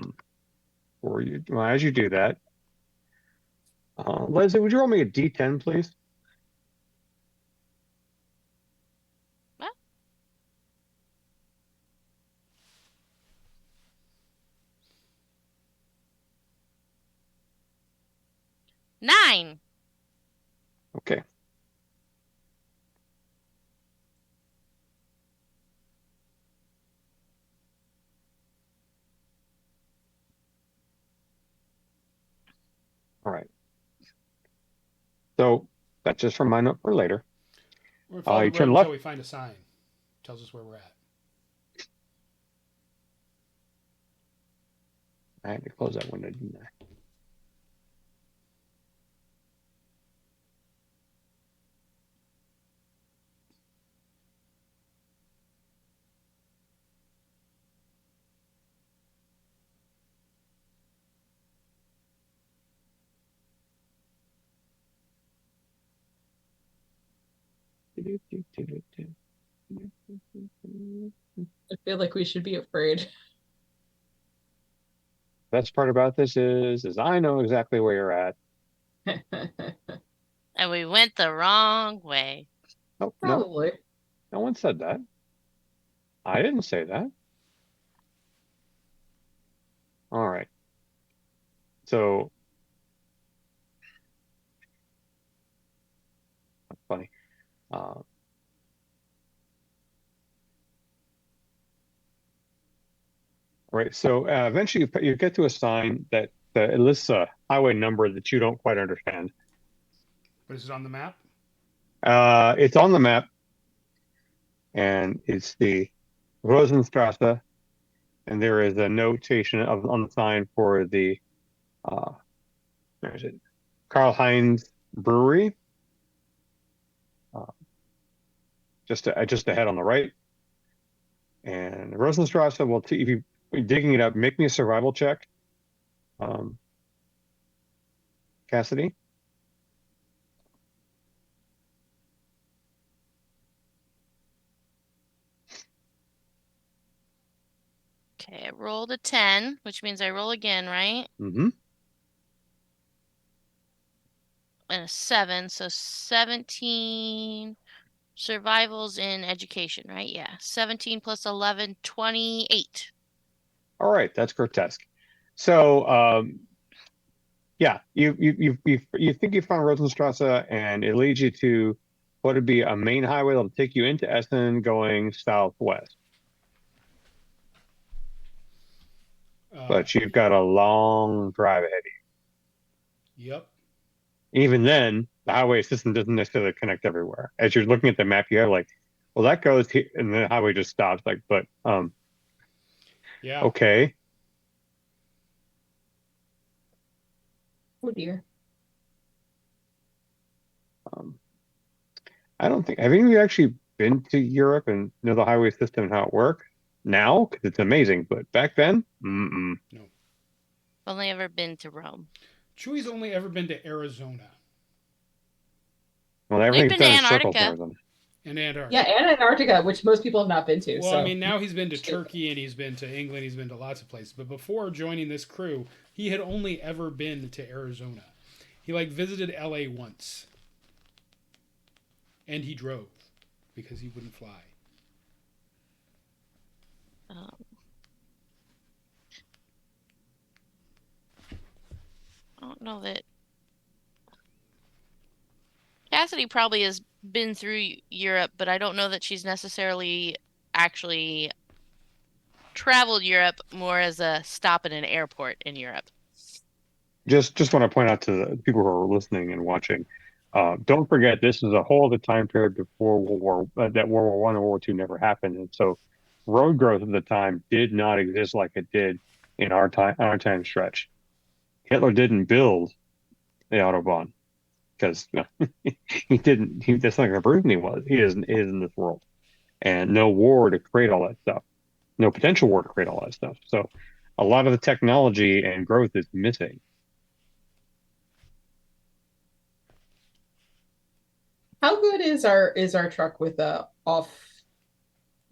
you do that, Leslie, would you roll me a D10, please? What? 9. Okay. All right. So that's just from my note for later. We're following You the turn road left. until we find a sign. Tells us where we're at. I had to close that window, didn't I? I feel like we should be afraid. Best part about this is I know exactly where you're at. And we went the wrong way. Oh, no, Probably. no one said that. I didn't say that. All right. So that's funny. Right. So eventually you get to a sign that it lists a highway number that you don't quite understand. But is it on the map? It's on the map, and it's the Rosenstrasse, and there is a notation on the sign for the where is it? Karl Heinz Brewery, just ahead on the right. And Rosenstrasse will if you digging it up, make me a survival check. Cassidy. Okay, I rolled a 10, which means I roll again, right? Mm-hmm. And a 7, so 17. Survival's in education, right? Yeah. 17 plus 11, 28. All right, that's grotesque. So Yeah, you think you found Rosenstrasse, and it leads you to what would be a main highway that'll take you into Essen, going southwest. Uh, But you've got a long drive ahead of yep. you. Even then, the highway system doesn't necessarily connect everywhere. As you're looking at the map, you have like, well, that goes here, and the highway just stops. Like, but Yeah. okay. Oh dear. Um, I don't think. Have any of you actually been to Europe and know the highway system and how it works now? Because it's amazing. But back then, No. Only ever been to Rome. Chewy's only ever been to Arizona well, We've everything's been to done in circles in Antarctica. Arizona. and Antarctica. Yeah, and Antarctica, which most people have not been to. Well, So I mean, now he's been to Turkey and he's been to England. He's been to lots of places. But before joining this crew, he had only ever been to Arizona. He like visited LA once, and he drove because he wouldn't fly. Um, I don't know that Cassidy probably has been through Europe, but I don't know that she's necessarily actually traveled Europe more as a stop at an airport in Europe. Just want to point out to the people who are listening and watching, don't forget this is a whole other time period before that World War One and World War Two never happened, and so road growth at the time did not exist like it did in our time stretch. Hitler didn't build the Autobahn because he didn't. That's not the person he was. He is in this world, and no war to create all that stuff, no potential war to create all that stuff. So a lot of the technology and growth is missing. how good is our truck with off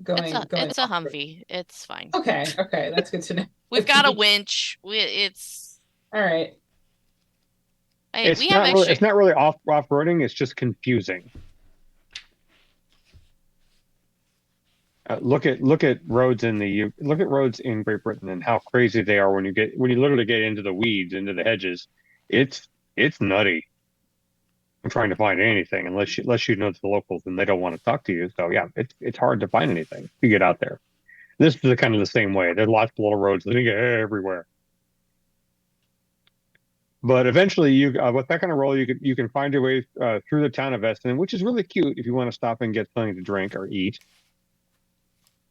going It's a off? Humvee. It's fine. Okay, that's good to know. We've got a winch. It's All right. we have extra. It's not really off-roading. It's just confusing. Look at roads look at roads in Great Britain and how crazy they are when you literally get into the weeds, into the hedges. It's nutty. I'm trying to find anything unless you know the locals and they don't want to talk to you. So yeah, it's hard to find anything if you get out there. This is kind of the same way. There's lots of little roads leading everywhere. But eventually, with that kind of role, you can find your way through the town of Essen, which is really cute if you want to stop and get something to drink or eat.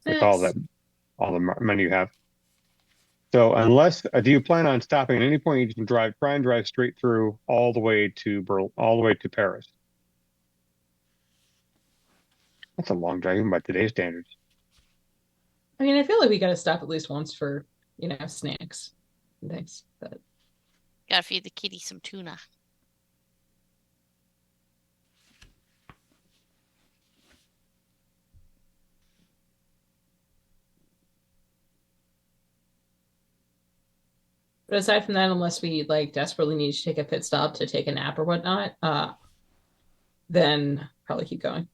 That's all Nice. the menu you have. So do you plan on stopping at any point? You can try and drive straight through all the way to Paris. That's a long drive even by today's standards. I mean, I feel like we got to stop at least once for snacks and things. But Gotta feed the kitty some tuna. aside from that, unless we like desperately need to take a pit stop to take a nap or whatnot, then probably keep going.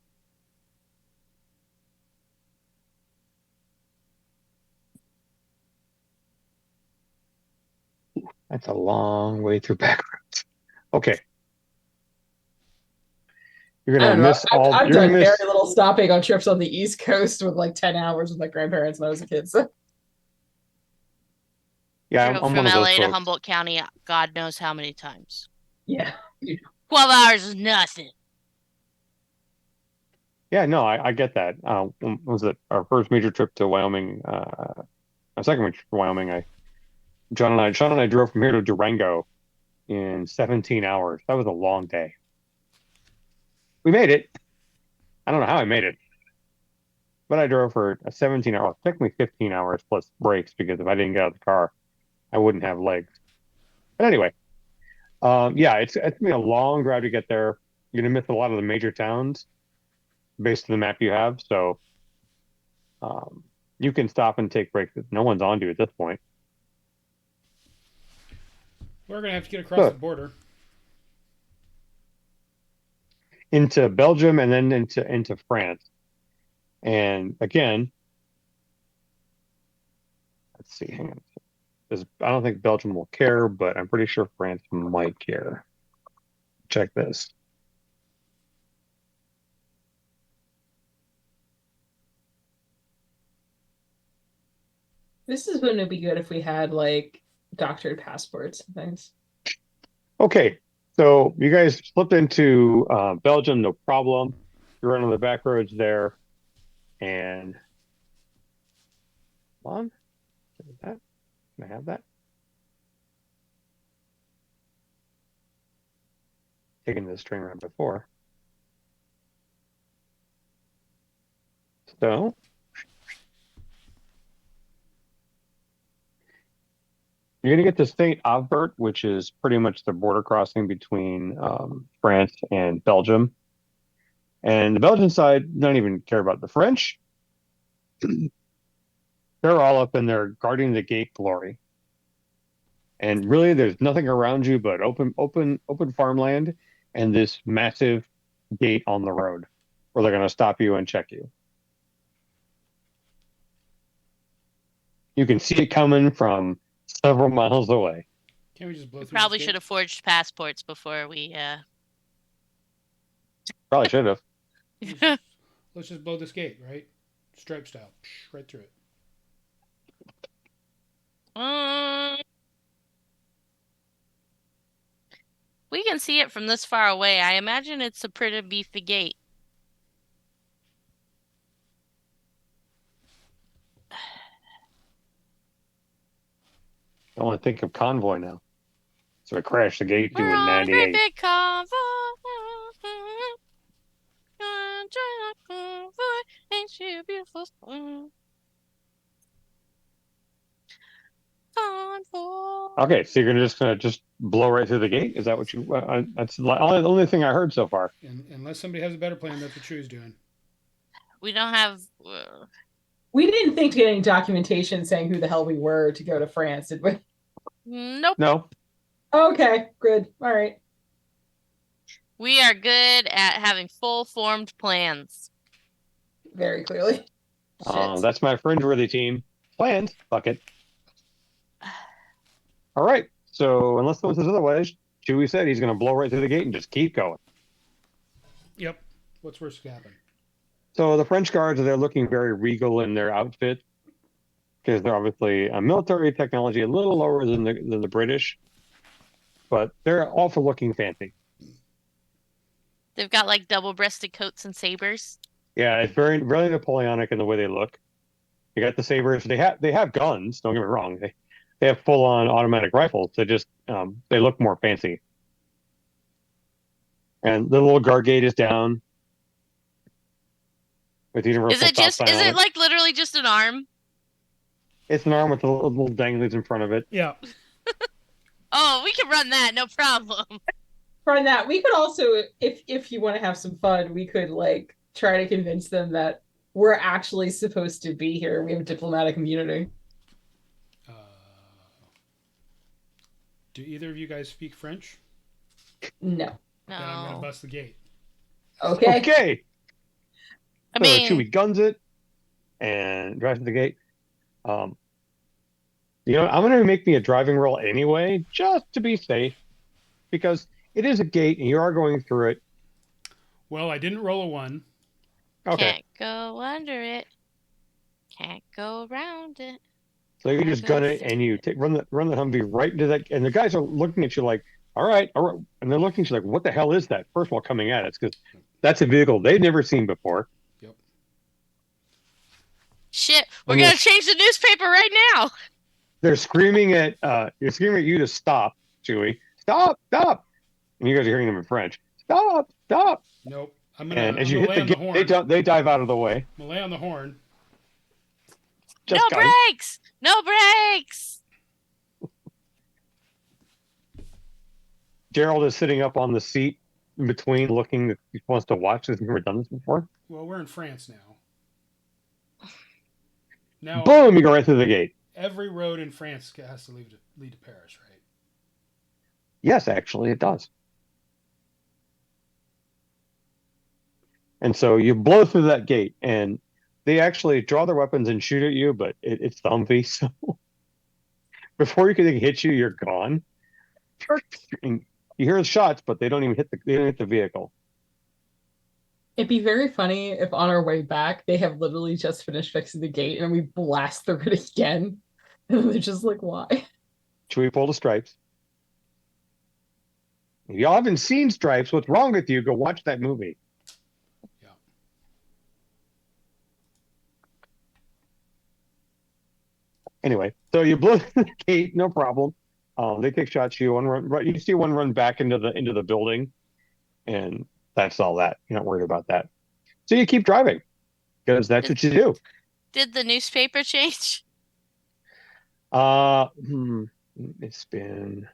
That's a long way through back roads. Okay. You're I gonna don't know. miss all. I've You're gonna done miss. very little stopping on trips on the East Coast with like 10 hours with my grandparents when I was a kid. So Yeah, Drove I'm from one of those LA to folks. Humboldt County, God knows how many times. yeah. 12 hours is nothing. Yeah, no, I get that. Was it our first major trip to Wyoming? Our second major trip to Wyoming. Sean and I drove from here to Durango in 17 hours. That was a long day. We made it. I don't know how I made it, but I drove for a 17 hour. It took me 15 hours plus breaks because if I didn't get out of the car, I wouldn't have legs. But anyway, yeah, it's gonna be a long drive to get there. You're gonna miss a lot of the major towns based on the map you have. So you can stop and take breaks. No one's on to you at this point. We're gonna have to get across the border. Into Belgium and then into France. And again, let's see, hang on. because I don't think Belgium will care, but I'm pretty sure France might care. Check this. This is going to be good if we had like doctored passports and things. Okay, so you guys slipped into Belgium, no problem. You're running the back roads there, and come on, that can I have that? Taken this train ride before, so you're gonna get to Saint Avbert, which is pretty much the border crossing between France and Belgium. And the Belgian side don't even care about the French. They're all up in there guarding the gate glory. And really there's nothing around you but open farmland and this massive gate on the road where they're gonna stop you and check you. You can see it coming from several miles away. Can't we just blow We through probably this should gate? have forged passports before we Probably should have. Let's just blow this gate, right? Stripe style. Right through it. We can see it from this far away. I imagine it's a pretty beefy gate. I want to think of convoy now. So I crashed the gate We're doing on a great 98. big convoy. Ain't she a beautiful convoy? Okay, so you're gonna just blow right through the gate? Is that what you? That's the only thing I heard so far. And unless somebody has a better plan, that's what Chew's doing. We don't have. We didn't think to get any documentation saying who the hell we were to go to France, did we? Nope. No, Okay, good. All right. We are good at having full formed plans. Very clearly. Shit. that's my Fringeworthy team. Plans, fuck it. All right. So unless someone says otherwise, Chewie said he's gonna blow right through the gate and just keep going. Yep. What's worse could happen? So the French guards are there looking very regal in their outfit because they're obviously military technology a little lower than the British, but they're also looking fancy. They've got like double-breasted coats and sabers. Yeah, it's very Napoleonic in the way they look. You got the sabers. They have guns. Don't get me wrong. They have full on automatic rifles. They just they look more fancy. And the little guard gate is down with universal stop sign Is on it it. like literally just an arm? It's an arm with little danglies in front of it. Yeah. Oh, we can run that, no problem. From that, we could also, if you want to have some fun, we could like try to convince them that we're actually supposed to be here. We have diplomatic immunity. Do either of you guys speak French? No. Then I'm gonna No. bust the gate. Okay. Okay. I So mean, Chewie guns it and drives to the gate. I'm gonna make me a driving roll anyway, just to be safe, because it is a gate and you are going through it. Well, I didn't roll a 1. Okay. can't go under it. Can't go around it. So you just gun it and you run the Humvee right into that, and the guys are looking at you like, all right, and they're looking at you like, what the hell is that? First of all, coming at us because that's a vehicle they've never seen before. Yep. Shit, we're And gonna change the newspaper right now. they're screaming at you to stop, Chewie, stop, and you guys are hearing them in French, stop. Nope. And as you I'm hit gonna the lay on gate, the horn. they dive out of the way. I'm gonna lay on the horn. Just No guys. brakes! No brakes! Gerald is sitting up on the seat in between, looking. He wants to watch this. He's never done this before. Well, we're in France now. Now, Boom! You go right through the gate. every road in France has to lead to Paris, right? Yes, actually, it does. And so you blow through that gate, and they actually draw their weapons and shoot at you, but it's the Humvee, so before you can hit you, you're gone. And you hear the shots, but they don't even hit the vehicle. It'd be very funny if on our way back they have literally just finished fixing the gate and we blast through it again. And they're just like, why? Chewie pulled the stripes. If y'all haven't seen Stripes, what's wrong with you? Go watch that movie. Yeah. Anyway, so you blow the gate, no problem. They take shots. You one run. You see one run back into the building, and that's all that. You're not worried about that. So you keep driving because that's what you do. Did the newspaper change? It's been.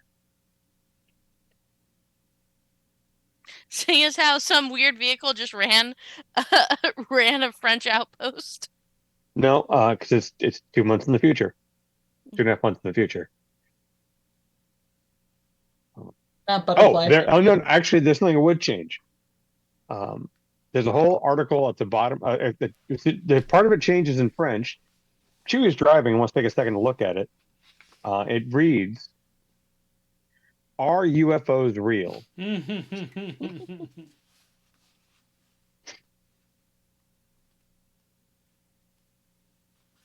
Seeing as how some weird vehicle just ran a French outpost. No, because it's 2 months in the future, 2.5 months in the future. Not butterfly. Oh no, actually, there's something that would change. There's a whole article at the bottom. The part of it changes in French. Chewie's driving and wants to take a second to look at it. It reads, "Are UFOs real?"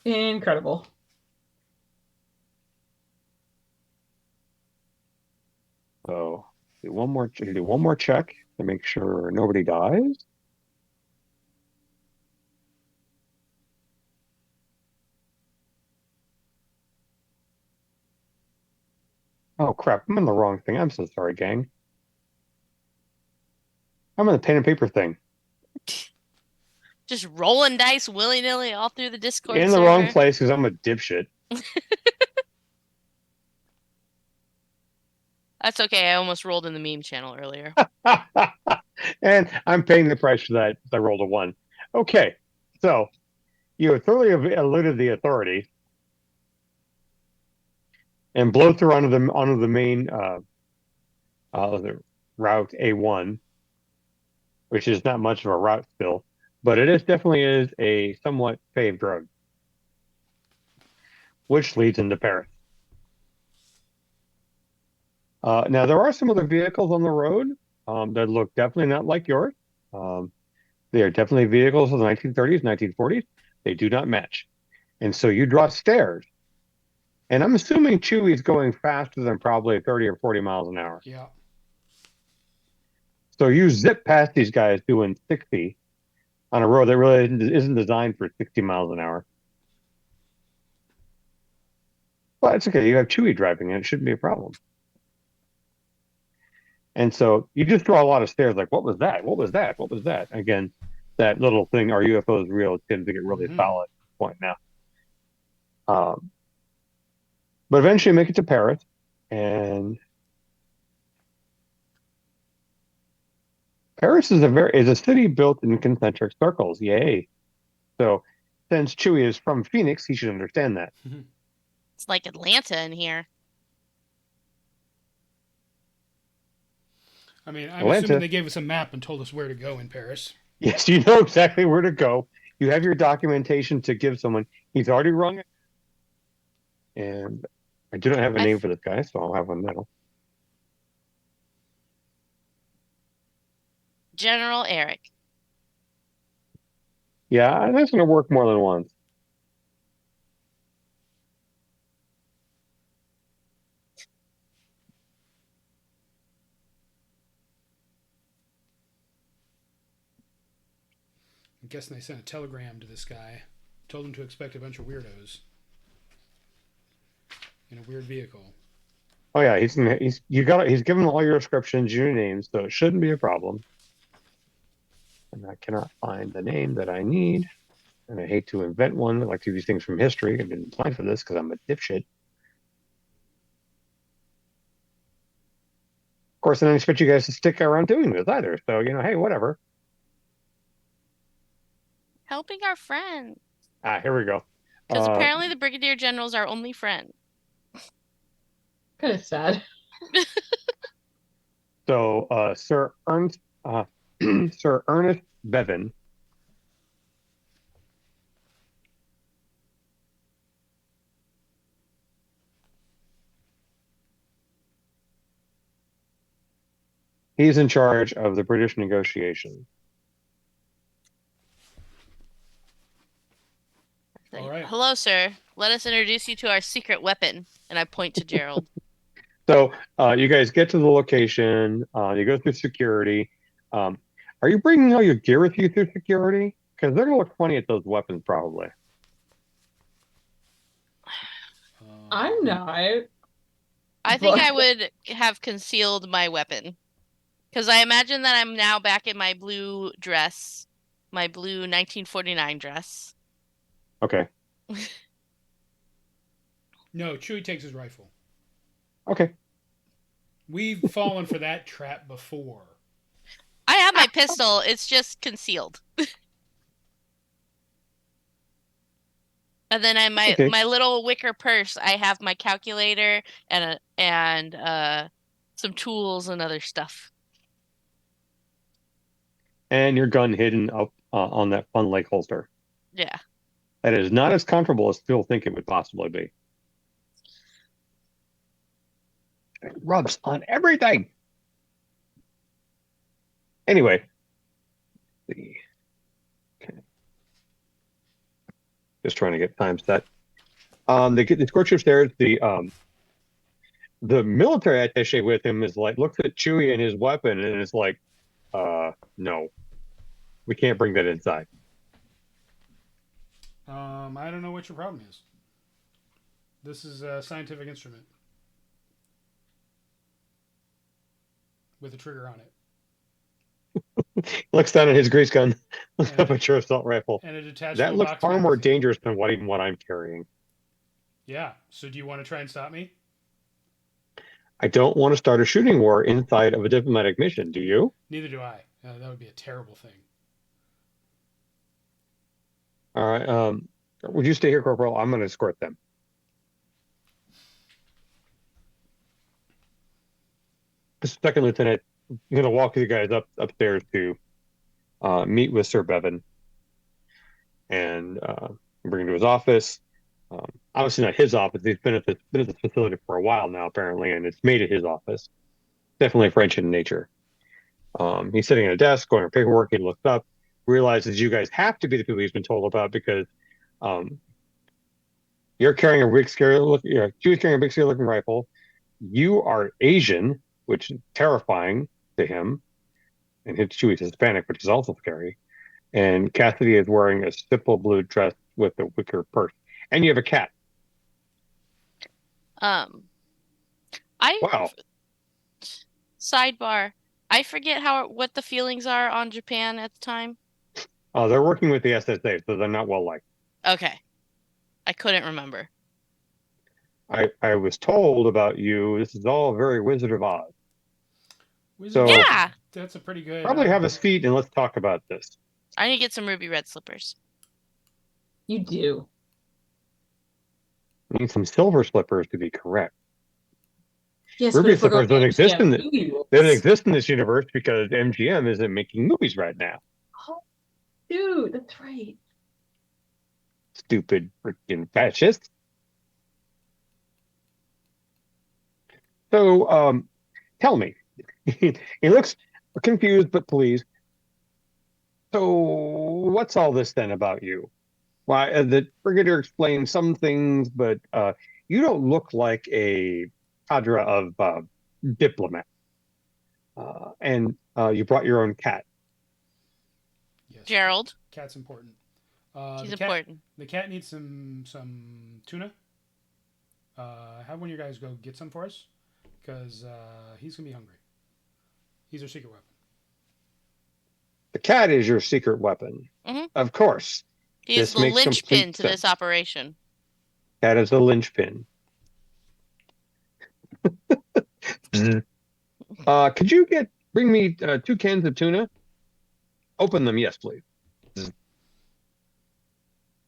Incredible. So do one more check to make sure nobody dies. Oh crap! I'm on the wrong thing. I'm so sorry, gang. I'm on the pen and paper thing. Just rolling dice willy-nilly all through the Discord In the server. wrong place because I'm a dipshit. That's okay. I almost rolled in the meme channel earlier. And I'm paying the price for that. I rolled a 1. Okay, so you have thoroughly eluded the authority and blow through onto the main the route A1, which is not much of a route still, but it definitely is a somewhat paved road, which leads into Paris. Now there are some other vehicles on the road that look definitely not like yours. They are definitely vehicles of the 1930s, 1940s. They do not match, and so you draw stairs. And I'm assuming Chewie's going faster than probably 30 or 40 miles an hour. Yeah. So you zip past these guys doing 60 on a road that really isn't designed for 60 miles an hour. But it's okay. You have Chewie driving, and it shouldn't be a problem. And so you just draw a lot of stairs like, what was that? What was that? What was that? Again, that little thing, are UFOs real, tends to get really solid point now. But eventually you make it to Paris, and Paris is a city built in concentric circles. Yay. So since Chewie is from Phoenix, he should understand that. It's like Atlanta in here. I mean, I'm assuming they gave us a map and told us where to go in Paris. Yes, you know exactly where to go. You have your documentation to give someone. He's already rung it. And I do not have a name for this guy, so I'll have one now. General Eric. Yeah, that's going to work more than once. I'm guessing they sent a telegram to this guy, told him to expect a bunch of weirdos in a weird vehicle. Oh yeah, he's given all your descriptions, your names, so it shouldn't be a problem. And I cannot find the name that I need. And I hate to invent one. I like to use things from history. I didn't apply for this because I'm a dipshit. Of course, I don't expect you guys to stick around doing this either. So, hey, whatever. Helping our friend. Here we go. Because apparently the Brigadier General's our only friend. Kind of sad. So, Sir Ernest Bevan. He's in charge of the British negotiation. All right. Hello, sir. Let us introduce you to our secret weapon. And I point to Gerald. So you guys get to the location. You go through security. Are you bringing all your gear with you through security? Because they're going to look funny at those weapons, probably. I'm not. I think But- I would have concealed my weapon. Because I imagine that I'm now back in my blue dress, my blue 1949 dress. Okay. No, Chewie takes his rifle. Okay. We've fallen for that trap before. I have my pistol, it's just concealed. And then in my Okay. my little wicker purse, I have my calculator and some tools and other stuff. And your gun hidden up on that fun lake holster. Yeah. That is not as comfortable as people think it would possibly be. It rubs on everything. Anyway. Okay. Just trying to get time set. They escort you upstairs. The military attaché with him is like looks at Chewie and his weapon and is like, no, we can't bring that inside. I don't know what your problem is. This is a scientific instrument with a trigger on it. Looks down at his grease gun, looks up at your assault rifle. And a detachable That looks box far more magazine. dangerous than what I'm carrying. Yeah. So do you want to try and stop me? I don't want to start a shooting war inside of a diplomatic mission. Do you? Neither do I. That would be a terrible thing. All right. Would you stay here, Corporal? I'm going to escort them. The second lieutenant, I'm going to walk you guys upstairs to meet with Sir Bevan and bring him to his office. Obviously not his office. He's been at the facility for a while now, apparently, and it's made it his office. Definitely French in nature. He's sitting at a desk, going over paperwork. He looks up, realizes you guys have to be the people he's been told about because you're carrying a big, scary looking. Chewie's carrying a big, scary looking rifle. You are Asian, which is terrifying to him, and Chewie's Hispanic, which is also scary. And Cassidy is wearing a simple blue dress with a wicker purse, and you have a cat. Wow. Sidebar. I forget what the feelings are on Japan at the time. They're working with the SSA, so they're not well liked. Okay. I couldn't remember. I was told about you. This is all very Wizard of Oz. Wizard So Yeah. That's a pretty good. probably have a seat and let's talk about this. I need to get some ruby red slippers. You do. I need some silver slippers to be correct. Yes, Ruby but if we're slippers going don't exist in movie rules- They don't exist in this universe because MGM isn't making movies right now. Oh, dude, that's right. Stupid freaking fascists. So, tell me. He looks confused but pleased. So, what's all this then about you? Why, the Brigadier explained some things, but you don't look like a cadre of diplomat. And you brought your own cat. Yes. Gerald. Cat's important. He's The important. the cat needs some tuna. Have one of you guys go get some for us, because he's gonna be hungry. He's our secret weapon. The cat is your secret weapon. Mhm. Of course. He's This the makes linchpin complete to this sense. operation. Cat is the linchpin. Could you bring me 2 cans of tuna? Open them, yes, please.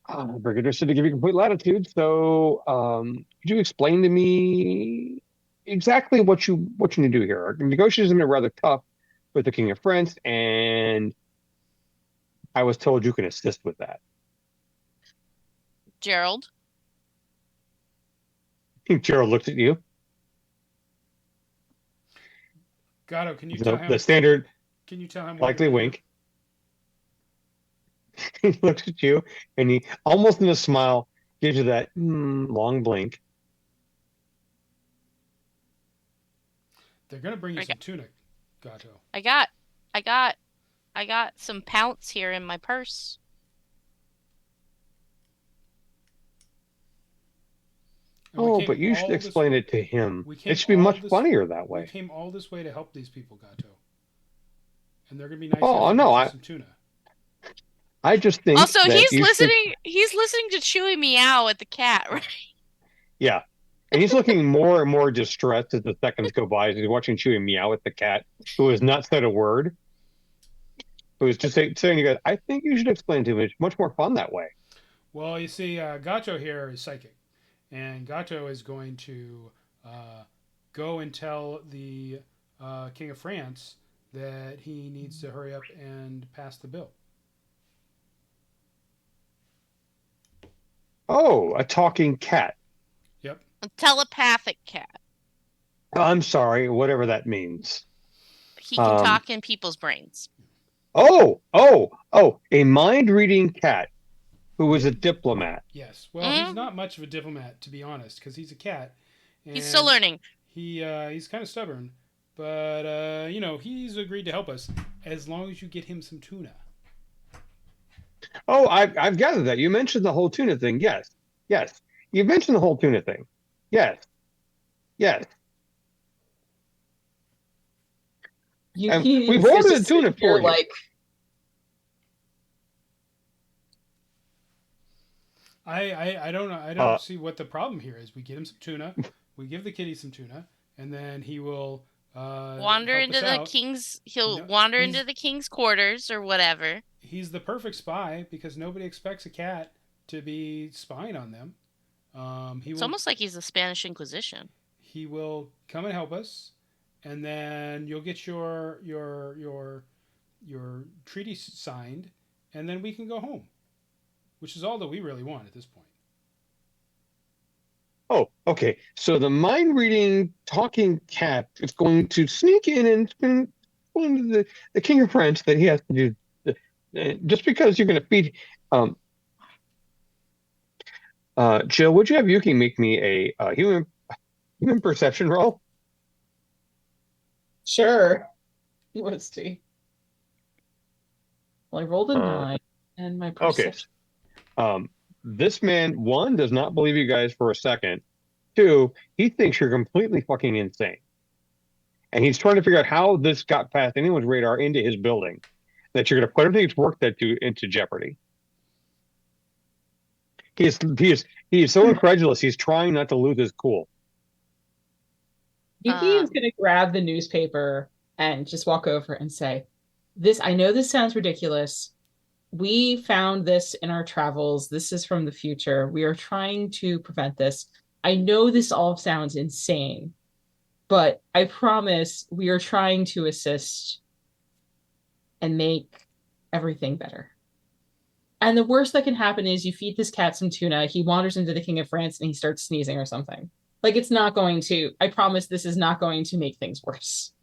Brigadier said to give you complete latitude. So, could you explain to me exactly what you need to do here? Our negotiations have been rather tough with the King of France, and I was told you can assist with that. Gerald. Gerald looks at you. Gato, can you tell The him? standard Can you tell him? What likely you're gonna wink. He looks at you and he almost in a smile gives you that long blink. They're gonna bring you I some got, tuna, Gato. I got, I got, I got some pounce here in my purse. And we Oh, came but you should all this. explain it to him. We It came should be all much this. funnier that We way. came all this way to help these people, Gato. And they're gonna be nice enough Oh to no, get you some tuna. I just think Also, that you should. He's listening to Chewy meow at the cat, right? Yeah. And he's looking more and more distressed as the seconds go by as he's watching Chewie meow at the cat, who has not said a word, who is just saying to you guys, I think you should explain to him. It's much more fun that way. Well, you see, Gato here is psychic, and Gato is going to go and tell the King of France that he needs to hurry up and pass the bill. Oh, a talking cat. Yep. A telepathic cat. I'm sorry, whatever that means. He can Um, talk in people's brains. a mind-reading cat who was a diplomat. Yes. Well, he's not much of a diplomat, to be honest, because he's a cat. And He's still learning. He's kind of stubborn, but he's agreed to help us as long as you get him some tuna. Oh, I've gathered that. You mentioned the whole tuna thing. Yes. Yes. You mentioned the whole tuna thing. Yes. Yes. We've ordered the tuna for you. Like, I don't know. I don't see what the problem here is. We get him some tuna. We give the kitty some tuna, and then he will wander help into us the out. king's. He'll wander into the king's quarters or whatever. He's the perfect spy because nobody expects a cat to be spying on them. It's almost like he's the Spanish Inquisition. He will come and help us, and then you'll get your treaty signed, and then we can go home, which is all that we really want at this point. Oh, okay. So the mind-reading talking cat is going to sneak in and go into the King of France that he has to do. Just because you're going to feed. Jill, would you have Yuki make me a human perception roll? sure. Let's see. Well, I rolled a 9 and my perception. Okay. This man, one, does not believe you guys for a second. Two, he thinks you're completely fucking insane. And he's trying to figure out how this got past anyone's radar into his building. That you're going to put everything he's worked into jeopardy. He is so incredulous. He's trying not to lose his cool. Yuki is going to grab the newspaper and just walk over and say, I know this sounds ridiculous. We found this in our travels. This is from the future. We are trying to prevent this. I know this all sounds insane, but I promise we are trying to assist and make everything better. And the worst that can happen is you feed this cat some tuna, he wanders into the King of France and he starts sneezing or something. Like, it's not going to, I promise this is not going to make things worse.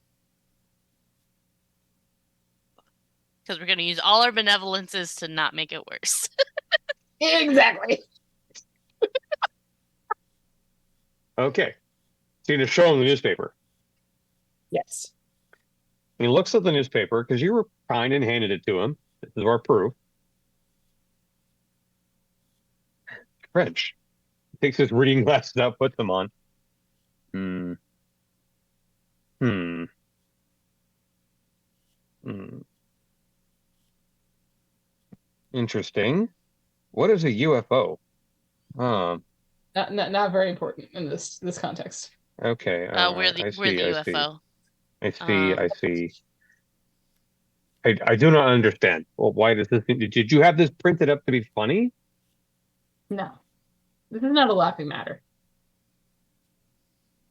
Because we're going to use all our benevolences to not make it worse. Exactly. Okay. So you're going to show him the newspaper. Yes. And he looks at the newspaper because you were kind and handed it to him. This is our proof. French. Takes his reading glasses out, puts them on. Interesting. What is a UFO? Not very important in this context. Okay. We're the UFO. I see. I do not understand. Well, why does this? Did you have this printed up to be funny? No, this is not a laughing matter.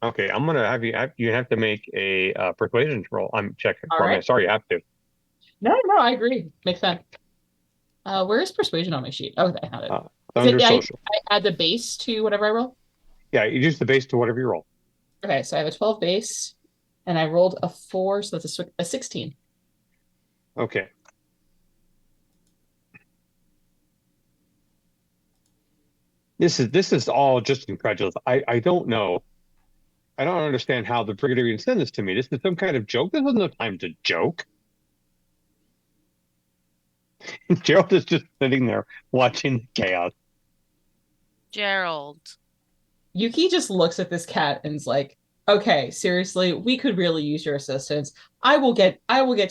Okay, I'm gonna have you have to make a persuasion roll. I'm checking. All right. Sorry, you have to. No, I agree. Makes sense. Where is persuasion on my sheet? Oh, I have it. Under social. I add the base to whatever I roll? Yeah, you use the base to whatever you roll. Okay, so I have a 12 base. And I rolled a 4, so that's a 16. Okay. This is all just incredulous. I don't know. I don't understand how the Brigadier even sent this to me. This is some kind of joke. This was no time to joke. Gerald is just sitting there watching the chaos. Gerald. Yuki just looks at this cat and is like, "Okay, seriously, we could really use your assistance. I will get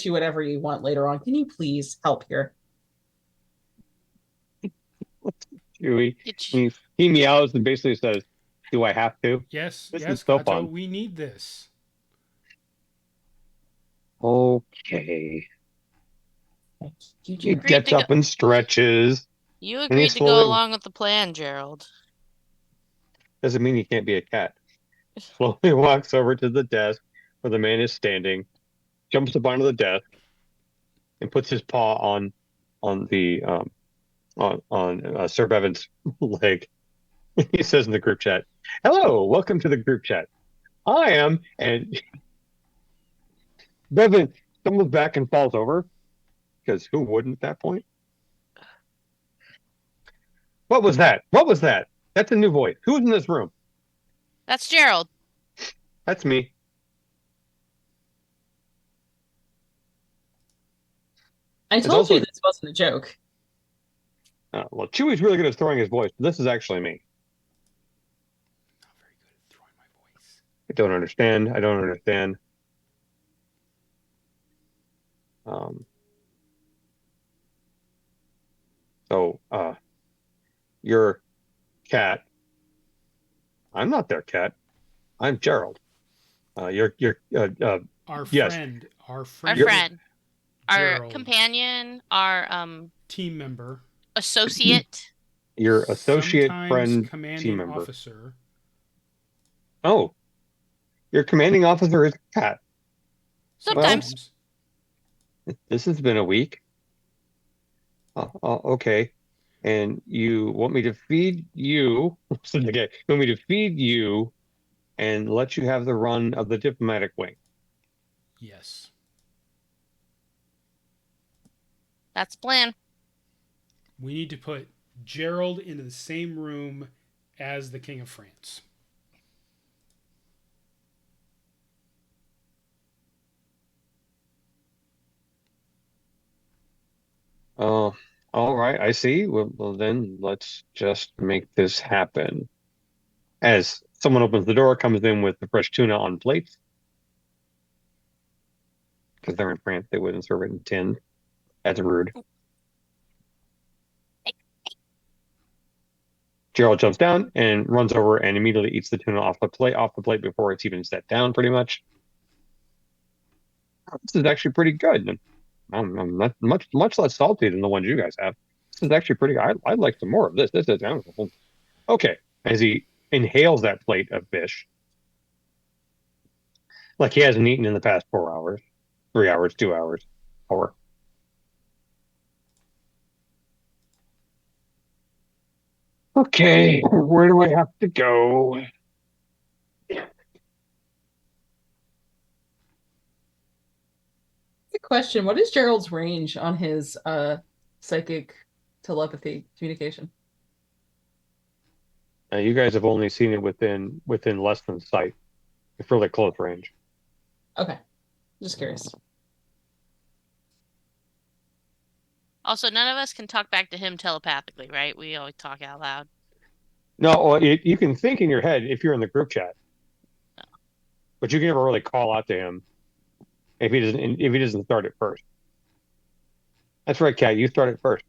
you whatever you want later on. Can you please help here?" Chewie. Get you. He meows and basically says, "Do I have to?" Yes, This yes, is so Gato, fun. we need this. Okay. You He do. gets up and stretches, You and he agreed to go slowly along with the plan, Gerald. doesn't mean he can't be a cat. Slowly walks over to the desk where the man is standing, jumps up onto the desk, and puts his paw on the Sir Bevan's leg. He says in the group chat, "Hello, welcome to the group chat. I am," and Bevan stumbles back and falls over because who wouldn't at that point? What was that? What was that? That's a new voice. Who's in this room? That's Gerald. That's me. I It's told also you this wasn't a joke. well, Chewie's really good at throwing his voice. But this is actually me. Not very good at throwing my voice. I don't understand. I don't understand. Um, so, your cat. I'm not their cat. I'm Gerald. You're Our yes. friend, our Our friend, friend. Our Gerald, companion. Our team member, associate. Your associate sometimes friend team commanding member. officer. Oh, your commanding officer is a cat. Sometimes. This has been a week. Okay. And you want me to feed you? Okay. You want me to feed you and let you have the run of the diplomatic wing? Yes. That's the plan. We need to put Gerald into the same room as the King of France. Oh, all right. I see. Well, then let's just make this happen. As someone opens the door, comes in with the fresh tuna on plates. Because they're in France, they wouldn't serve it in tin. That's rude. Gerald jumps down and runs over and immediately eats the tuna off the plate before it's even set down, pretty much. This is actually pretty good. I'm not much less salty than the ones you guys have. This is actually pretty good. I'd like some more of this. This is okay. As he inhales that plate of fish, like he hasn't eaten in the past 4 hours, 3 hours, 2 hours, or okay, where do I have to go? Good question. What is Gerald's range on his psychic telepathy communication? You guys have only seen it within less than sight, fairly close range. Okay. Just curious. Also, none of us can talk back to him telepathically, right? We always talk out loud. No, well, you can think in your head if you're in the group chat, but you can never really call out to him if he doesn't start it first. That's right, Kat. You start it first.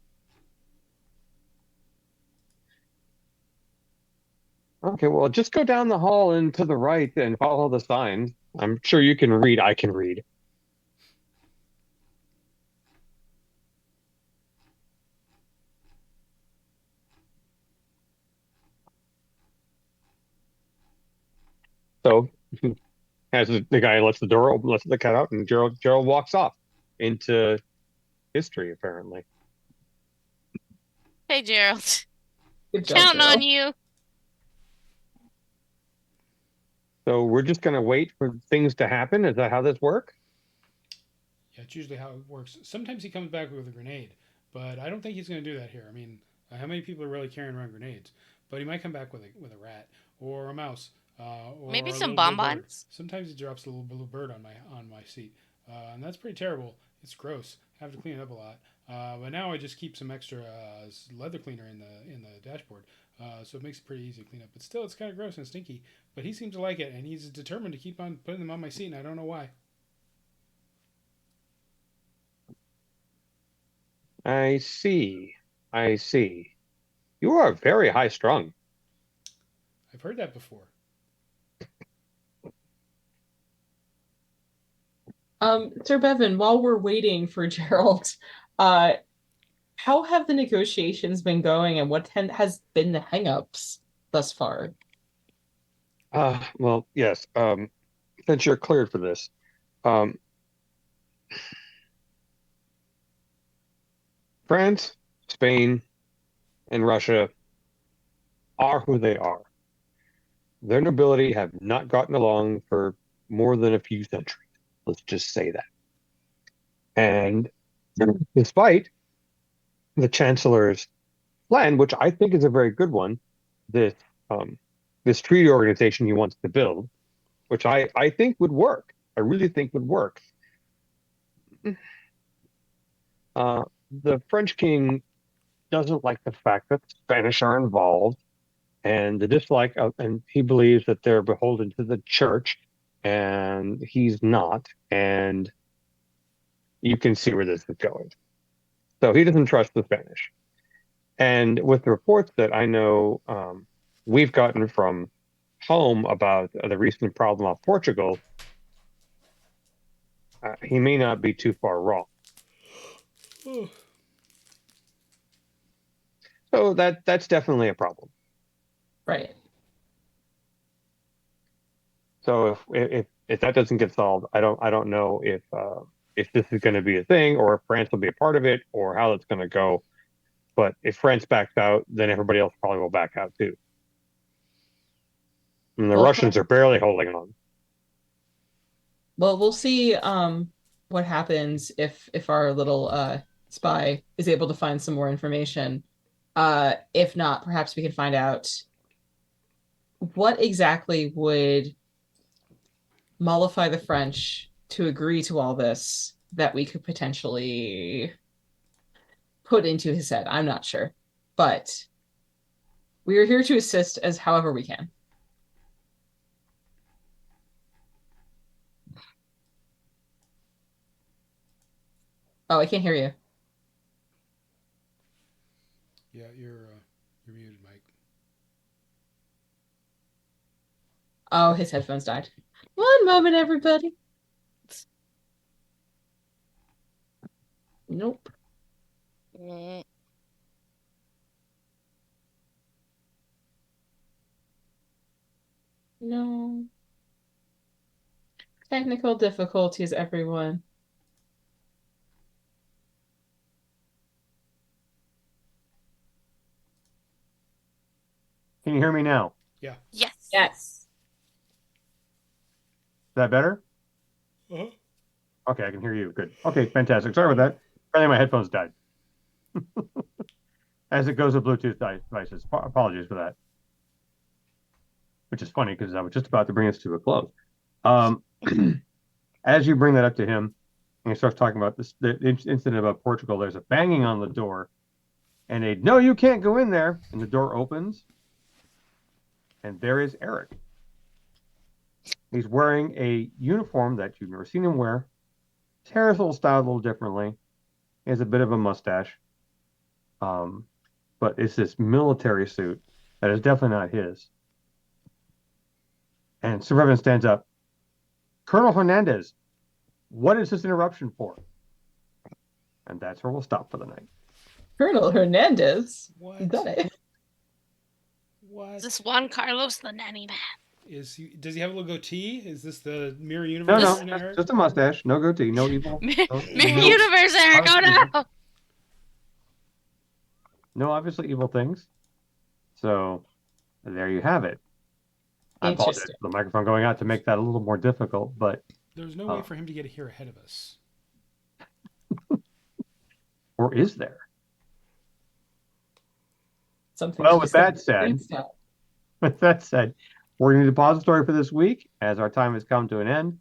Okay, well, just go down the hall and to the right and follow the signs. I'm sure you can read. I can read. So, as the guy lets the door open, lets the cat out, and Gerald walks off into history, apparently. Hey, Gerald. Good job, Counting on Gerald. you. So we're just going to wait for things to happen. Is that how this works? Yeah, it's usually how it works. Sometimes he comes back with a grenade, but I don't think he's going to do that here. I mean, how many people are really carrying around grenades? But he might come back with a rat or a mouse or Maybe a some little blue bird. bonbons. Sometimes he drops a little blue bird on my seat, and that's pretty terrible. It's gross. I have to clean it up a lot. But now I just keep some extra leather cleaner in the dashboard, so it makes it pretty easy to clean up. But still, it's kind of gross and stinky. But he seems to like it, and he's determined to keep on putting them on my seat, and I don't know why. I see. I see. You are very high strung. I've heard that before. Sir Bevan, while we're waiting for Gerald, uh, how have the negotiations been going, and what has been the hangups thus far? Well, yes. Since you're cleared for this, um, France, Spain, and Russia are who they are. Their nobility have not gotten along for more than a few centuries. Let's just say that. And despite the chancellor's plan, which I think is a very good one, this um, this treaty organization he wants to build, which I think would work. I really think would work. The French king doesn't like the fact that the Spanish are involved, and the dislike of, and he believes that they're beholden to the church, and he's not, and you can see where this is going. So he doesn't trust the Spanish. And with the reports that I know we've gotten from home about the recent problem of Portugal, he may not be too far wrong. So that's definitely a problem. Right. So if that doesn't get solved, I don't know if this is going to be a thing or if France will be a part of it or how it's going to go. But if France backs out, then everybody else probably will back out too. And the Well, Russians are barely holding on. well, we'll see what happens if our little spy is able to find some more information. If not, perhaps we can find out what exactly would mollify the French to agree to all this that we could potentially put into his head. I'm not sure. But we are here to assist as however we can. Oh, I can't hear you. Yeah, you're muted, Mike. Oh, his headphones died. One moment, everybody. Nope. Mm, No. Technical difficulties, everyone. Can you hear me now? Yeah. yes. Yes. Is that better? Uh-huh. Okay, I can hear you. Good. Okay, fantastic. Sorry about that. Apparently my headphones died. As it goes with Bluetooth devices. Apologies for that. Which is funny because I was just about to bring this to a close. As you bring that up to him, and he starts talking about the incident about Portugal, there's a banging on the door, and no, you can't go in there. And the door opens, and there is Eric. He's wearing a uniform that you've never seen him wear. His hair is a little styled a little differently. He has a bit of a mustache. But it's this military suit that is definitely not his. And Sir Reverend stands up. Colonel Hernandez, what is this interruption for? And that's where we'll stop for the night. Colonel Hernandez. What? You got it. What? Is this Juan Carlos the nanny man? Does he have a little goatee? Is this the mirror No, universe? no, version of Eric? just a mustache, no goatee, no evil. Mirror No, Universe, Eric, oh no! no obviously evil things. So there you have it. I apologize Interesting. for the microphone going out to make that a little more difficult, but There's no way for him to get here ahead of us. or is there? Something Well, she with said. that said, Can't stop. with that said, we're going to depository for this week as our time has come to an end.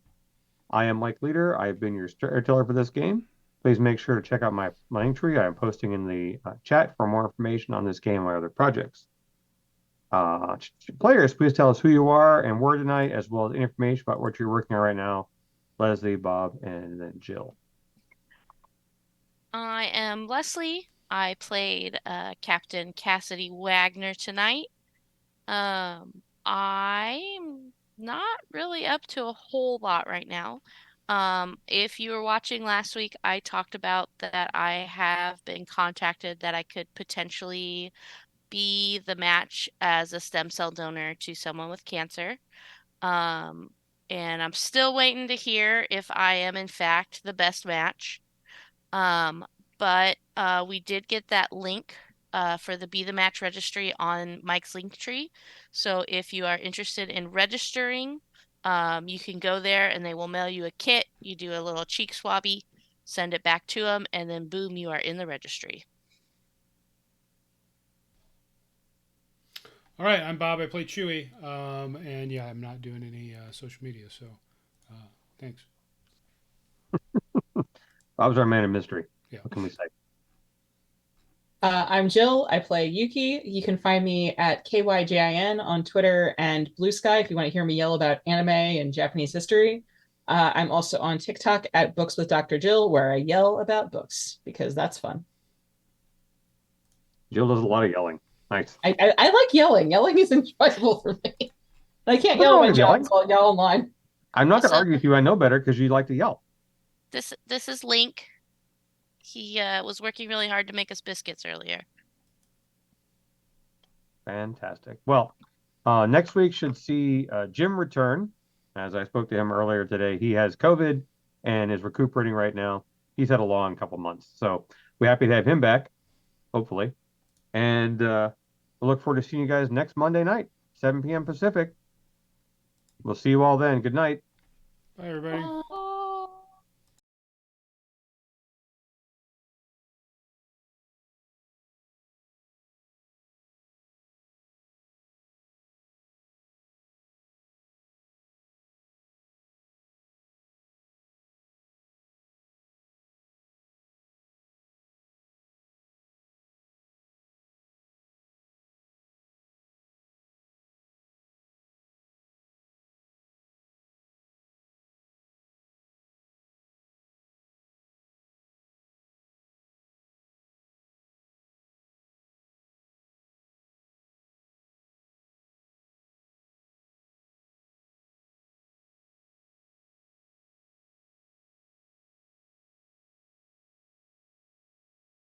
I am Mike Leader. I have been your storyteller for this game. Please make sure to check out my link tree. I am posting in the chat for more information on this game and my other projects. Players, please tell us who you are and where tonight, as well as information about what you're working on right now. Leslie, Bob, and then Jill. I am Leslie. I played Captain Cassidy Wagner tonight. I'm not really up to a whole lot right now. If you were watching last week, I talked about that I have been contacted that I could potentially be the match as a stem cell donor to someone with cancer. Um, and I'm still waiting to hear if I am in fact the best match. Um, but we did get that link for the Be the Match registry on Mike's link tree. So if you are interested in registering, you can go there and they will mail you a kit. You do a little cheek swabby, send it back to them, and then boom, you are in the registry. All right, I'm Bob. I play Chewy. And yeah, I'm not doing any social media, so thanks. Bob's our man of mystery. Yeah. What can we say? I'm Jill. I play Yuki. You can find me at KYJIN on Twitter and Blue Sky if you want to hear me yell about anime and Japanese history. I'm also on TikTok at Books with Dr. Jill, where I yell about books because that's fun. Jill does a lot of yelling. Nice. I like yelling. Yelling is enjoyable for me. I can't Nothing yell wrong at my with job, yelling. so I'll yell online. I'm not going to Also, argue with you. I know better because you like to yell. this is Link. He was working really hard to make us biscuits earlier. Fantastic. Well, next week should see Jim return. As I spoke to him earlier today, he has COVID and is recuperating right now. He's had a long couple months. So we're happy to have him back, hopefully. And we'll look forward to seeing you guys next Monday night, 7 p.m. Pacific. We'll see you all then. Good night. Bye, everybody. Bye.